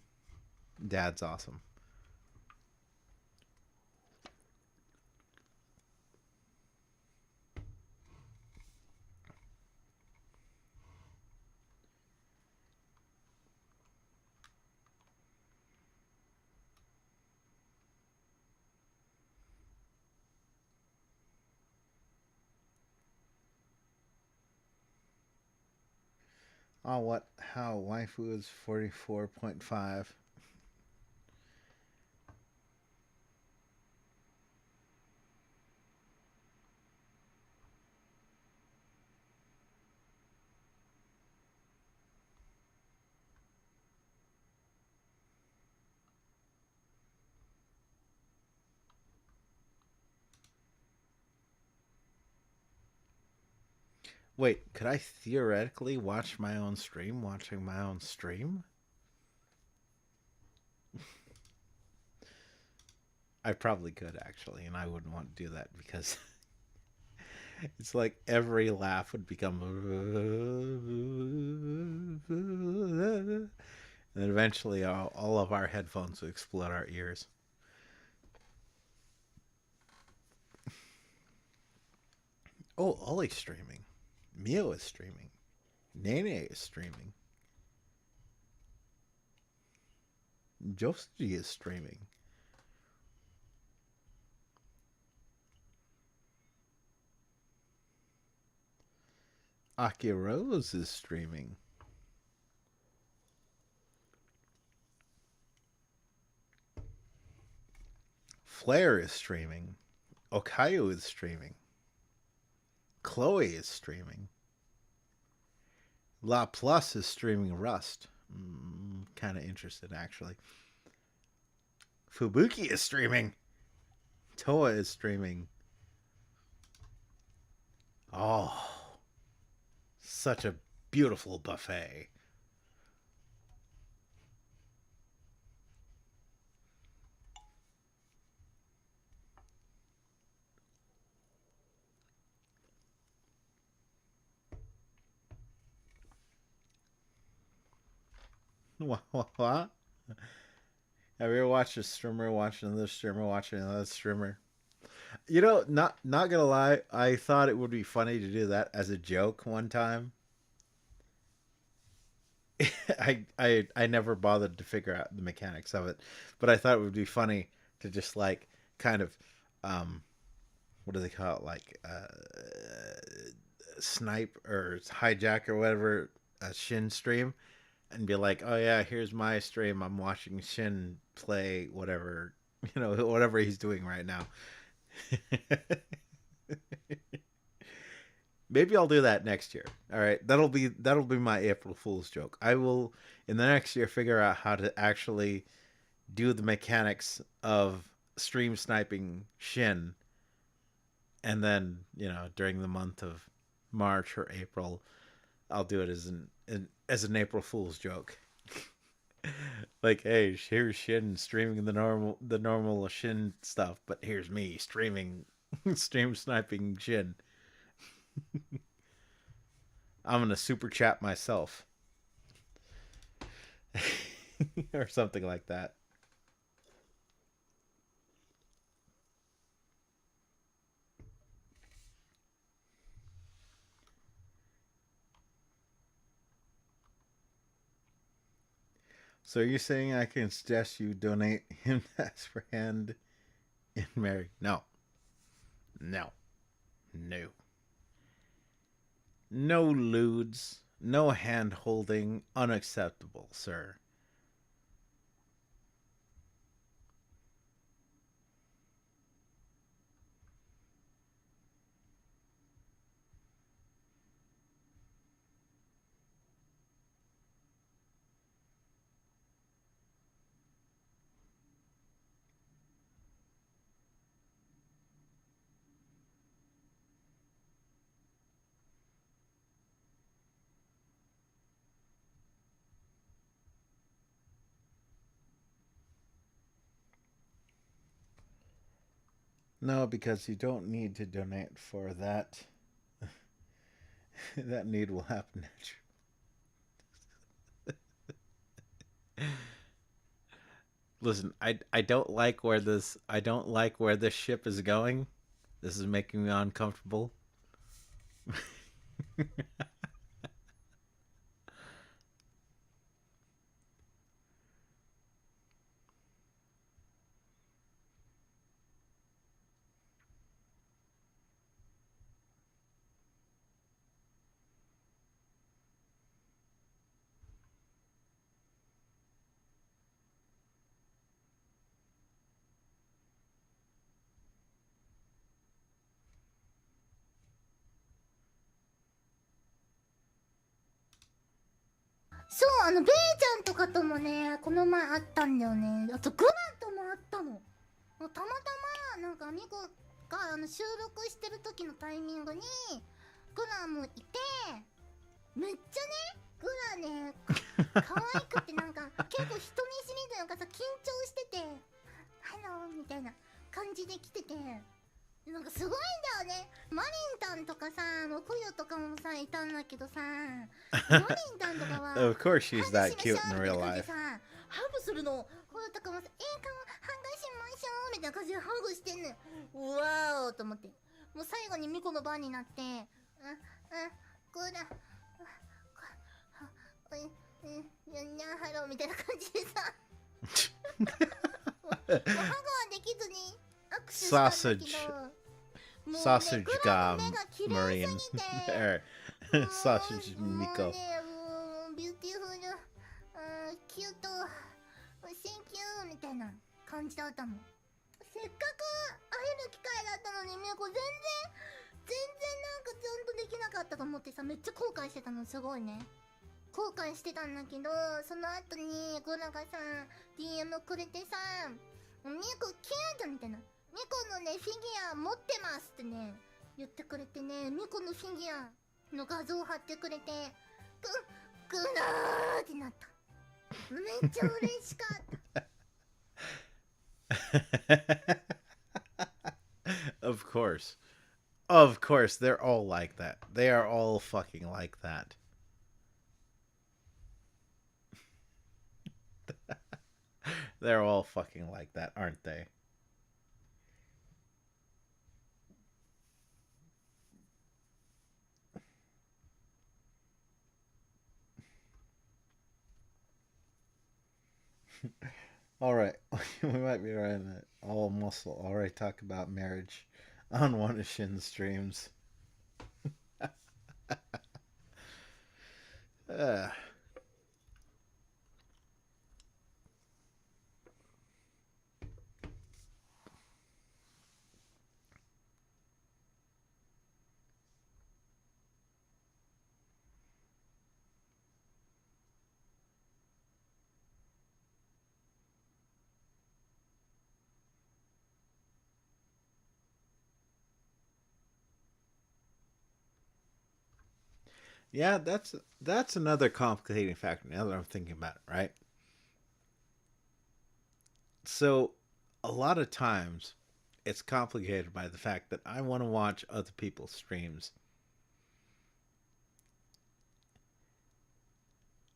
Dad's awesome. Oh, what? How? Waifu is 44.5. Wait, could I theoretically watch my own stream watching my own stream? I probably could, actually, and I wouldn't want to do that because it's like every laugh would become. And then eventually all of our headphones would explode our ears. Oh, Ollie's streaming. Mio is streaming. Nene is streaming. Josuji is streaming. Aki Rose is streaming. Flair is streaming. Okayu is streaming. Chloe is streaming. La Plus is streaming Rust. Kind of interested, actually. Fubuki is streaming. Toa is streaming. Oh, such a beautiful buffet. What? Have you ever watched a streamer watch another streamer watching another streamer? You know, not gonna lie, I thought it would be funny to do that as a joke one time. I never bothered to figure out the mechanics of it, but I thought it would be funny to just like kind of what do they call it, like snipe or hijack or whatever a Shin stream and be like, oh yeah, here's my stream, I'm watching Shin play whatever, whatever he's doing right now. Maybe I'll do that next year. All right, that'll be my April Fool's joke. I will in the next year figure out how to actually do the mechanics of stream sniping Shin, and then during the month of March or April, I'll do it as an April Fool's joke. Like, hey, here's Shin streaming the normal Shin stuff, but here's me streaming stream sniping Shin. I'm gonna super chat myself. Or something like that. So are you saying I can suggest you donate him as for hand in Mary? No. No. No. No lewds. No hand holding. Unacceptable, sir. No, because you don't need to donate for that. That need will happen naturally. Listen, I don't like where this ship is going. This is making me uncomfortable.そう、ベイちゃんとかともね、この前会ったんだよね。あと、グランとも会ったの。たまたま、なんか、ミコが収録してる時のタイミングに、グランもいて、めっちゃね、グラね、可愛くて、なんか、結構人見知りというかさ、緊張してて、ハローみたいな感じで来てて、なんかすごいんだよね。マリンタンとかさ、クヨとかもさ、いたんだけどさ、マリンタンとかは、Of course she's that cute in real life. ハグするの、クヨとかもさ、ハグしましょうみたいな感じでハグしてんのよ。うわーと思って。もう最後にミコの番になって、こうだ、にゃんハローみたいな感じでさ、もうハグはできずに、Sausage gum, Marine. Sausage Miko. ビューティフル、キュート、センキューみたいな感じだったもん。せっかく会える機会だったのに、ミコ全然なんかちゃんとできなかったと思ってさ、めっちゃ後悔してたの、すごいね。後悔してたんだけど、その後にグラがさ、DM くれてさ、ミコキュートみたいな。ミコのね、フィギュア持ってますってね、言ってくれてね、ミコのフィギュアの画像を貼ってくれて、グラーってなった。めっちゃ嬉しかった。Of course. Of course, they're all like that. They are all fucking like that. They're all fucking like that, aren't they? All right, we might be right. All muscle. All right, talk about marriage on one of Shin's streams. Yeah, that's another complicating factor now that I'm thinking about it, right? So a lot of times it's complicated by the fact that I want to watch other people's streams.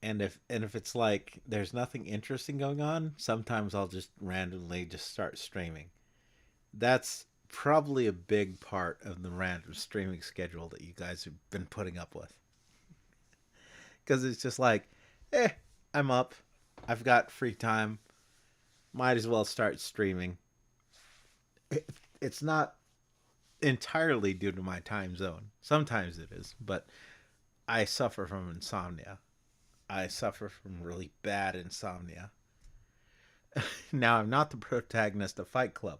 And if it's like there's nothing interesting going on, sometimes I'll just randomly just start streaming. That's probably a big part of the random streaming schedule that you guys have been putting up with. Because it's just like, I'm up. I've got free time. Might as well start streaming. It's not entirely due to my time zone. Sometimes it is, but I suffer from insomnia. I suffer from really bad insomnia. Now, I'm not the protagonist of Fight Club.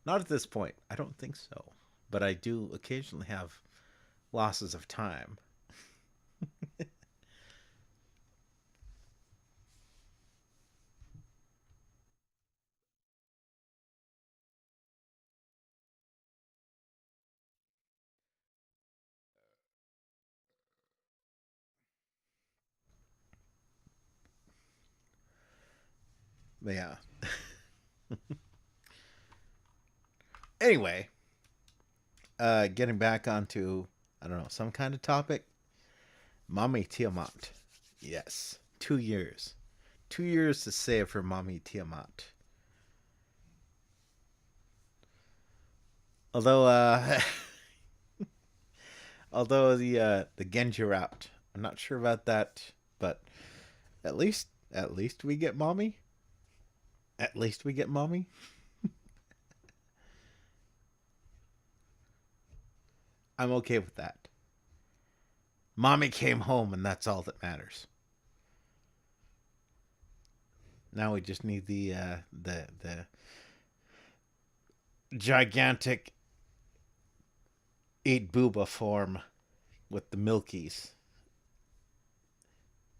Not at this point. I don't think so. But I do occasionally have losses of time. But yeah. Anyway, getting back onto, I don't know, some kind of topic. Mommy Tiamat. Yes. 2 years. 2 years to save for Mommy Tiamat. Although, although the Genji wrapped, I'm not sure about that, but at least we get Mommy. At least we get Mommy. I'm okay with that. Mommy came home, and that's all that matters. Now we just need the gigantic 8 booba form with the milkies.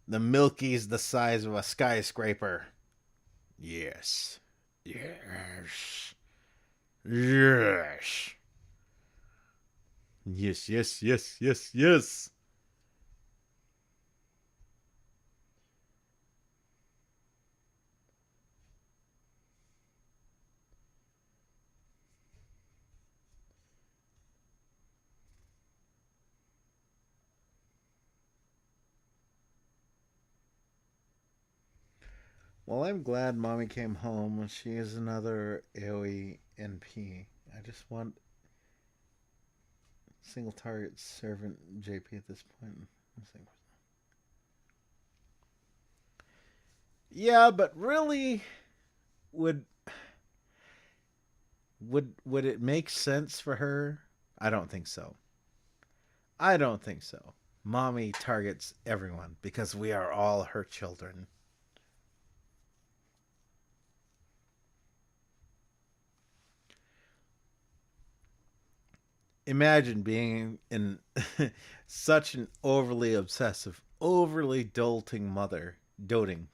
The milkies the size of a skyscraper. Yes. Yes. Yes. Yes, yes, yes, yes, yes. Well, I'm glad Mommy came home. She is another AoE NP. I just want single target servant JP at this point. Yeah, but really, would would it make sense for her? I don't think so. I don't think so. Mommy targets everyone because we are all her children. Imagine being in such an overly obsessive, overly doting mother. Doting,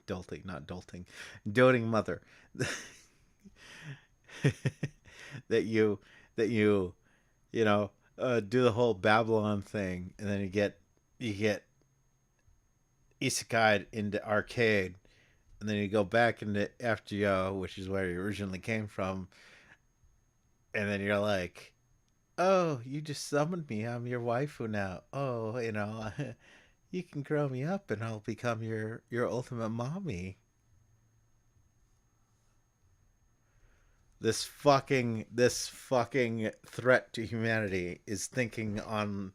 not dolting. Doting mother. that you do the whole Babylon thing, and then you get isekai'd into arcade, and then you go back into FGO, which is where you originally came from, and then you're like, oh, you just summoned me. I'm your waifu now. Oh, you can grow me up, and I'll become your ultimate mommy. This fucking threat to humanity is thinking on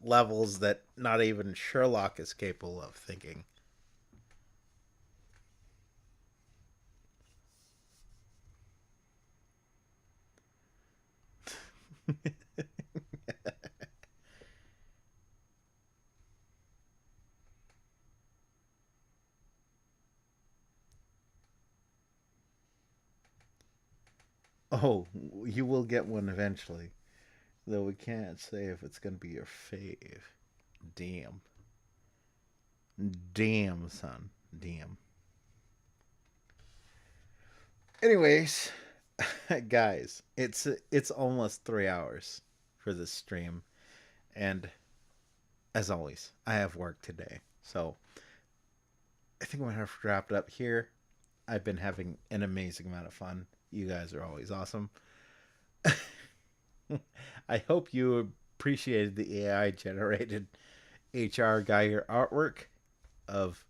levels that not even Sherlock is capable of thinking. Oh, you will get one eventually. Though we can't say if it's going to be your fave. Damn. Damn, son. Damn. Anyways, guys, it's almost 3 hours for this stream, and as always, I have work today, so I think I'm gonna have to wrap it up here. I've been having an amazing amount of fun. You guys are always awesome. I hope you appreciated the AI generated HR Geiger artwork of,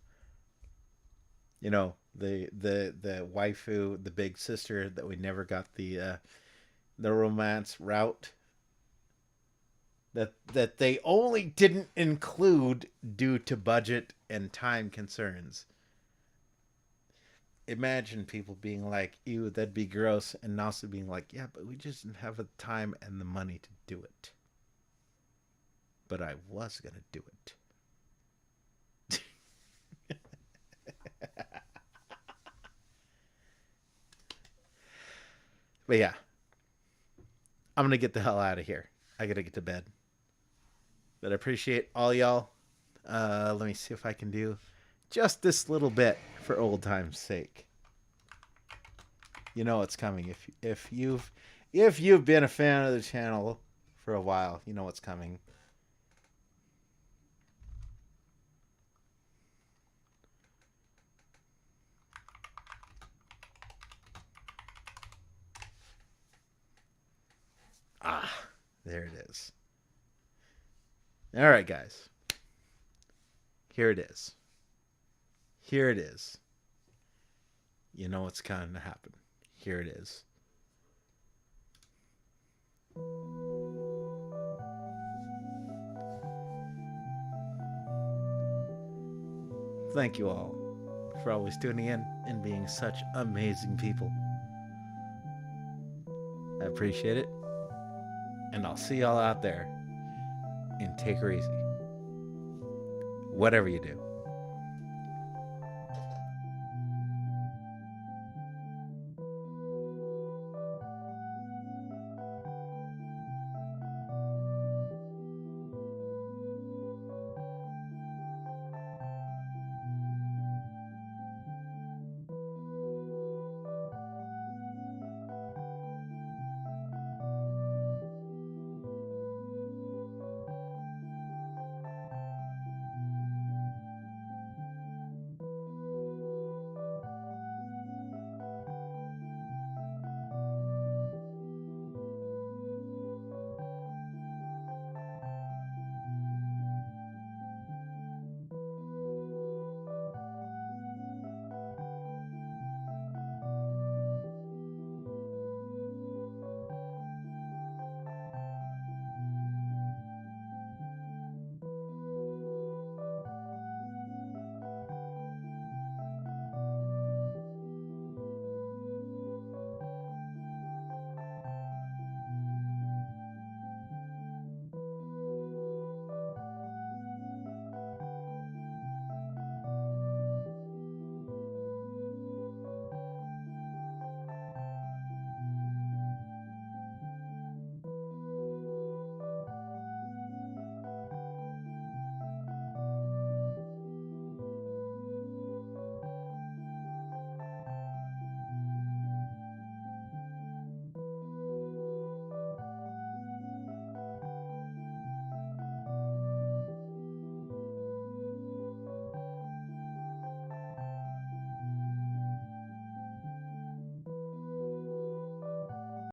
you know, the waifu, the big sister that we never got the romance route. That they only didn't include due to budget and time concerns. Imagine people being like, ew, that'd be gross, and also being like, yeah, but we just didn't have the time and the money to do it. But I was gonna do it. But yeah, I'm gonna get the hell out of here. I gotta get to bed. But I appreciate all y'all. Let me see if I can do just this little bit for old time's sake. You know what's coming. If you've been a fan of the channel for a while, you know what's coming. Ah, there it is. All right, guys. Here it is. Here it is. You know what's going to happen. Here it is. Thank you all for always tuning in and being such amazing people. I appreciate it. And I'll see y'all out there. And take her easy. Whatever you do.